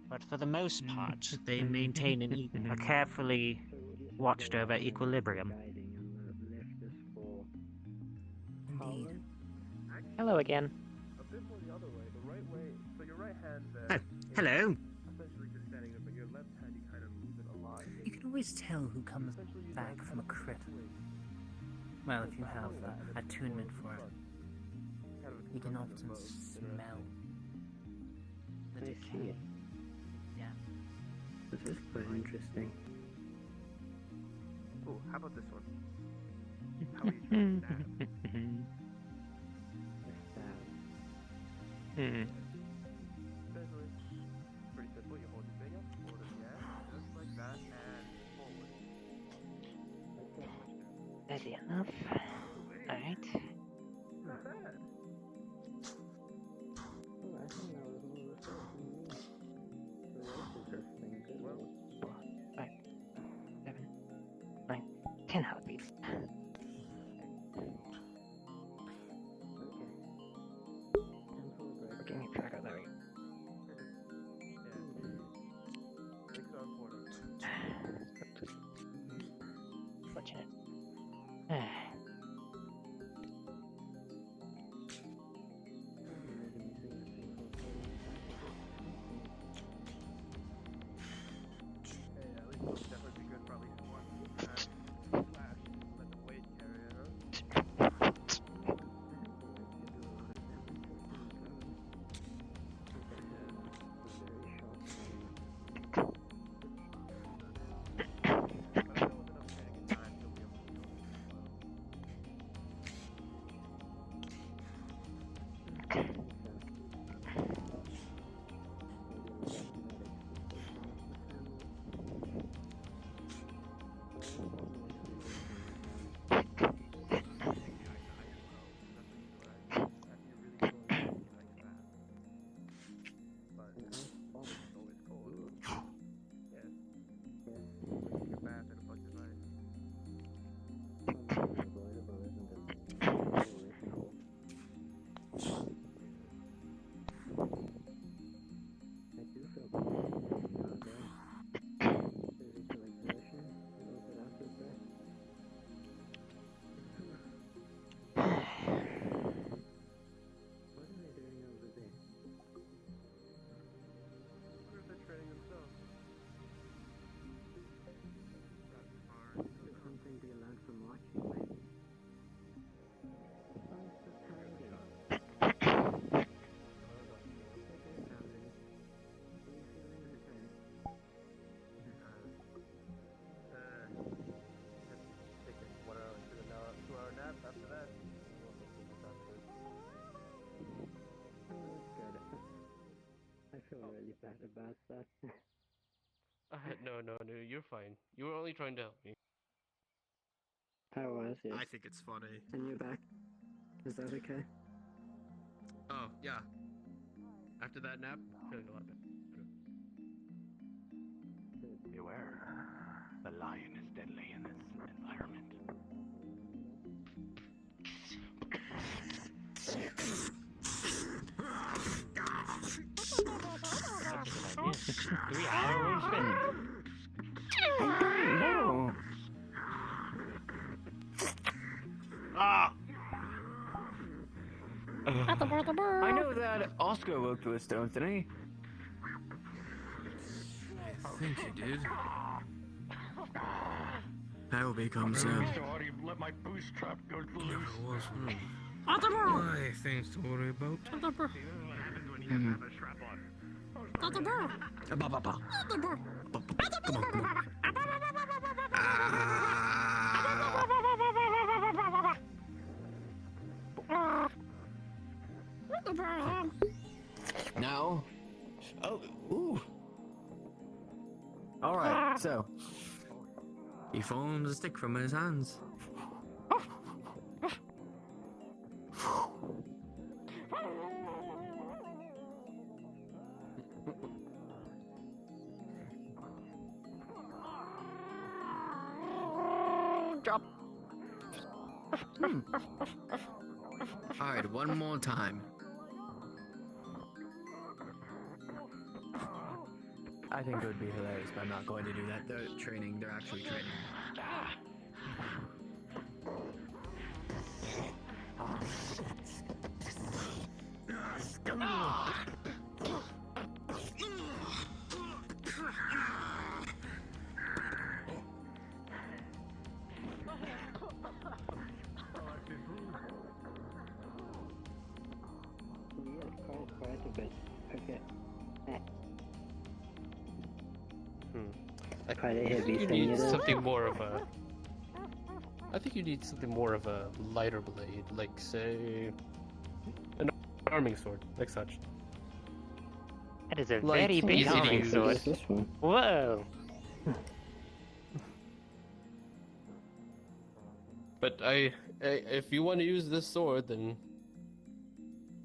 But for the most part, they maintain a carefully watched over equilibrium. Indeed. Hello again. A bit more the other way. The right way. So your right hand. Oh, hello. Essentially just standing there, but your left hand you kind of move it a lot. You can always tell who comes back from a crit. Well, if you have attunement for it, you can often smell the decay. Yeah. This is quite interesting. Cool. How about this one? How are you trying to stab? Essentially, pretty simple. You hold your finger, forward of the ass, just like that, and forward. Steady enough. Alright. Not bad. Well, 5, 7, 9, 10 heartbeats. Okay, make sure I got that right. Fortunate. past that. No, you're fine. You were only trying to help me. I was, yes. I think it's funny. And you're back. Is that okay? Oh, yeah. After that nap, feeling a lot better. Beware. The lion is deadly in this environment. That's a good idea. 3 hours spent. No. Ah! I know that Oscar woke to a stone, didn't he? I think he did. That will become soon. Sorry, let my bootstrap go loose. It was my things to worry about. Come on. No. Oh, ooh. All right, so he forms a stick from his hands. Drop. Alright, one more time. I think it would be hilarious, but I'm not going to do that. They're training, they're actually training. Quite a bit. Okay. Quite a heavy You thing, need is it? something more of a. I think you need something more of a lighter blade, like say, an arming sword, like such. That is a Like, very big easy to arming use. sword. This one. Whoa! But if you want to use this sword, then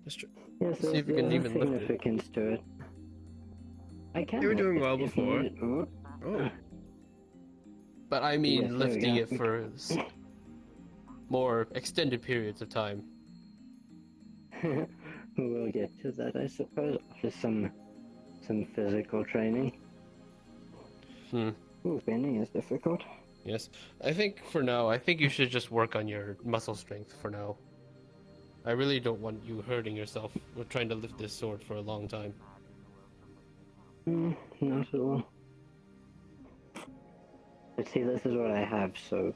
just Yes, see if you there's can even lift it. significance to it. I can. You were doing lift well it if before. needed. Oh. Oh. But I mean, Yes, there we lifting go. it for more extended periods of time. We'll get to that, I suppose, after some physical training. Ooh, bending is difficult. Yes, I think for now, you should just work on your muscle strength for now. I really don't want you hurting yourself with trying to lift this sword for a long time. Not at all. But see, this is what I have, so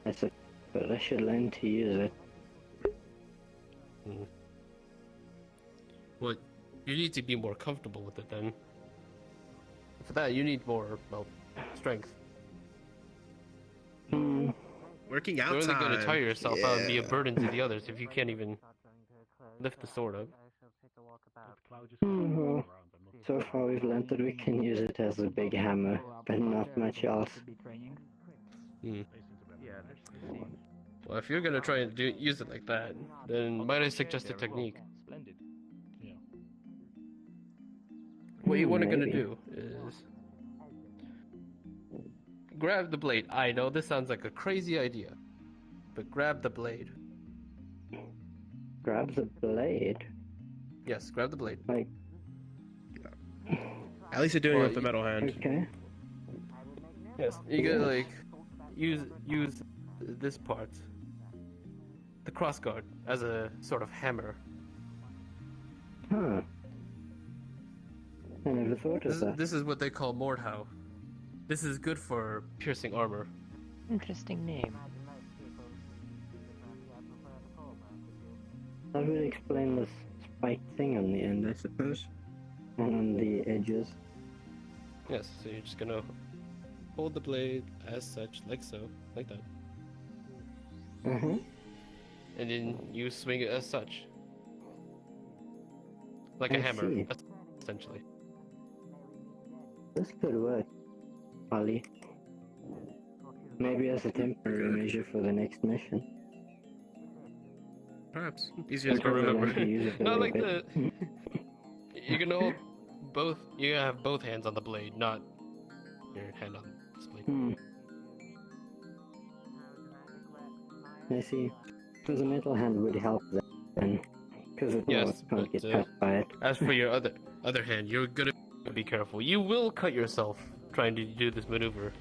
but I should learn to use it. Well, you need to be more comfortable with it then. For that, you need more, well, strength. Working out You're only going to time. tire yourself out and be a Yeah. burden to the others if you can't even lift the sword up. Well, so far we've learned that we can use it as a big hammer, but not much else. Well, if you're going to try and use it like that, then might I suggest a technique? What you want to Maybe. do is grab the blade. I know this sounds like a crazy idea, but grab the blade. Grab the blade? Yes, grab the blade. Like, At least you're doing it with the metal hand. okay. Yes, you gotta like use this part, the crossguard, as a sort of hammer. Huh. I never thought of that. This is what they call Mordhau. This is good for piercing armor. Interesting name. That would explain this spike thing on the end, I suppose. And on the edges. Yes, so you're just gonna hold the blade as such, like so, like that. And then you swing it as such. Like a I hammer, see. essentially. this could work, Ollie. Maybe as a temporary measure for the next mission. Perhaps. Easier to remember. Not like the... You can hold both... You have both hands on the blade, not your hand on this blade. I see. Because a metal hand would help then. Because it can't get cut by it. As for your other hand, you're gonna be careful. You will cut yourself trying to do this maneuver.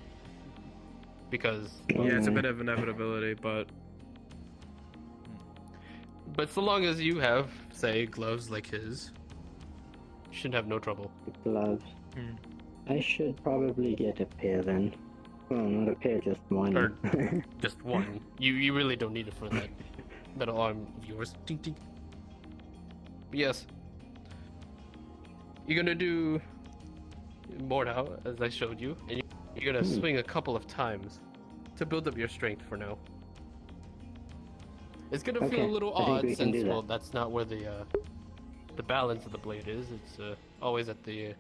Because... Yeah, it's a bit of inevitability, but so long as you have, say, gloves like his, you shouldn't have no trouble. Gloves. I should probably get a pair then. Well, not a pair, just one. Or just one. You really don't need it for that metal arm of yours. Ding, ding. But yes. You're gonna do more now, as I showed you, and you're gonna swing a couple of times to build up your strength for now. It's gonna feel a little odd since, well, that's not where the balance of the blade is. It's always at the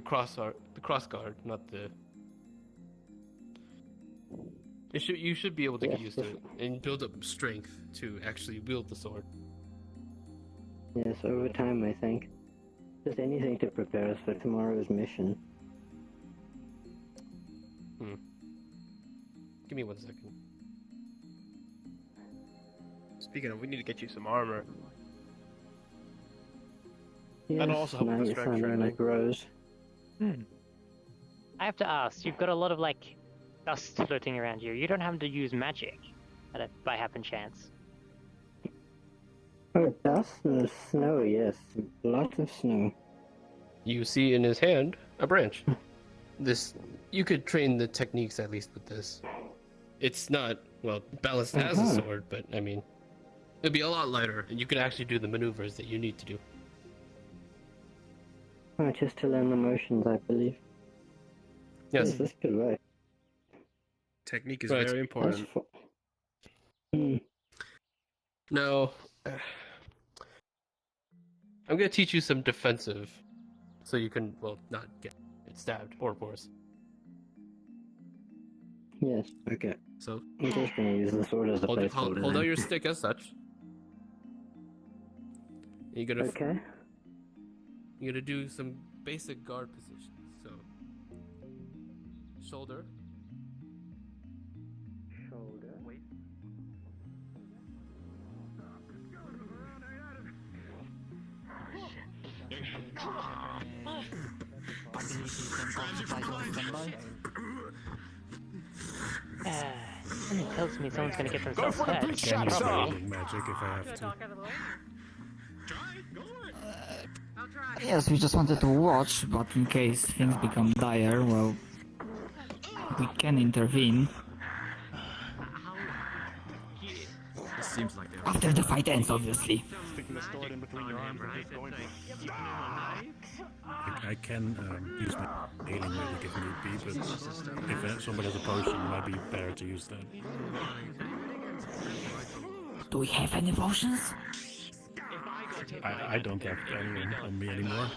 cross guard, not the. You should be able to get used to it and build up strength to actually wield the sword. Yes, over time, I think. Just anything to prepare us for tomorrow's mission. Give me 1 second. speaking of, we need to get you some armor. Yes, That'll also help with the strength training. like Rose. I have to ask, you've got a lot of, like, dust floating around you. You don't have to use magic by happen chance. Oh, dust and snow, yes. Lots of snow. You see in his hand a branch. You could train the techniques at least with this. It's not, well, balanced as a sword, but I mean, it'd be a lot lighter, and you could actually do the maneuvers that you need to do. Oh, just to learn the motions, I believe. Yes. This could work. Technique is very important. Now, I'm gonna teach you some defensive, so you can, well, not get stabbed or worse. Yes, okay. So, I'm just gonna use the sword as a placeholder. Hold out your stick as such. You're gonna You're gonna do some basic guard positions. So, shoulder. Wait. Something tells me someone's gonna get themselves for the hurt. big shot, son! Magic if I have to. Yes, we just wanted to watch, but in case things become dire, well, we can intervene. It seems like they're After the fight ends, obviously. sticking the sword in between your arms and just going. I can use my healing magic if need be, but if somebody has a potion, it might be better to use that. Do we have any potions? I don't have anyone on me anymore.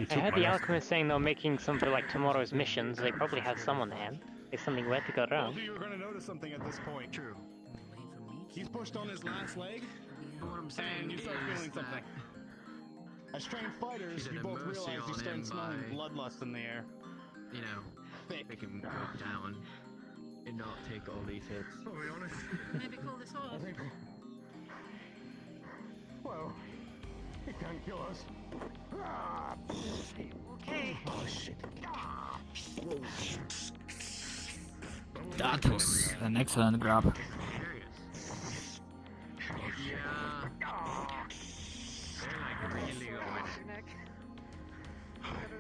I heard the alchemist saying they're making some for like tomorrow's missions. They probably have some on hand. There's something where to go around. You were going to notice something at this point. True. He's pushed on his last leg, and you start feeling something. As trained fighters, you both realize you start smelling bloodlust in the air. You know, make him go down and not take all these hits. Maybe call this off. Well, he can't kill us. Okay. Oh shit. That was an excellent grab.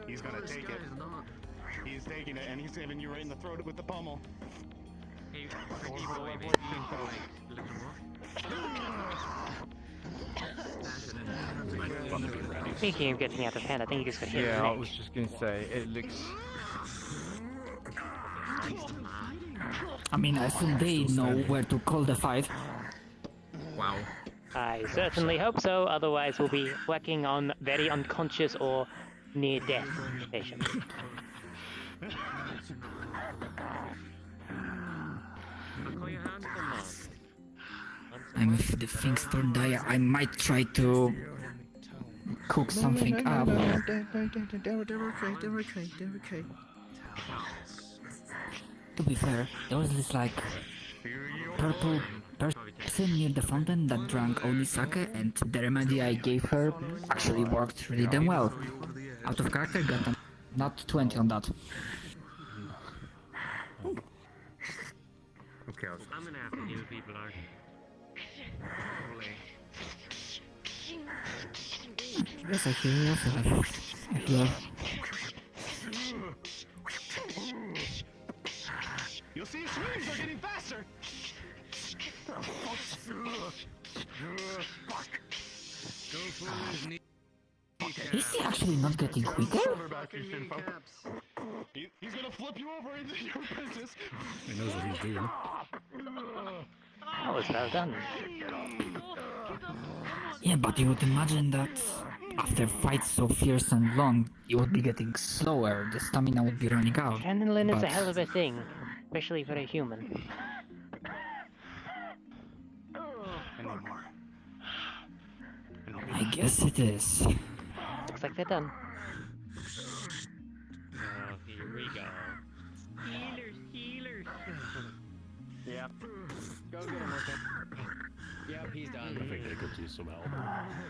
He's gonna take it. He's taking it, and he's hitting you right in the throat with the pommel. Speaking of getting out of hand, I think you just got hit. Yeah, I was just gonna say, it looks... I mean, I think they know where to call the fight. Wow. I certainly hope so, otherwise we'll be working on very unconscious or near-death patient. And if the things turn dire, I might try to cook something up. They're okay. To be fair, there was this like purple person near the fountain that drank only sake, and the remedy I gave her actually worked really damn well. Out of character, got a not 20 on that. Okay, I'm gonna have to heal people, aren't I? Probably. Yes, I hear you also have a healer. You'll see your swings are getting faster! Is he actually not getting quicker? He's gonna flip you over into your business. He knows what he's doing. That was well done. Yeah, but you would imagine that after fights so fierce and long, you would be getting slower, the stamina would be running out. Adrenaline is a But hell of a thing, especially for a human. I guess it is. Looks like they're done. Oh, here we go. Healers. Yep. Go get him, okay. Yep, he's done. I think they could use some help.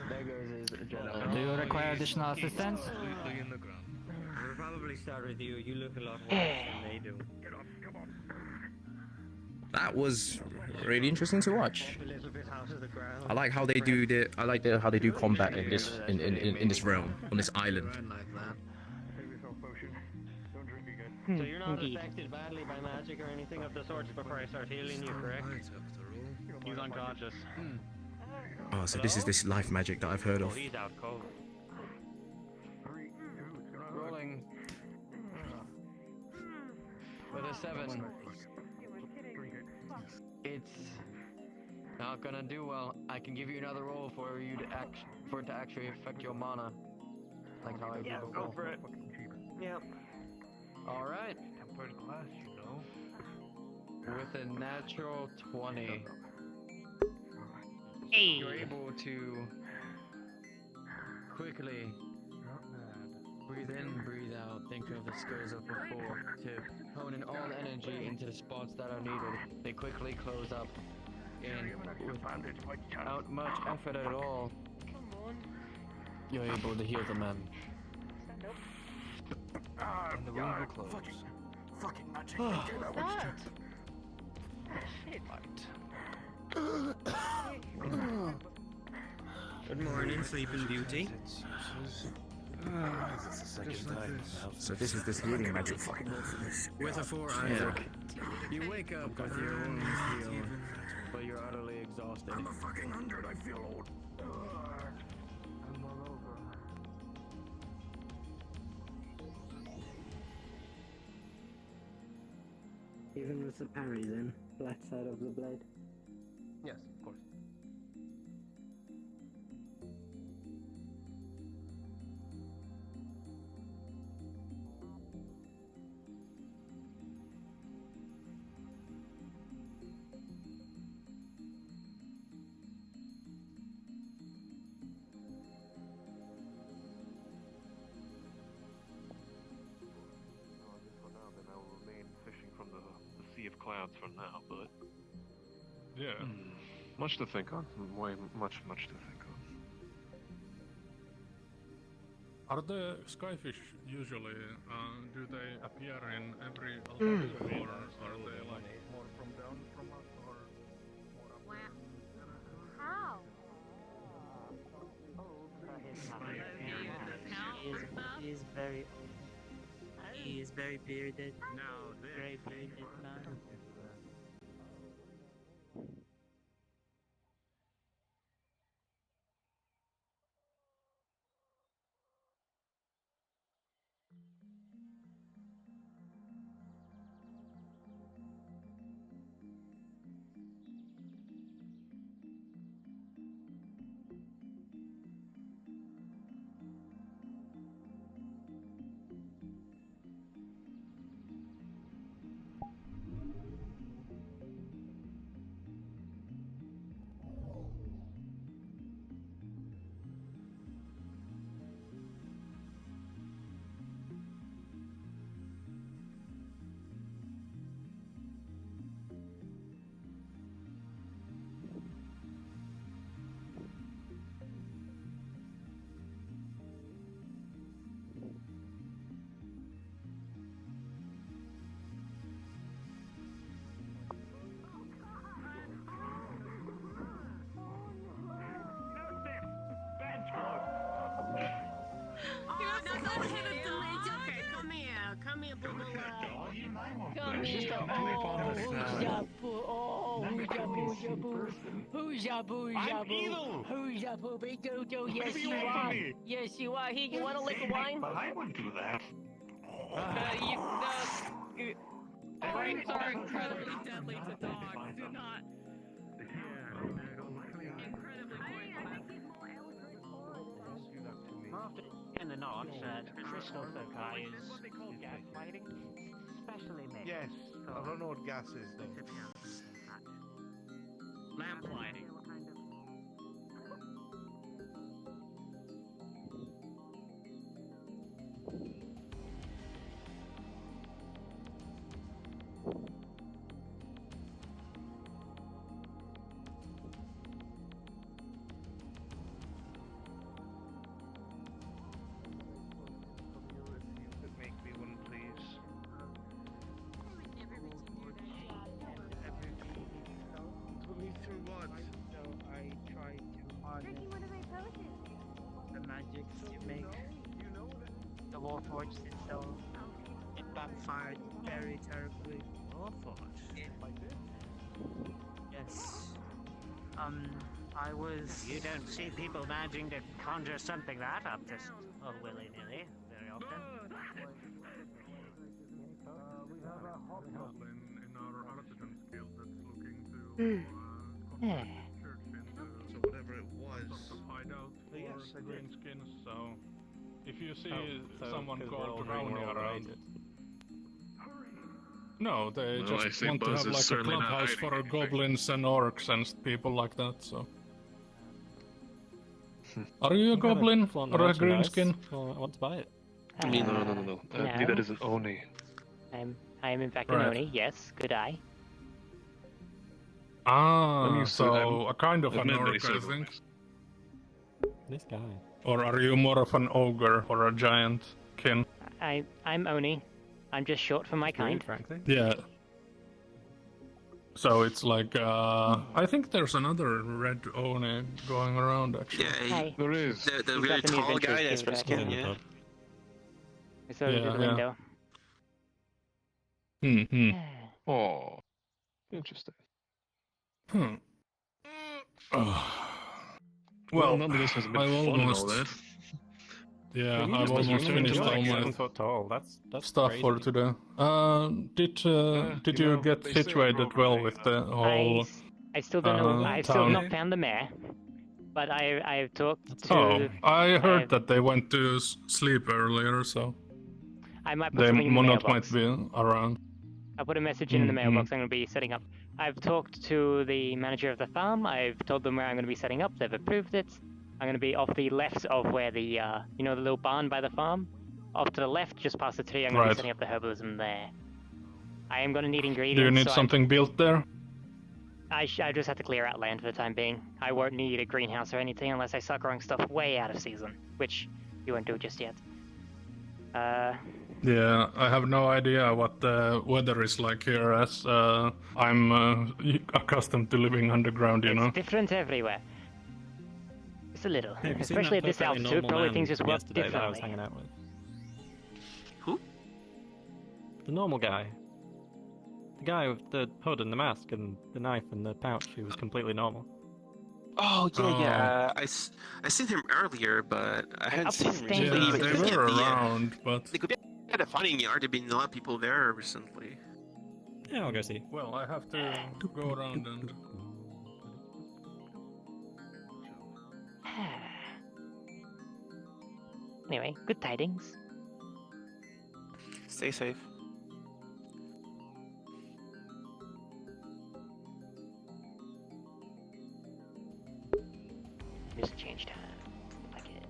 There goes his agenda. Do you require additional assistance? We'll probably start with you. You look a lot worse than they do. That was really interesting to watch. I like how they do how they do combat in this this realm on this island. So you're not affected badly by magic or anything of the sorts before I start healing you, correct? He's unconscious. Oh, so this is this life magic that I've heard Oh, of. he's out cold. Rolling. With a 7. It's not gonna do well. I can give you another roll for you to for it to actually affect your mana. Like how I did before. Go for it. Yep. Alright. Tempered glass, you know. With a natural 20. Hey. You're able to quickly breathe in, breathe out, think of the skills of before to hone in all energy into the spots that are needed. They quickly close up and without much effort at all, you're able to heal the man. And the wound will close. Fucking magic. Good morning, Sleeping Beauty. So this is this healing magic. With a 4, Isaac. You wake up with your wounds healed, but you're utterly exhausted. I'm a fucking 100, I feel old. I'm all over. Even with the parry then, flat side of the blade. Yes, of course. Of clouds for now, but yeah, much to think on. Much to think on. Are the skyfish usually, do they appear in every alternative, or are they like... More from down from us, or more up? How? He is very... He is very bearded. Now, Very bearded man. Okay, come here, boo boo. Come Just here. don't sleep on us now. Who's ya boo? I'm evil. Who's ya boo? Yes, Leave me you away from are. me. Yes, you are. Here, you want a lick of wine? But I wouldn't do that. Brains are incredibly deadly to dogs. Do not. In the notch, crystal foci is gaslighting, especially me. Yes, I don't know what gas is though. Lamp lighting. Make me one, please. Put me through what? So I try to harness the magic to make the Warforged itself. It backfired very terribly. Warforged? Yes. I was. You don't see people managing to conjure something that up just willy-nilly very often. We have a hobgoblin in our Artisan skill that's looking to search into So whatever it was. some hideout for Yes, I the did. greenskins. So if you see so someone 'cause we're called all Brownie doing well around, related. no, they Well, I just say want to Buzz have is like a certainly not clubhouse hiding for anything. goblins and orcs and people like that. So. Are you a goblin or a greenskin? Well, I want to buy it. No. Neither is an Oni. I am in fact Right. an Oni, yes, good eye. Ah, used to- so a kind of I've an met many orc, I silver think. ones. This guy. Or are you more of an ogre or a giant kin? I'm Oni. I'm just short for my kind. Frankly. Yeah. So it's like, I think there's another red Oni going around actually. Hi. There is. The He's really got the new tall guy adventures that's given rescuing, back. yeah. I saw him through the window. Oh, interesting. Well, none of this has been I've fun and all almost, that. yeah, You I've must almost return finished to all like my 7 foot tall. That's stuff crazy. for today. Did you you know, get they say situated well with the whole? I still don't know. I've still town? not found the mayor, but I've talked to. Oh, I heard I've- that they went to sleep earlier, so I might put they something in the not mailbox. might be around. I'll put a message in the mailbox. I'm going to be setting up. I've talked to the manager of the farm. I've told them where I'm going to be setting up. They've approved it. I'm going to be off the left of where the, you know, the little barn by the farm. Off to the left, just past the tree. I'm going to be Right. setting up the herbalism there. I am going to need ingredients. Do you need so something built there? I just have to clear out land for the time being. I won't need a greenhouse or anything unless I start growing stuff way out of season, which you won't do just yet. Yeah, I have no idea what the weather is like here, as I'm accustomed to living underground, you know. Different everywhere. Just a little. Have you seen Especially at that this perfectly altitude, normal probably man things just work yesterday that I was differently. hanging out with? Who? The normal guy. The guy with the hood and the mask and the knife and the pouch. He was completely normal. Oh yeah. I seen him earlier, but I hadn't seen him Upstairs. recently. Yeah, Even they could be were at the, around, but They could be at a fighting yard. There've been a lot of people there recently. Yeah, I'll go see. well, I have to go around and. Anyway, good tidings. Stay safe. Just change time. Like it.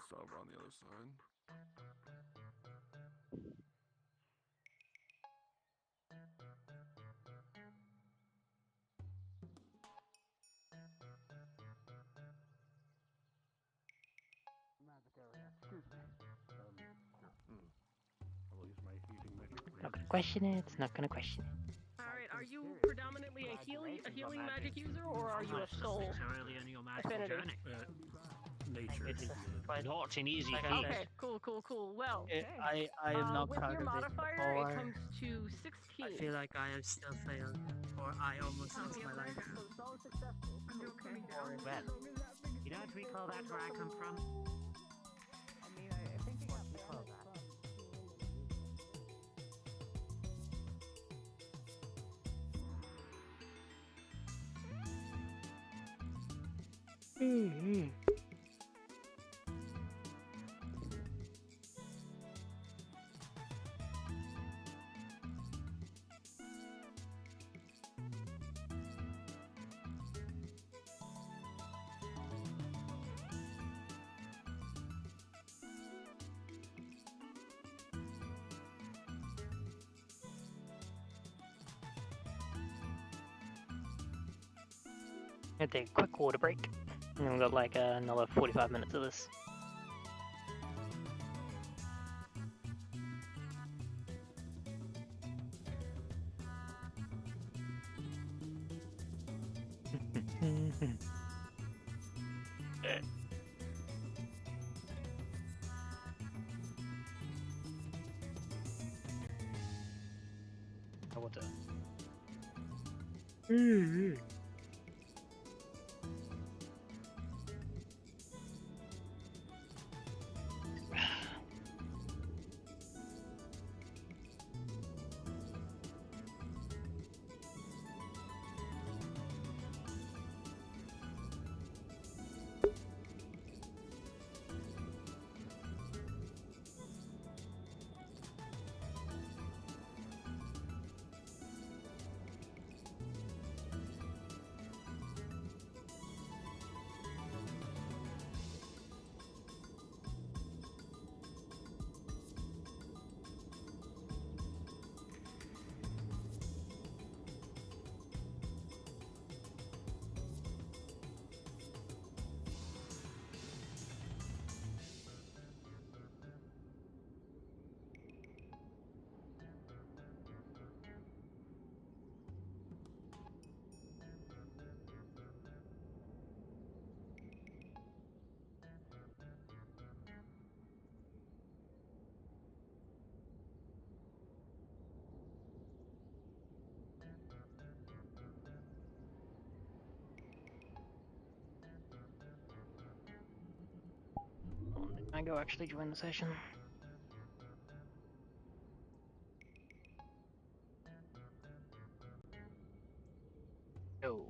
Stop on the other side. Not gonna question it. Not gonna question it. Alright, are you predominantly a healing magic user, or are you a soul? Early in your magical Affinity. journey. It is not an easy Like feat. okay, cool. Well, I am not with proud your of this modifier, before. it comes to 16. I feel like I have still failed, or I almost lost my life. Okay. Well, you don't recall that where I come from? I mean, I think you got Recall that. Gonna take a quick water break. And then we've got like another 45 minutes of this. Water. Can I go actually join the session? Oh.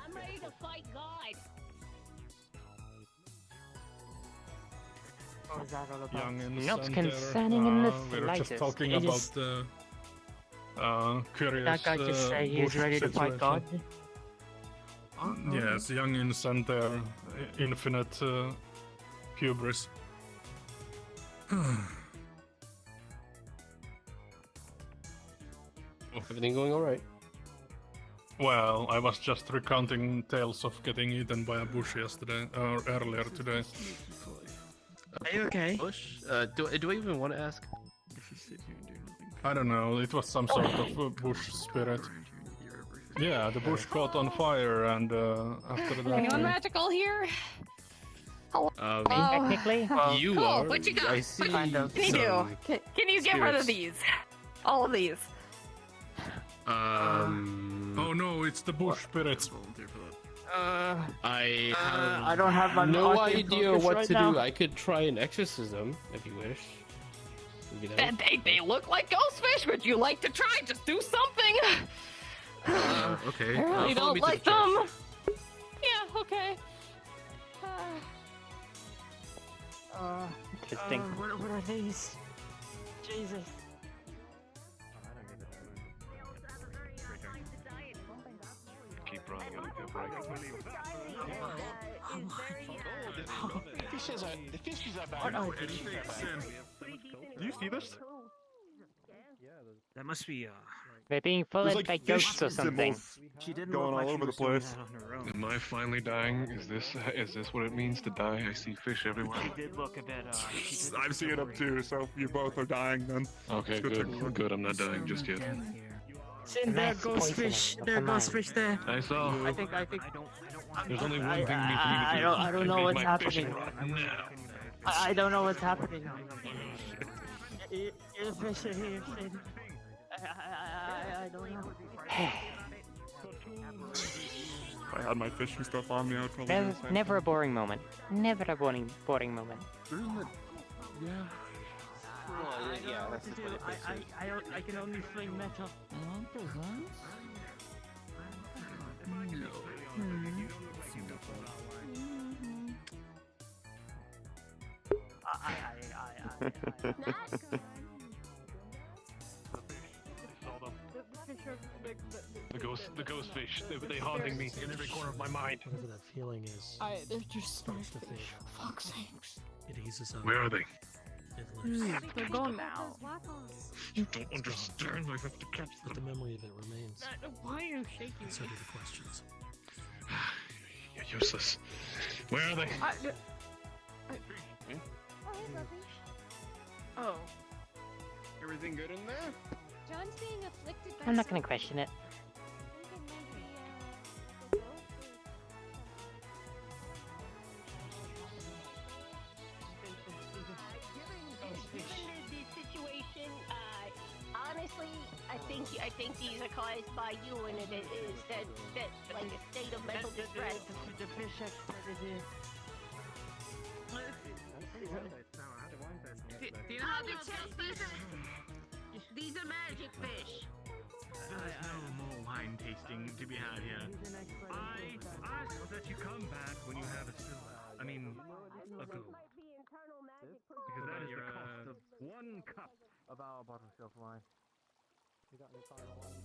I'm ready to fight God. What was that all about? Young and Not Sander, concerning in the we were just slightest. talking It about is- the curious. That guy just say he's bush ready to fight God? situation. Yes, young and Sander, infinite hubris. Everything going all right? Well, I was just recounting tales of getting eaten by a bush yesterday, or earlier today. Are you okay? Bush? Do I even want to ask? I don't know, it was some sort of bush spirit. Yeah, the bush caught on fire, and after that... Anyone magical here? Technically? You cool. are. What you got? I see. What do you do? Can you get rid of these? All of these. Oh no, it's the bush spirits. I don't have my no arcane idea focus what right to now. do. I could try an exorcism if you wish. Maybe that would- They look like ghost fish. Would you like to try? Just do something. Okay. I really follow me don't to like the church. them. Yeah. Okay. Interesting. What are these? Jesus. Keep running on the break. The fishes are back. What are The fishes are back. Do you see this? That must be They're being There's followed like by fish ghosts or something. symbols going all over the place. Am I finally dying? Is this what it means to die? I see fish everywhere. She did look a bit. I'm seeing them too, so you both are dying then. Okay, good. Good. I'm not dying just yet. Sin, there are ghost fish. There are ghost fish there. I saw. I think. There's only one thing we need to do. I don't know what's my fish happening. rod now. I don't know what's happening. Your fish are here, Sid. I don't know. If I had my fishing stuff on me, I'd probably. There's never a boring moment. Never a boring moment. Yeah. Yeah, that's just what it is. I can only swing metal. The ghost fish. They haunting me in every corner of my mind. Whatever that feeling is. They're just starts to fade. Fuck's sakes. It eases up. Where are they? It lifts. They're gone now. You don't understand. I have to catch But the memory of it remains. Why are you shaking? And so do the questions. You're useless. Where are they? Oh. Everything good in there? John's being afflicted by I'm not gonna question it. Honestly, I think these are caused by you, and it is that like a state of mental distress. The fish expert is here. Do you know how these are magic fish. There's no more wine tasting to be had here. I ask that you come back when you have a globe. Because that is the cost of one cup of our bottom shelf wine. You got any final wine?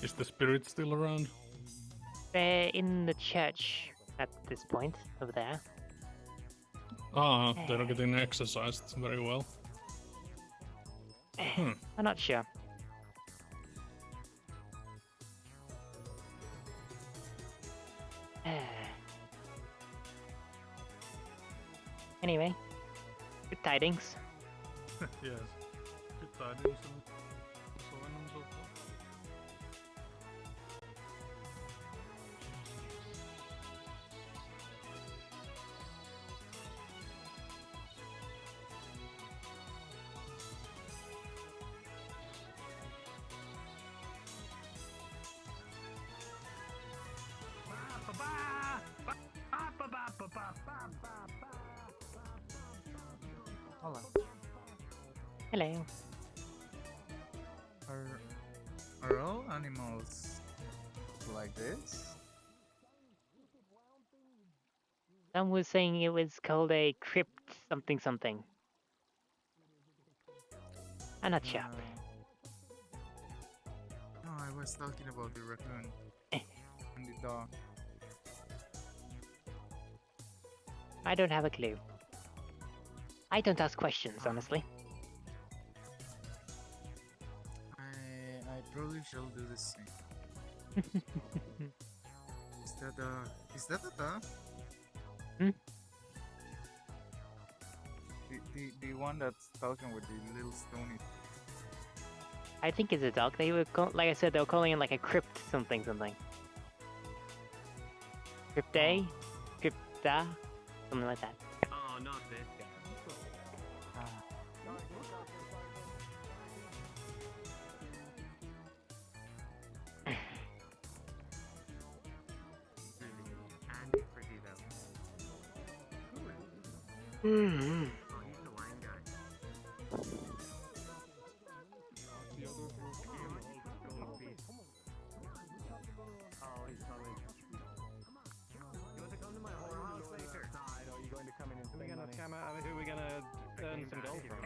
Is the spirit still around? They're in the church at this point, over there. Ah, they're getting exercised very well. I'm not sure. Anyway, good tidings. Yes, good tidings and so on and so forth. Hello. Are all animals like this? Some was saying it was called a crypt something something. I'm not sure. No, I was talking about the raccoon and the dog. I don't have a clue. I don't ask questions, honestly. I probably shall do the same. Is that a dog? Hmm? The one that's talking with the little stony. I think it's a dog. They were like I said, they were calling it like a crypt something something. Crypta? Crypta? Something like that. Oh, not this guy. Mm-hmm. Who are we gonna earn some gold from?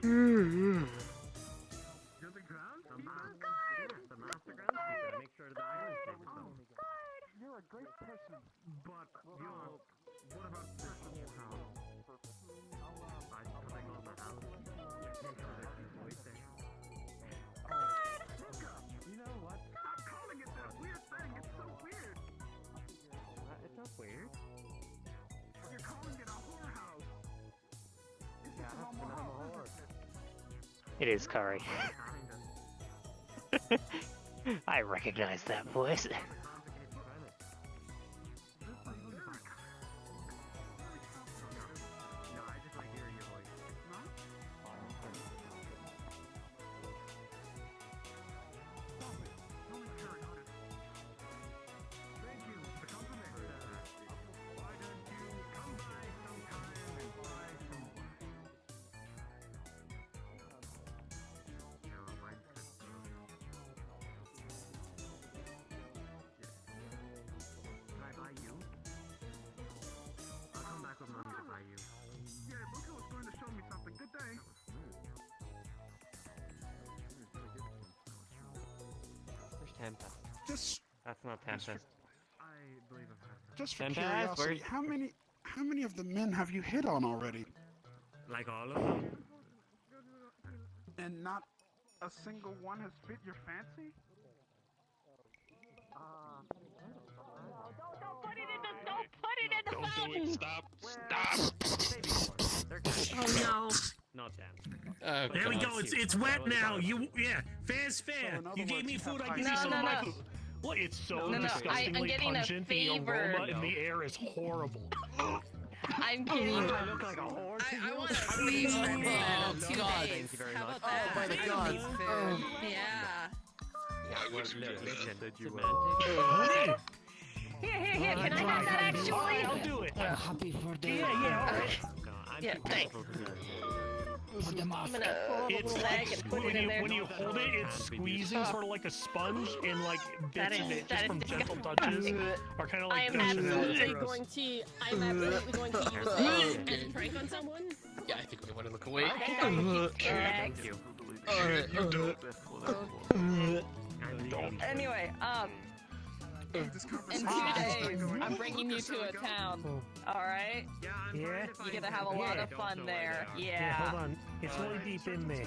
Mm-hmm. You're a great person, but what about this house? By putting on the house, you know what? Stop calling it that weird thing. It's so weird. It's not weird. You're calling it a whorehouse. Yeah, that's the whore. It is Kari. I recognize that voice. Tempest. That's not Tempest. Just for Tempest, curiosity, how many of the men have you hit on already? Like all of them? And not a single one has fit your fancy? Don't put it in the Don't do it. Stop. Oh no. Not them. There we go. It's wet now. Fair's fair. You gave me food. I give you some of my food. Well, it's so No, disgustingly I'm getting a pungent. The favor. aroma in the air is horrible. I'm getting. I look like a whore. I want a favor. Oh, Two God. days. Thank you very How much. about that? Oh, by the gods. Yeah. Here, can I have that actually? I'll do it. Happy birthday. Yeah, all right. Yeah, thanks. Put them off. I'm gonna pull up a little bag and put it in there. When you hold it, it's squeezing sort of like a sponge, and like That bits of is- it, that just is from gentle disgusting. touches, are kind of I like am gushing out. absolutely going to use this as a prank on someone. Yeah, I think we want to look away. Thank you. Anyway, This In conversation 2 is not days, going I'm well. bringing you to a town. Alright? Yeah? You get to have a lot of fun there. Yeah, hold Yeah. on. It's really deep in me.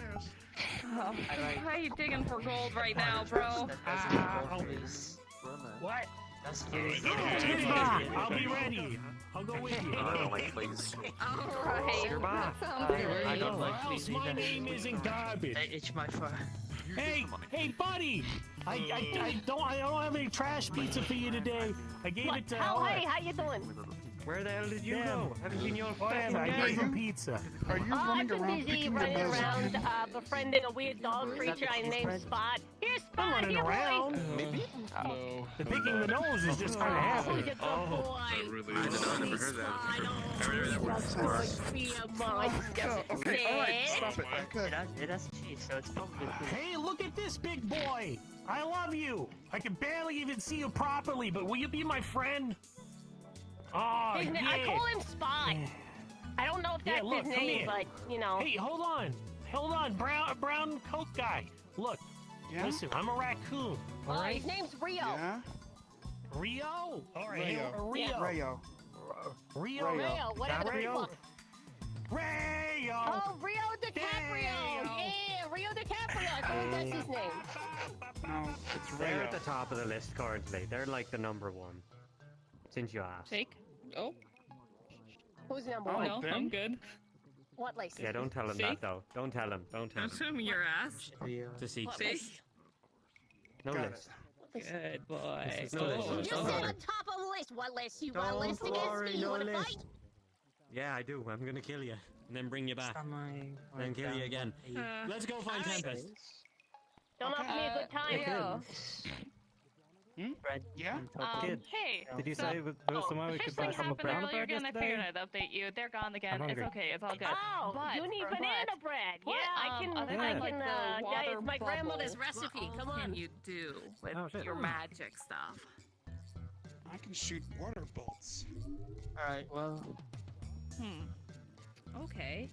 Oh, why are you digging for gold right now, bro? What? That's I'll be ready. I'll go with you. Please. Alright. Bye. That sounds Hey, great. or else my name isn't garbage. It's my fun. Hey, buddy! I don't have any trash pizza for you today. I gave it to Oh, Ella. hey, how you doing? Where the hell did you Damn. go? Haven't seen your Whatever, I gave him pizza. Are you Oh, I've running been around busy picking running your nose? around, befriending a weird dog creature I named Spot. Here's I'm Spot, running here, boy! around. Maybe? No. The picking the nose is just kind of Oh, he's happening. a good boy! I did not never heard that. I never heard that word before. Be a monster. Okay, alright, stop it. Okay. That's cheese, so it's probably Hey, look at this big boy! I love you! I can barely even see you properly, but will you be my friend? Oh, His yeah. I call him Spot. I don't know if that's look, his come name, here. but, you know. Hey, hold on, brown coat guy. Look, listen, I'm a raccoon. Oh, All right, his name's Rio. Yeah? Rio. All right, Rayo. Rio. Rayo. Rio. Rio, whatever the Rio. fuck. Rayo. Oh, Rio DiCaprio! Yeah, Rio DiCaprio. I thought that's his name. No, it's They're Rayo. at the top of the list currently. They're like the number one. Since you asked. Shake. Oh, Who's number oh one? no, I'm good. What laces? Yeah, don't tell him that though. Don't tell him. Don't tell I'm him. assuming your ass. It's a secret. See? No Got list. Good boy. This is no list. You Don't said worry. on top of the list. What list? You want a Don't list against worry, me? You no want to list. fight? Yeah, I do. I'm gonna kill you. And then bring you back. Then kill you again. Let's go find Tempest. Don't offer me a good time. Leo. Yeah? Kid, Hey. did you so- say somewhere we Fish could buy thing some happened banana earlier bread again. I yesterday? figured I'd update you. They're gone again. I'm It's hungry. okay. It's all good. Oh, but, you need but- banana bread. What, Yeah, I can. other I than, like, can. the Yeah, water it's my grandmother's bubbles, recipe. what Come all on. can you do with Oh, shit. your magic stuff? I can shoot water bolts. Alright, well, Okay.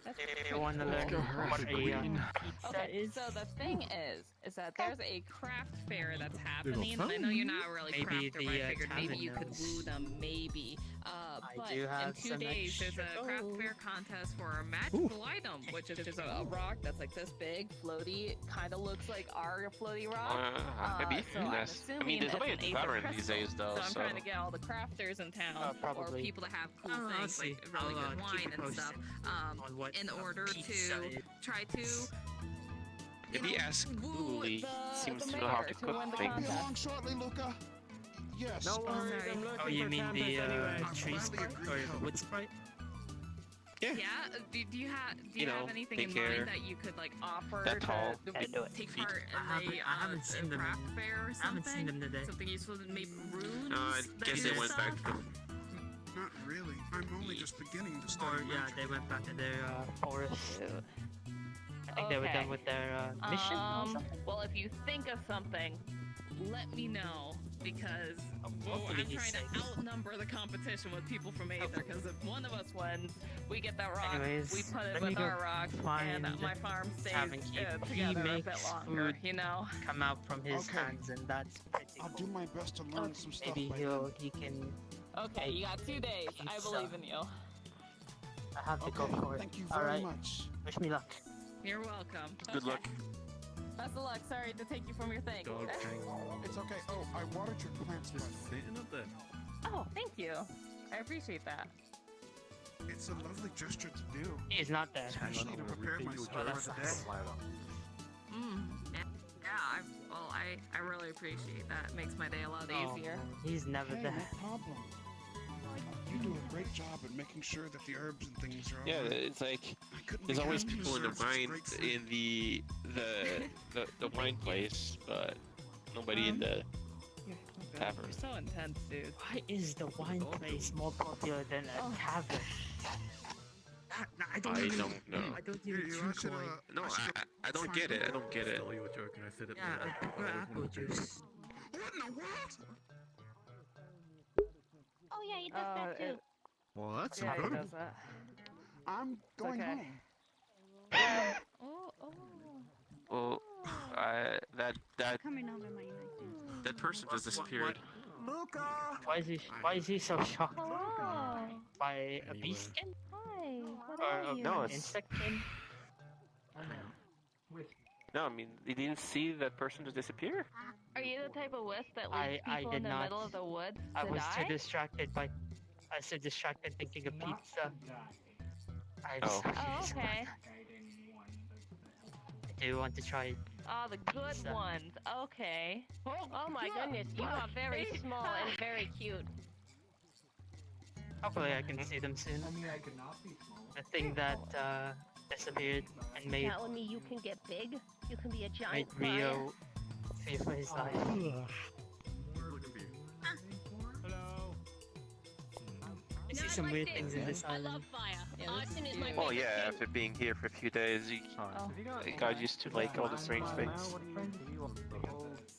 That's you want to learn what a pizza Okay, is? so the thing is that there's a craft fair that's happening, and I know you're not really Maybe crafter, but the, I figured maybe tavern you could knows. woo them, maybe. But do in have 2 some days, there's extra a craft gold. fair contest for a magical item, which is just a rock that's like this big, floaty, kind of looks like our floaty rock. Maybe. So I'm Yes. I assuming mean, there's it's nobody an at the Aether tavern these crystal. days, though. So I'm trying to get all the crafters in town, or probably. people that have cool Oh, I things, see. like really I'll, good keep wine you and posted stuff, on what in a order pizza to is. try to Maybe ask woo Uli. the Seems to mayor know how to to cook win the things. Be along contest. shortly, Luca. Yes. No worries, sorry. I'm looking Oh, you for mean Tempest the anyway. tree gladly sprite agree or to help. wood sprite? Yeah. Do you have You know, anything take in care. mind that you could like offer That tall. to Gotta do it. take Feet. part I in haven't seen a them craft in- fair or I haven't seen something? them today. Something useful, maybe runes. I that guess you they went sell? back to. Not really. I'm only just beginning to Or study yeah, magic. they went back to their forest. I think they were Okay. done with their mission or something. Well, if you think of something, let me know because hopefully I'm he's trying to safe. outnumber the competition with people from Aether. Because if one of us wins, we get that rock. Anyways, we put it let me with go our rock, find and my farm stays Tavern Keep. He together a bit makes longer. food You know. come out from his Okay. hands, and that's pretty I'll cool. do my best to learn some stuff. Maybe by he can. Okay, you got 2 days. I Pizza. believe in you. I have to then. go Okay, for it. thank you All very right. much. Wish me luck. You're welcome. Good luck. Best of luck. Sorry to take you from your thing. It's okay. Oh, I watered your plants, by the way. Sitting up there. Oh, thank you. I appreciate that. It's a lovely gesture to do. He's not there. Especially to prepare myself for the day. I really appreciate that. It makes my day a lot easier. He's never Hey, there. no problem. You do a great job at making sure that the herbs and things are all Yeah, right. it's like I couldn't there's begin always to people in the serve such wine great food. in the wine place, but nobody in the tavern. You're so intense, dude. Why is the wine place more popular than a tavern? I don't know. I don't even drink wine. No, I don't get it. I don't get it. Tell you a joke and I said it. Yeah, I prefer apple juice. What in the world? Oh, yeah, he does that too. Well, that's Yeah, he incredible. does that. I'm going okay. home. Oh. Well, that Coming over my night. That person just disappeared. Why is he so shocked? Hello. By a bee skin? Hi. What Or are you? No, an it's insect skin? no. I mean, you didn't see that person just disappear. Are you the type of wisp that leaves I people did in the not. middle of the woods I to was die? too distracted by. I was too distracted thinking of pizza. I'm Oh. sorry. Oh, okay. I do want to try. Oh, the good Pizza. ones. Okay. Oh my goodness, you are very small and very cute. Hopefully, I can see them soon. The thing that disappeared and made Telling me you can get big? You can be a made giant Rio fear for his life. I see some weird things in this island. Well, yeah. After being here for a few days, you got used to like all the strange things.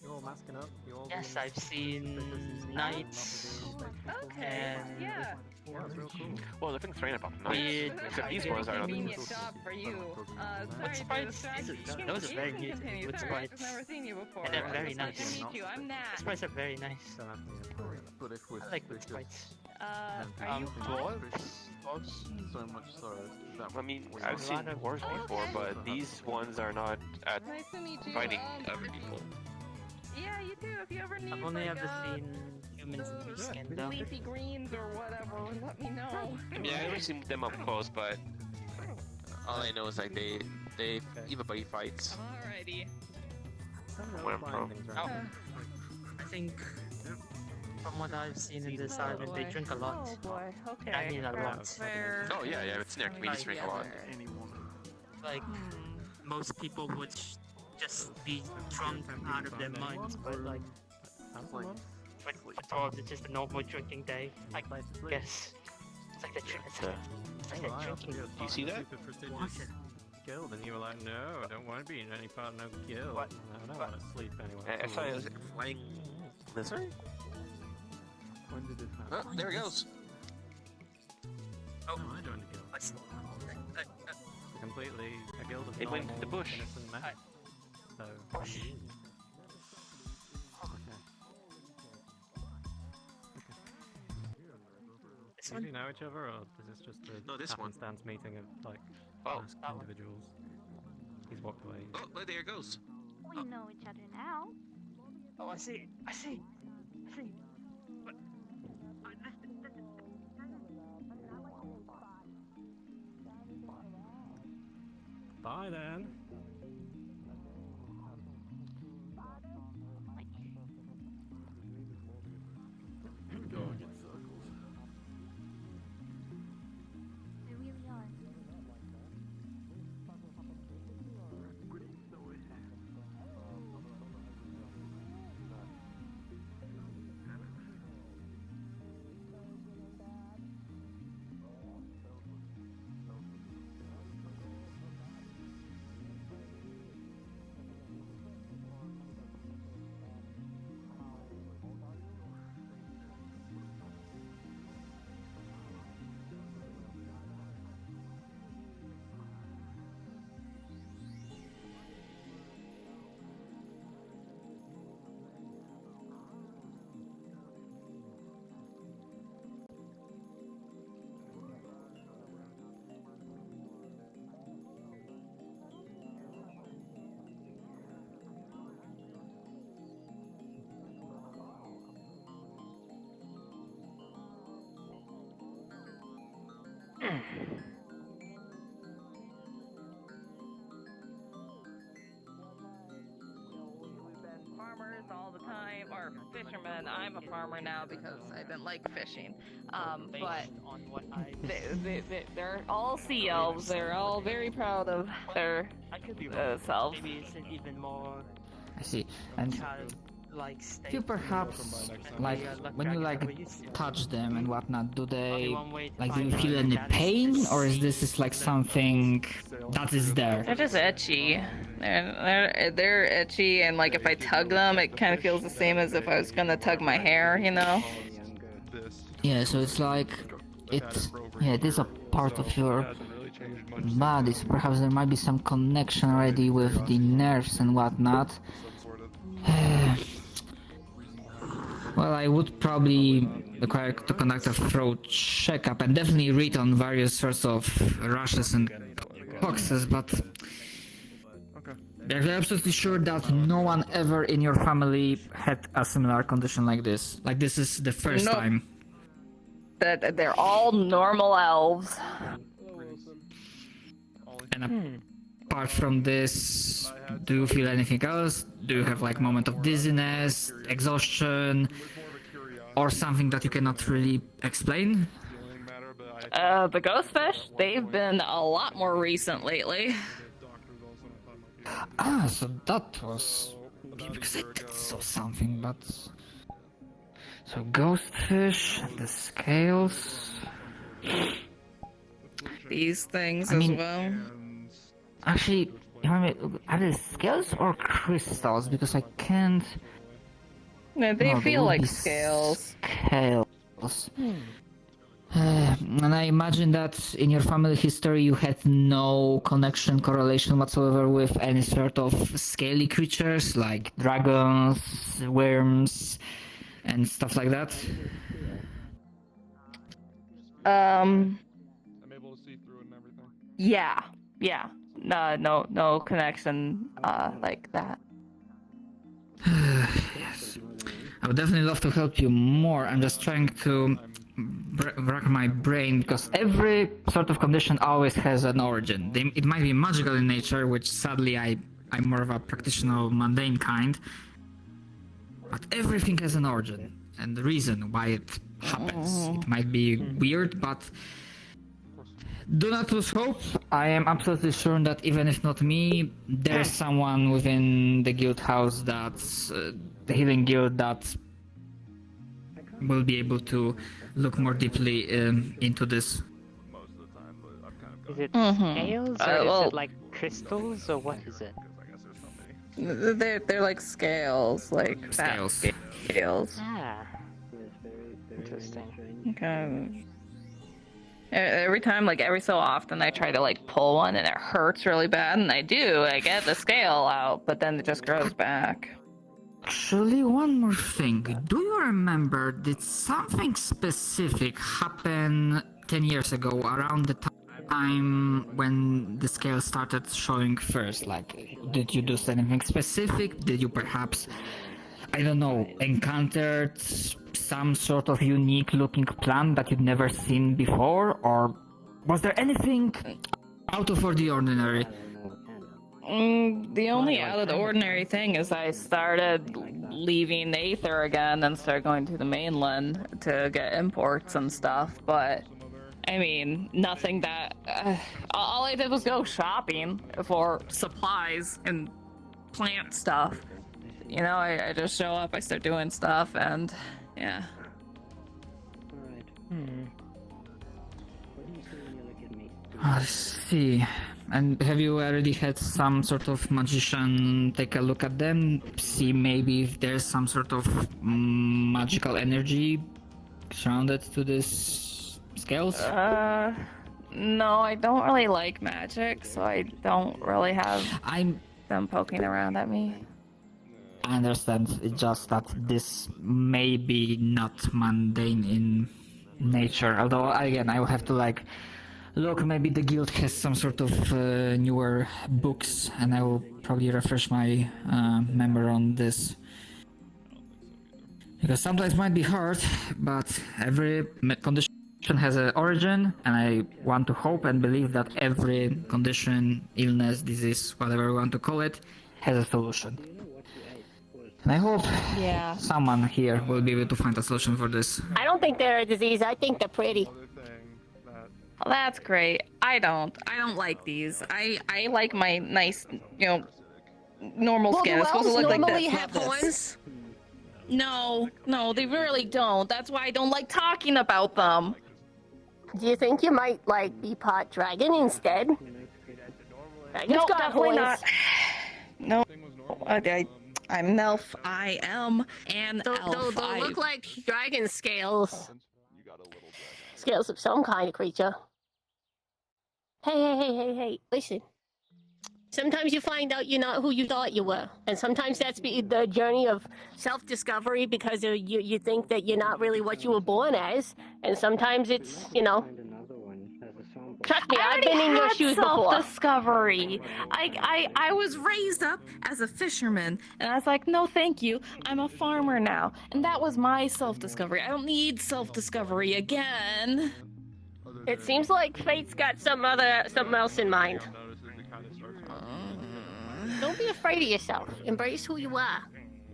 You're all masking up. Yes, I've seen knights. Okay. And Yeah. Yeah, it's real cool. Well, the things rain about nice. Weird. Except these ones are not. Convenient job for you. What Sorry to sprites? distract you. Those are very You new. can continue. Good Sorry, I've sprites. just never seen you before. And they're very It's nice nice. to meet you. I'm Nat. Sprites are very nice. Don't have to be important. But if we're I like wood sprites. Are you Dwarves? Dwarves? so much so that I mean, I've seen dwarves before, but these ones are not at Nice to meet you. fighting other people. Yeah, you do. If you ever need I've only like, ever seen humans in bee skin though. leafy greens or whatever, let me know. Yeah, I've never seen them up close, but all I know is like they everybody fights. Alrighty. Where I'm from. Oh. I think from what I've seen in this island, they drink a lot. Oh boy. Okay. I mean a lot. Fair. Oh yeah, it's in their communities drink a lot. Like most people would just be drunk out of their minds, but like for dwarves, it's just a normal drinking day. I guess it's like the drinking. Do you see that? Guild, and you were like, no, I don't want to be in any part of no guild. What? I don't want to sleep anyway. I saw it was a flying lizard. When did this happen? Oh, there it goes. Oh, I joined the guild. Completely a guild of It went normal, to the bush. innocent men. So. Do you know each other, or is this just a No, this one. happenstance meeting of like masked individuals? He's walked away. Oh, there it goes. We know each other now. Oh, I see. Bye then. Going in circles. They really are. Farmers all the time, or fishermen. I'm a farmer now because I didn't like fishing. But they're all sea elves. They're all very proud of their selves. Maybe it's even more I see. And childlike state. you perhaps like when you like touch them and whatnot, do they like do you feel any pain, or is this just like something that is there? They're just itchy. They're itchy, and like if I tug them, it kind of feels the same as if I was gonna tug my hair, you know? Yeah, so it's like it is a part of your body, so perhaps there might be some connection already with the nerves and whatnot. Well, I would probably require to conduct a throat checkup and definitely read on various sorts of rashes and poxes, but are you absolutely sure that no one ever in your family had a similar condition like this? Like this is the first Nope. time? That they're all normal elves. And apart from this, do you feel anything else? Do you have like moment of dizziness, exhaustion, or something that you cannot really explain? The ghost fish, they've been a lot more recent lately. Ah, so that was... because I did saw something, but... So ghostfish, the scales... These things I mean, as well. Actually, are they scales or crystals? Because I can't... No, they No, feel would like be scales. Scales. And I imagine that in your family history you had no connection, correlation whatsoever with any sort of scaly creatures like dragons, worms, and stuff like that. I'm able to see through it and everything. Yeah. No connection, like that. Yes. I would definitely love to help you more. I'm just trying to rack my brain because every sort of condition always has an origin. It might be magical in nature, which sadly I'm more of a practitioner mundane kind. But everything has an origin and the reason why it happens. It might be weird, but do not lose hope. I am absolutely sure that even if not me, there's someone within the guild house that's the healing guild that will be able to look more deeply into this. Is it scales or is it like crystals or what is it? They're like scales, like fat scales. Ah, interesting. Okay. Every time, like every so often, I try to like pull one and it hurts really bad, and I do. I get the scale out, but then it just grows back. Actually, one more thing. Do you remember, did something specific happen 10 years ago around the time when the scale started showing first? Like, did you do anything specific? Did you perhaps, I don't know, encountered some sort of unique looking plant that you'd never seen before? Or was there anything out of the ordinary? The only out of the ordinary thing is I started leaving Aether again and started going to the mainland to get imports and stuff, but I mean, nothing that... all I did was go shopping for supplies and plant stuff. You know, I just show up, I start doing stuff, and yeah. I see. And have you already had some sort of magician take a look at them? See maybe if there's some sort of magical energy surrounded to these scales? No, I don't really like magic, so I don't really have them poking around at me. I understand, it's just that this may be not mundane in nature, although again I will have to like look, maybe the guild has some sort of newer books and I will probably refresh my memory on this. Because sometimes it might be hard, but every condition has an origin, and I want to hope and believe that every condition, illness, disease, whatever you want to call it, has a solution. And I hope someone here will be able to find a solution for this. I don't think they're a disease. I think they're pretty. Well, that's great. I don't like these. I like my nice, normal skin. It's supposed to look like normally this. have horns? No, they really don't. That's why I don't like talking about them. Do you think you might, be part dragon instead? No, definitely not. No, I'm an elf. I am an elf. They'll look like dragon scales. Scales of some kind of creature. Hey, listen. Sometimes you find out you're not who you thought you were, and sometimes that's the journey of self-discovery because you think that you're not really what you were born as, and sometimes it's, you know. Trust me, I've been in your shoes before. Self-discovery. I was raised up as a fisherman, and I was like, no, thank you. I'm a farmer now, and that was my self-discovery. I don't need self-discovery again. It seems like fate's got something else in mind. Don't be afraid of yourself. Embrace who you are.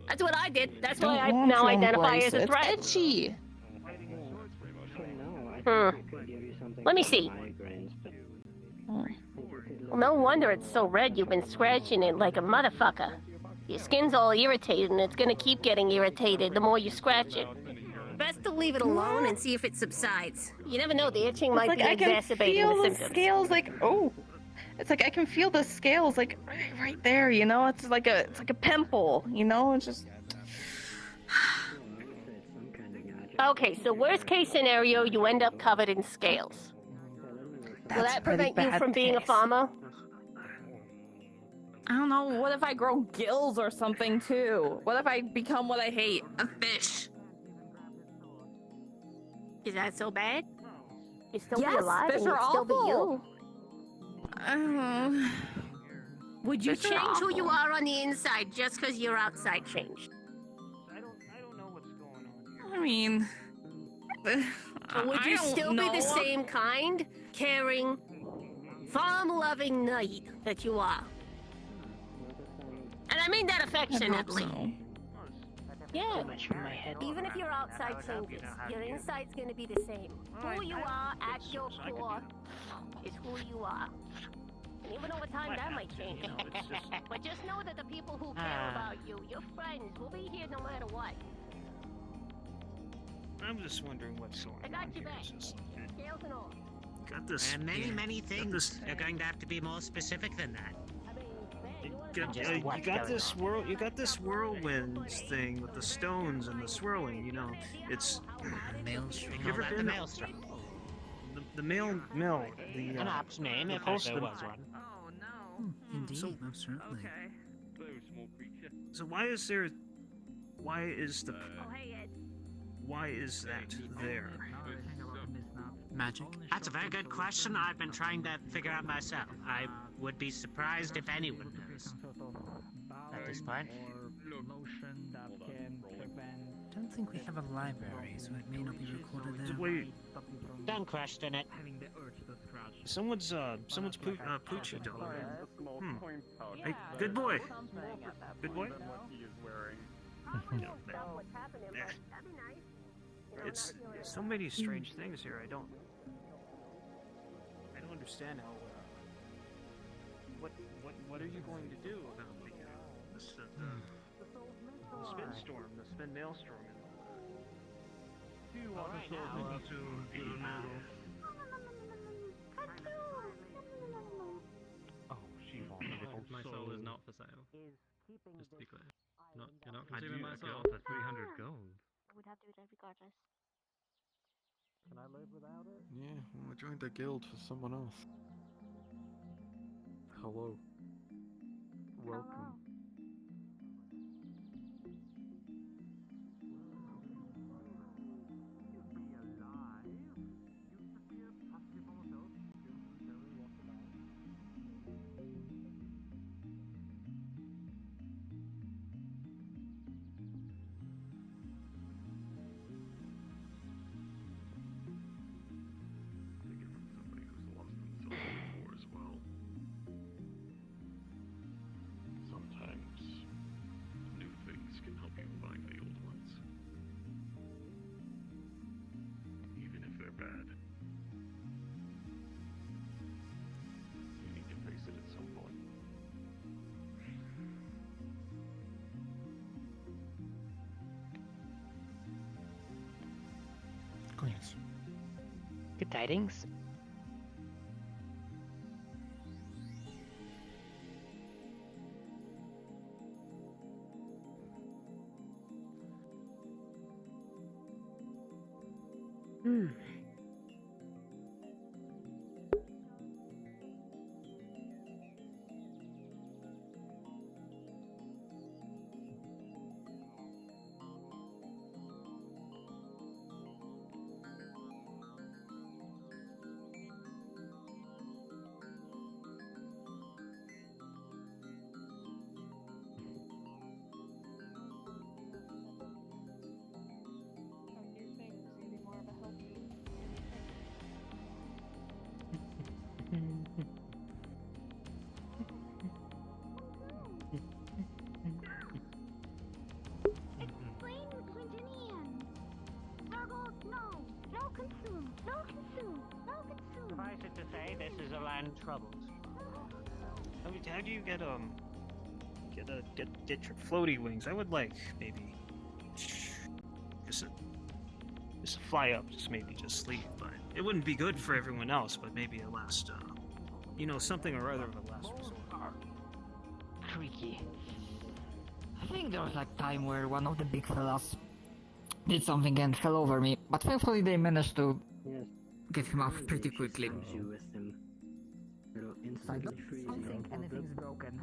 That's what I did. That's why I now identify as a threat. It's itchy. Let me see. Well, no wonder it's so red. You've been scratching it like a motherfucker. Your skin's all irritated, and it's gonna keep getting irritated the more you scratch it. Best to leave it alone and see if it subsides. You never know, the itching might be exacerbating the symptoms. Scales like, oh, it's like I can feel the scales like right there, you know. It's like a pimple, you know. It's just. Okay, so worst case scenario, you end up covered in scales. Will that prevent you from being a farmer? I don't know. What if I grow gills or something too? What if I become what I hate? A fish. Is that so bad? You still Yes, be alive fish and you'd are still be awful. you. Would you Fish are change who awful. you are on the inside just because your outside changed? I mean, Or would you still be the same kind, caring, farm-loving knight that you are? And I mean that affectionately. Yeah. Even if your outside changes, your inside's gonna be the same. Who you are at your core is who you are. And even over time, that might change. But just know that the people who care about you, your friends, will be here no matter what. I'm just wondering what's going on. I got you here. back. It's just- Scales and all. Got this. And many things. You're going to have to be more specific than that. You got this You got this whirlwind thing with the stones and the swirling. You know, it's. Maelstrom. You ever been the maelstrom? The mill. The An apt name, if post there was one. Oh no. Indeed, most certainly. So why is there? Why is the? Why is that there? Magic? That's a very good question. I've been trying to figure out myself. I would be surprised if anyone knows at this point. I don't think we have a library, so it may not be recorded there. Wait. Don't question it. Someone's Poochie doll. Hey, good boy. Good boy. It's so many strange things here. I don't understand how. What are you going to do about the spin storm, the spin maelstrom? All right, now. Oh, she won't. My soul is not for sale. Just to be clear. You're not consuming my soul for 300 gold. I would have to do that regardless. Can I live without it? Yeah, well, I joined the guild for someone else. Hello. Welcome. Take it from somebody who's lost themselves before as well. Sometimes new things can help you find the old ones. Even if they're bad. You need to face it at some point. Greetings. Good tidings. to say this is a land troubled. How do you get your floaty wings? I would like maybe just fly up, just sleep. But it wouldn't be good for everyone else. But maybe a last, something or other of a last resort. Tricky. I think there was like time where one of the big fellas did something and fell over me, but thankfully they managed to get him up pretty quickly. I don't think anything's broken.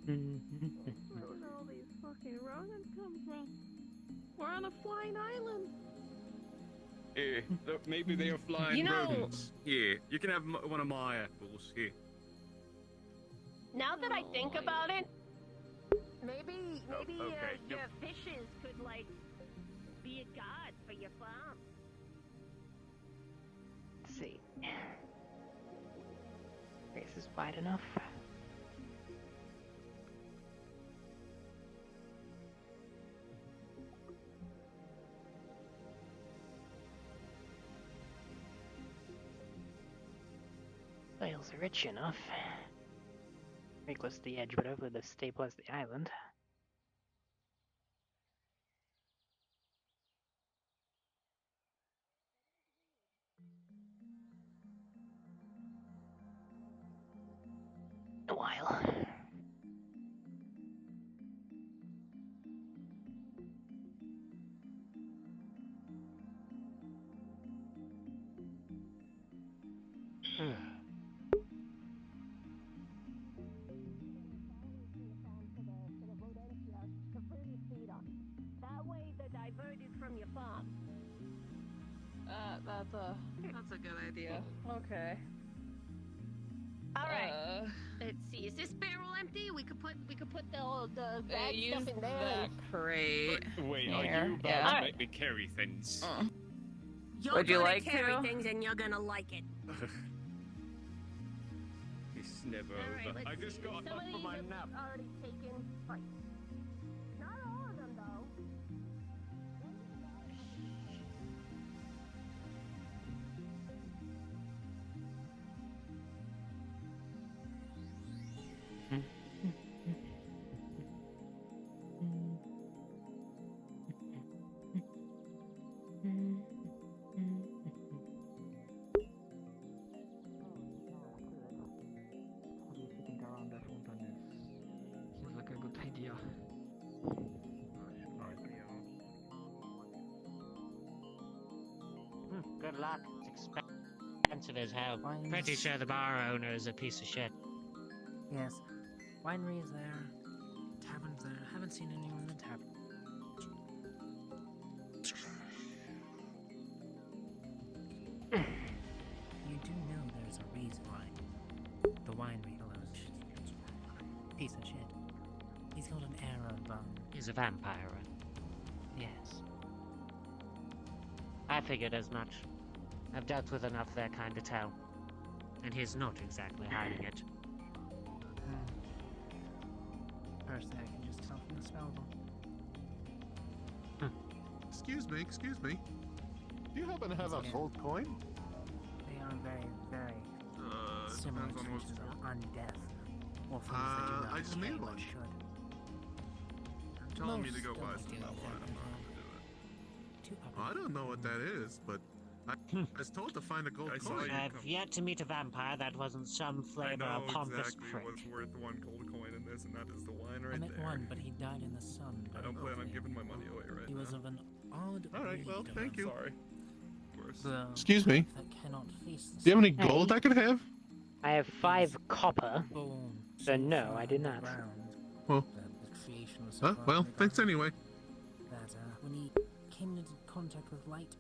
Where did all these fucking rodents come from? We're on a flying island. Here, look, maybe they are flying rodents. Here, you can have one of my apples. Here. Now that I think about it, maybe your fishes could like be a god for your farm. Let's see. This is wide enough. Sails are rich enough. Very close to the edge, but hopefully this stabilize the island. A while. That way they're diverted from your farm. That's a good idea. Okay. All right. Let's see. Is this barrel empty? We could put the bad stuff in there. That crate. Wait, Here. are you about Yeah. to make me carry things? You're Would you gonna like carry to? things and you're gonna like it. It's never All over. right, I just got Some up of from these my have nap. already taken place. Not all of them, though. Seems like a good idea. Good luck. It's expensive as hell. Pretty sure the bar owner is a piece of shit. Yes. Winery is there. Tavern's there. Haven't seen anyone in the tavern. You do know there's a reason why the winery allows piece of shit. He's got an air of He's a vampire. yes. I figured as much. I've dealt with enough of their kind to tell. And he's not exactly hiding it. Personally, I can just tell from the smell of them. Excuse me. Do you happen to have a gold coin? They are very, very similar depends on what's creatures of undeath. Or things that do not I just decay need but one. should. You're telling me to go Most buy don't some do that wine. that. I'm not gonna do Two it. I don't know what that is, but I was told to find a gold coin. I've yet to meet a vampire that wasn't some flavor of pompous prick. what's worth one gold coin in this, and that is the wine I right met there. one, but he died in the sun. I don't plan on giving my money away right He was now. of an odd Alright, well, breed of thank you. Sorry. the Excuse me. that cannot face the Do you have any sun. gold I could have? I have 5 copper. Born So no, I did not. Well, the creation was so far well, from the thanks ground anyway. that when he came into contact with light,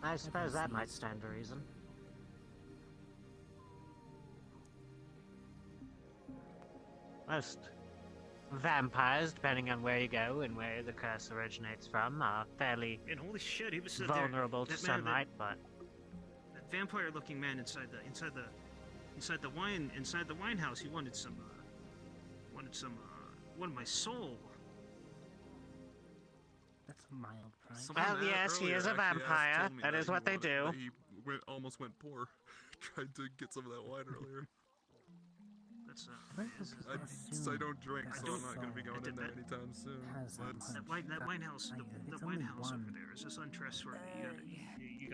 I suppose that might stand to reason. Most vampires, depending on where you go and where the curse originates from, are fairly And holy shit, he was vulnerable to that man, sunlight, but that vampire-looking man inside the inside the wine house. He wanted some my soul. That's a mild price. Well, yes, he is a vampire. That is what they do. He almost went poor. Tried to get some of that wine earlier. That's I don't drink, so I'm not going to be going in there anytime soon. That wine house over there is just untrustworthy. You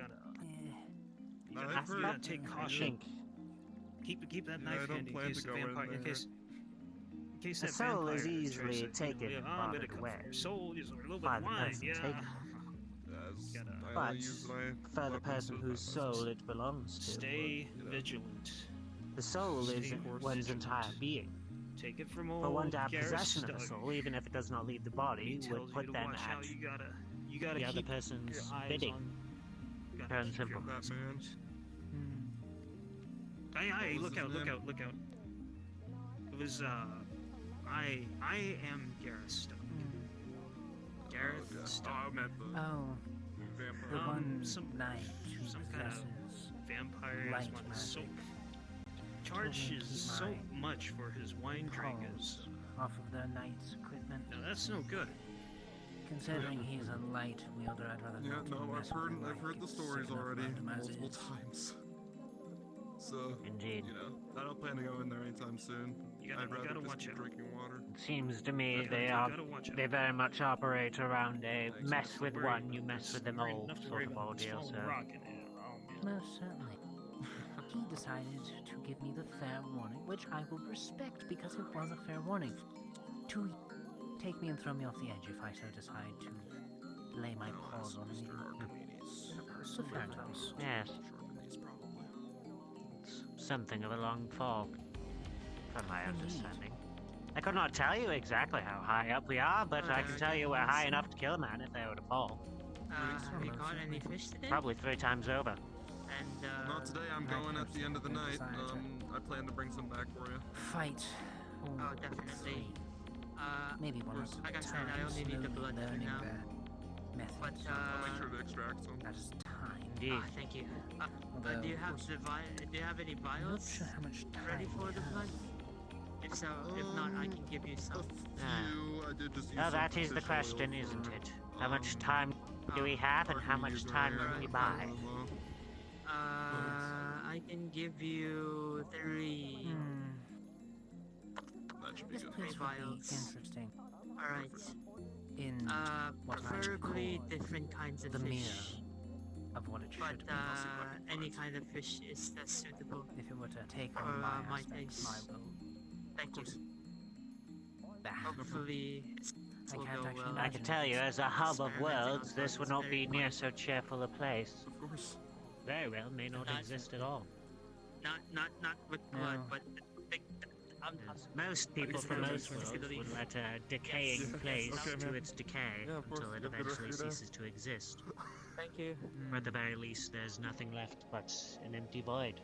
gotta take caution. Keep that knife handy in case the vampire. In case the that soul vampire is easily tries to, taken and bartered away. Soul is a little bit by of the wine, person yeah. taking. But for the person whose soul it belongs to, Stay vigilant. the soul is one's entire being. Take it from old For one to have Garrus possession of Doug. the soul, even if it does not leave the body, would put them at You gotta the other keep person's your eyes bidding. on. Pure and simple. Hey, look out! It was I am Garrus Doug. Gareth Doug. I meant the The vampire. one some kind of vampire has light wanted soap. magic. Charges so much for his wine drinkers. Off of their knight's equipment. Now that's no good. Considering he's a light wielder, I'd rather not. I've heard the stories already multiple times. So, Indeed. I don't plan to go in there anytime soon. I'd rather gotta just watch be out. drinking water. It seems to me You gotta watch out. they very much operate around a mess with one, you mess with them all sort of ordeal, so. Most certainly. He decided to give me the fair warning, which I will respect because it was a fair warning. To take me and throw me off the edge if I so decide to lay my paws on anything. It's a fair toss. Yes. It's something of a long fall, from my understanding. I could not tell you exactly how high up we are, but I can tell you we're high enough to kill a man if they were to fall. Have you caught any fish today? Probably 3 times over. And, Not today, I'm going at the end of the night. I plan to bring some back for you. Fight. Oh, definitely. Maybe one of like I said, I only need the blood for now. But, I'll make sure to extract some. That is time. Ah, thank you. Do you have do you have any vials ready for the blood? If so, if not, I can give you some. Now that is the question, isn't it? How much time do we have, and how much time will we buy? I can give you 3. That should be This good. place would be vials. interesting. Alright. In what I would preferably call different kinds of the fish. mirror of what it should But be. any kind of fish is that's suitable. If it were to take for on my my aspects, taste. I will. Thank you. Bah. Hopefully, I will can't go actually well. I can tell you, as a hub of worlds, this would not be near so cheerful a place. Of course. Very well, may not exist at all. Not with blood, but Most people from most worlds would let a decaying place Okay, to man. its decay Yeah, of course. until it You have a good rest of eventually your day. ceases to exist. Thank you. Or at the very least, there's nothing left but an empty void.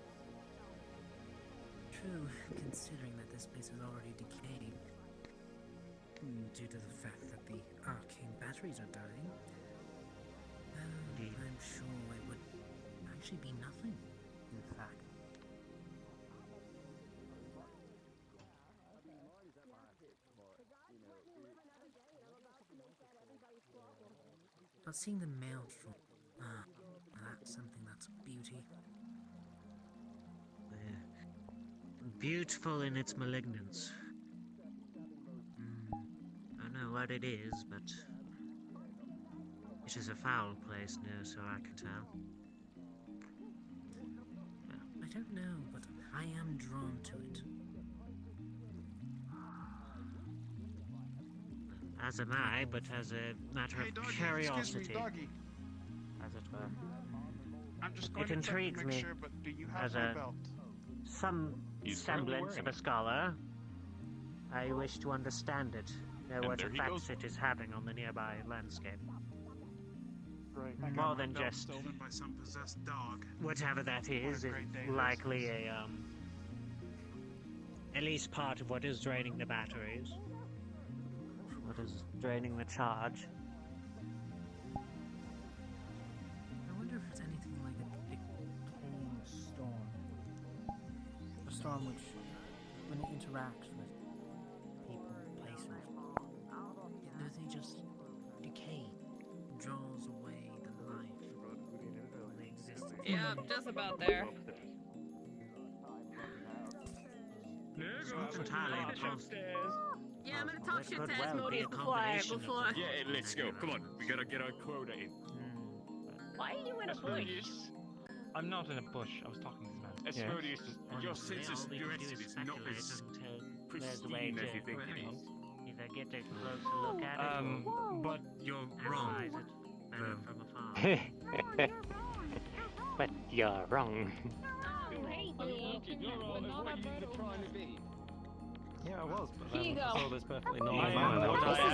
True, considering that this place is already decaying. Due to the fact that the arcane batteries are dying. I'm sure it would actually be nothing, in fact. But seeing the maelstrom, that's something that's beauty. Beautiful in its malignance. I don't know what it is, but it is a foul place now, so I can tell. I don't know, but I am drawn to it. As am I, but as a matter of curiosity, as it were. I'm just going It to check to intrigues make me sure, but do you have as my a belt? some He's currently semblance of wearing a scholar. I wish to understand it, know And what there he effects goes. it is having on the nearby landscape. Right. I got More my than belt just stolen by some possessed dog. whatever that is great day this likely a at least part of what is draining the batteries. What is draining the charge. I wonder if it's anything like a decaying storm. Or storm which, when it interacts with people, places, they just decay, draws away the life, the existence. Yeah, just about there. Yeah, I'm gonna talk shit to Asmodeus before. Yeah, let's go. Come on, we gotta get our quota in. Why are you in a bush? I'm not in a bush. I was talking to this man. Asmodeus, your sense of security is not as pristine as you think it is. Either get a closer look at it, But you're wrong. Analyze it from afar. But you're wrong. Yeah, I was, but Here you I go. saw this perfectly normal I am man. what I am.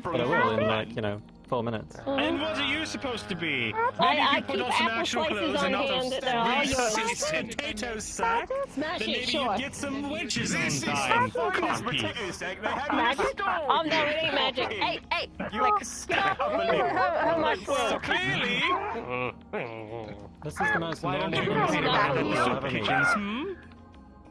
But I will in like, 4 minutes. And what are you supposed to be? I Maybe if you put keep on some apple actual slices clothes on and not hand. a They're all yours. potato sack, Smash then it, maybe sure. you get some wenches on This is time. fine as Can't be. potato sack. They have Magic? Oh no, it ain't magic. Hey, hey, like, how much So clearly, This is the most why don't normal you person consider I've that ever the soup met. kitchens?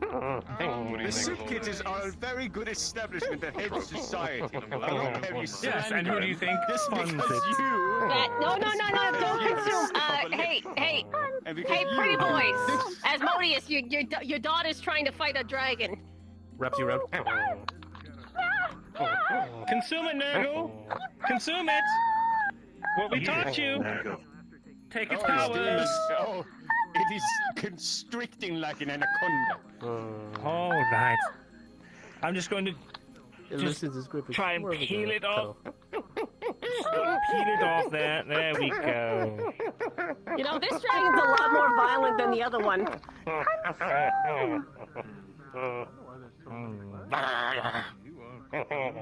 The soup kitchens are a very good establishment that helps society. I don't care if you Yes, and who do you think this funds because it? no, don't consume. Hey, pretty boys. Asmodeus, your daughter's trying to fight a dragon. Reps you rep. Consume it, Nurgle. Consume it. What we taught you. Take its powers. Oh, it is constricting like an anaconda. All right. I'm just going to Elicits his grip. try and peel it off. Peel it off there. There we go. You know, this dragon's a lot more violent than the other one.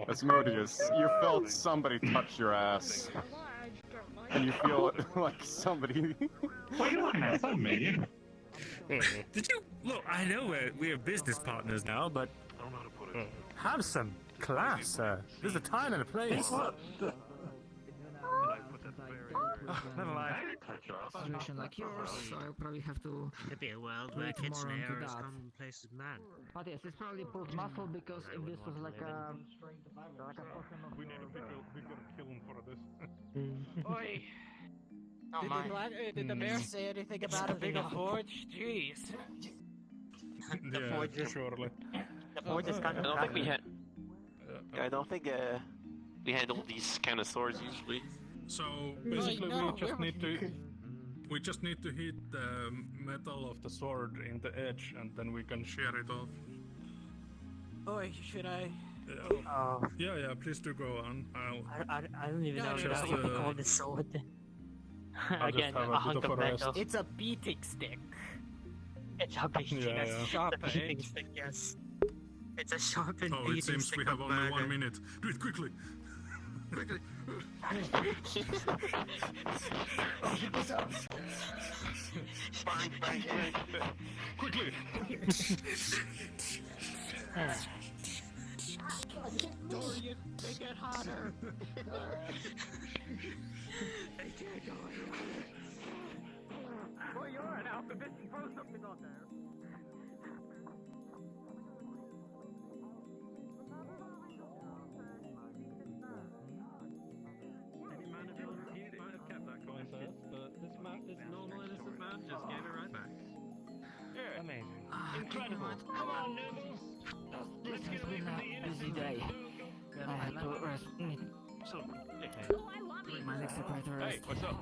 Asmodeus, you felt somebody touch your ass. And you feel like somebody... What are you looking at? Not me. Did you look? I know we're business partners now, but I don't know how to put it. have some class, sir. There's a time and a place. Never mind. Situation like yours, so I'll probably have to. Could be a world where wait kitchen more air onto is that. commonplace as man. But yes, it's probably pulled muscle because if this was like a portion of We gotta kill him for this. Oi! Oh my. Did the bear say anything about a bigger forge? Jeez. Yeah, surely. The forge is kind I of don't think we crappy. had. I don't think we handle these kind of swords usually. So basically, we just need to hit the metal of the sword in the edge, and then we can shear it off. Oi, should I? Yeah. Please do go on. I don't even know just, what you call the sword. I'll just have a bit of a rest. It's a beating stick. It's a beating Yeah, stick. yeah. Sharp It's a beating edge. stick, yes. It's a sharpened Oh, beating it seems stick we have of only 1 murder. minute. Do it quickly. Quickly. Quickly. Dorian, make it hotter. Boy, you're an alphabet. Throw something on there. He might have kept that coin first, but this normal innocent man just gave it right back. Yeah. Amazing. Incredible. Come on, Nibbles. This has been a busy day. I had to rest. My legs are quite rest. Hey, what's up?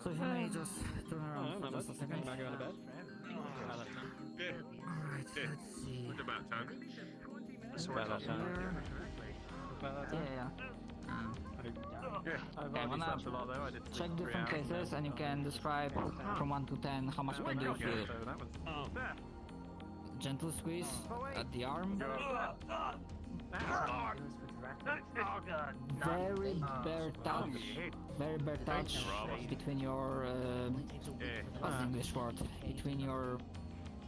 So if you may just turn around for just a second. Am I going to bed? Good. Alright, Good. let's see. What about time? About that time. About that Yeah, time. yeah. I've Okay, already wanna slept a lot though. I did check sleep for 3 different hours. cases and you can describe from 1 to 10 how much pain do you feel. So that was... Gentle squeeze at the arm. Very bare touch. Very bare touch between your what's the English word? Between your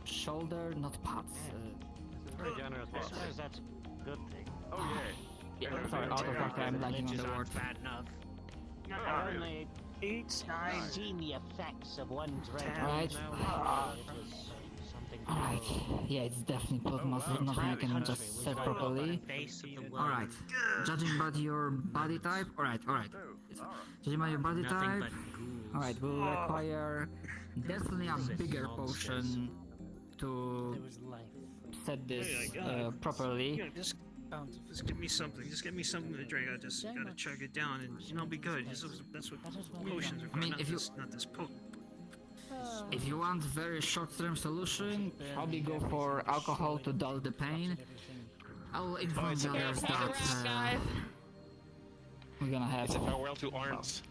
shoulder, not pads. Very generous. I suppose that's a good thing. Oh Yeah, sorry, out of character, I'm lagging on Glitches the word. aren't bad enough. Not only 8 times seen the effects of one's red Right. It was Alright, yeah, it's definitely plot muscle, nothing I can just set properly. Alright, judging by your body type, alright. Judging by your body type, alright, we'll require definitely a bigger potion to set this properly. Yeah, just give me something. Just give me something to drink. I just gotta chug it down, and I'll be good. That's what potions are for. I mean, not if you not this potent. if you want very short-term solution, probably go for alcohol to dull the pain. I'll inform the others that we're gonna have. It's a farewell to arms.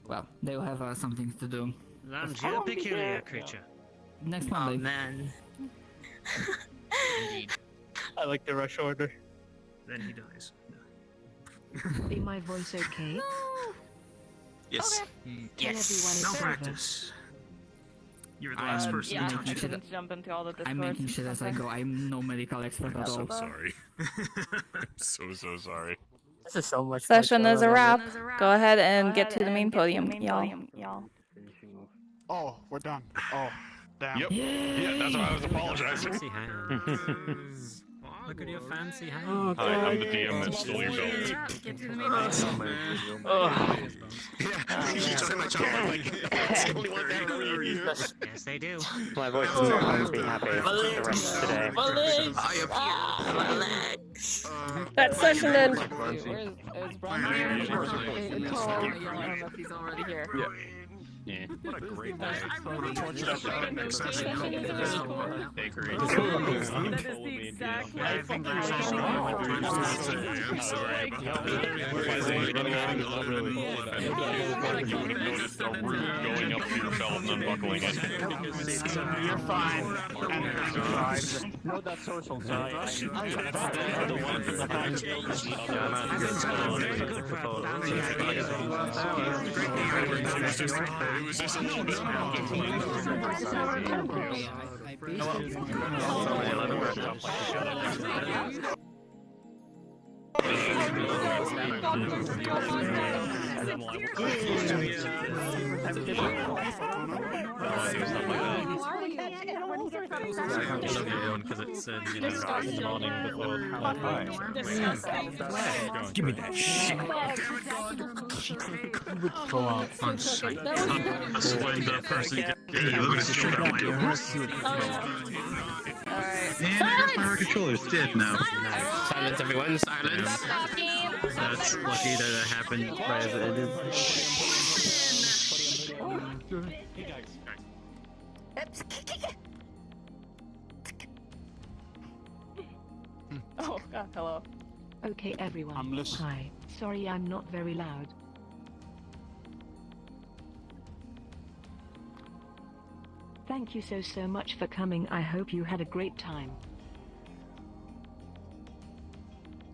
Well, they'll have something to do. Lambs, you're a peculiar creature. Next Monday. Oh man. Indeed. I like the rush order. Then he dies. Be my voice okay? Yes. Yes. No practice. You're the last person to touch it. Jump into all the I'm making shit as I go. I'm no medical expert at all. I'm sorry. I'm so sorry. This is so much. Session is a wrap. Go ahead and get to the main podium, y'all. Oh, we're done. Oh, damn. Yep. Yeah, that's why I was apologizing. Fancy hands. Look at your fancy hands. Hi, I'm the DM that stole your belt. Get to the main podium. Yes, they do. My voice is not going to be happy the rest of today. My legs. That session ends. Where's Brian? I don't know if he's already here. Yeah. What a great day. That is the exact way You would have noticed a root going up to your belt and unbuckling it. You're fine. No, that's social. It was just a little bit. Because it said, morning before. Give me that shit. Go out on site. A slender person. Yeah, look at straight up Our controller's dead now. Silence, everyone, silence. That's lucky that it happened right as it ended. Oh, God, hello. Okay, everyone. I'm listening. Hi. Sorry I'm not very loud. Thank you so much for coming. I hope you had a great time.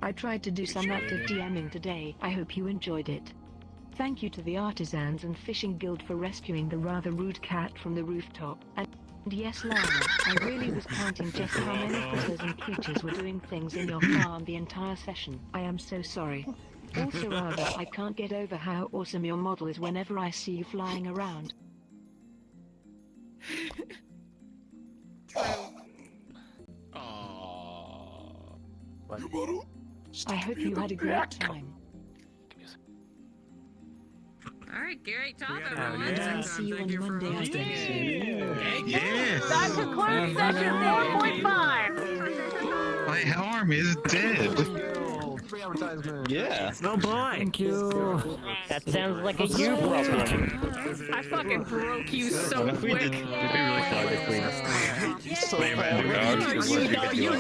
I tried to do some active DMing today. I hope you enjoyed it. Thank you to the Artisans and Fishing Guild for rescuing the rather rude cat from the rooftop. And yes, Lara, I really was counting just how many critters and creatures were doing things in your farm the entire session. I am so sorry. Also, Lara, I can't get over how awesome your model is whenever I see you flying around. I hope you had a great time. Alright, great talk, And everyone. I'll see you on Monday, I guess. Yes. That concludes session 4.5. My arm is dead. Free advertisement. Yeah. Oh boy. Thank you. That sounds like a you problem. I fucking broke you so quick. So bad. You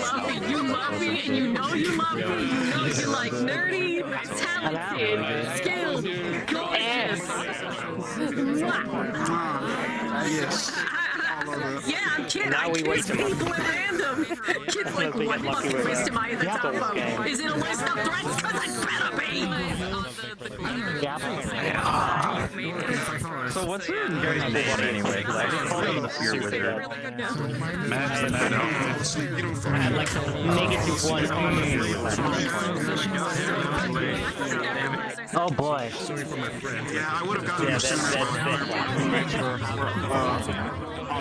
love me, and you know you love me. You know you're like nerdy, talented, skilled, gorgeous. Yes. Yeah, I'm kidding. Now I we wait kiss till people at random. Kids like, what fucking list am I at the top of? Is it a list of threats? Cause it better be! So what's the guys' big one anyway? Because I didn't follow the Fear Wizard. I had like -1. Oh boy. Yeah, I would have gotten Yeah, sooner. that's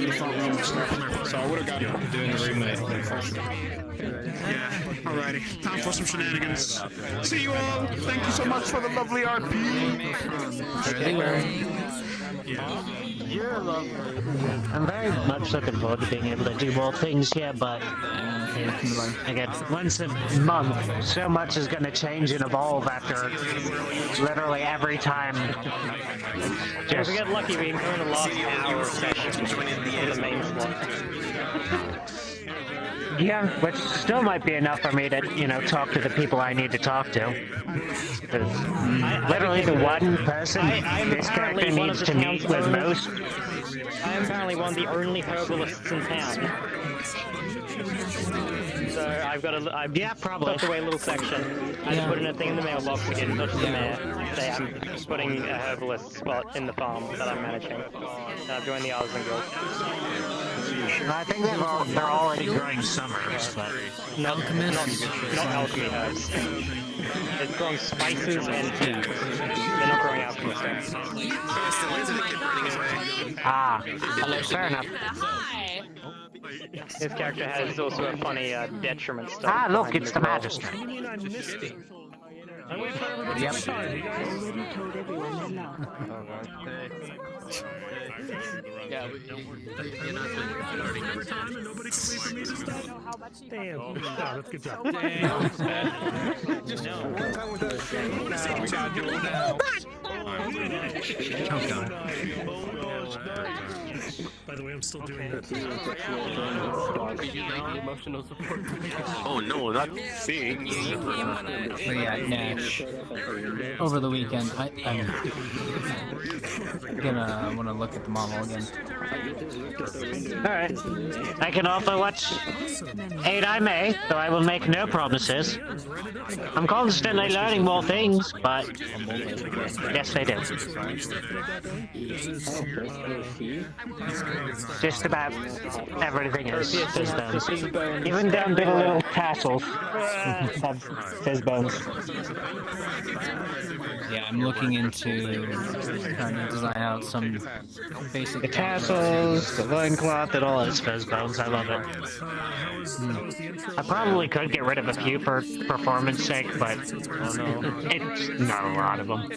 So I would have got doing the remake first. Yeah, alrighty. Time for some shenanigans. See you all. Thank you so much for the lovely RP. You're lovely. I'm very much looking forward to being able to do more things here, but again, once a month, so much is going to change and evolve after literally every time. If we get lucky, we can go in the last hour of session in the main slot. Yeah, which still might be enough for me to, talk to the people I need to talk to. Literally the one person this character needs to meet with most. I am apparently one of the only herbalists in town. So I've got tucked away a little section. I just put in a thing in the mailbox to get in touch with the mayor. Say I'm putting a herbalist spot in the farm that I'm managing. And I've joined the Artisan Guild. I think they're already growing summers, but not alchemy herbs. It's growing spices and teas. They're not growing alchemist herbs. Fair enough. His character has also a funny detriment stuff. Look, it's the magistrate. Yep. Yeah, you're not starting every time and nobody can wait for me to stop. Damn, that's good job. Just no. one time with By the way, I'm still doing it. Emotional support. Oh no, not seeing you. But yeah, Nash. Over the weekend, I'm gonna want to look at the model again. Alright. I can also watch Aid I May, though I will make no promises. I'm constantly learning more things, but yes, they do. Just about everything is fizz bones. Even down to the little tassels have fizz bones. Yeah, I'm looking into trying to design out some basic... The tassels, the loincloth, it all has fizz bones. I love it. I probably could get rid of a few for performance sake, but it's not a lot of them.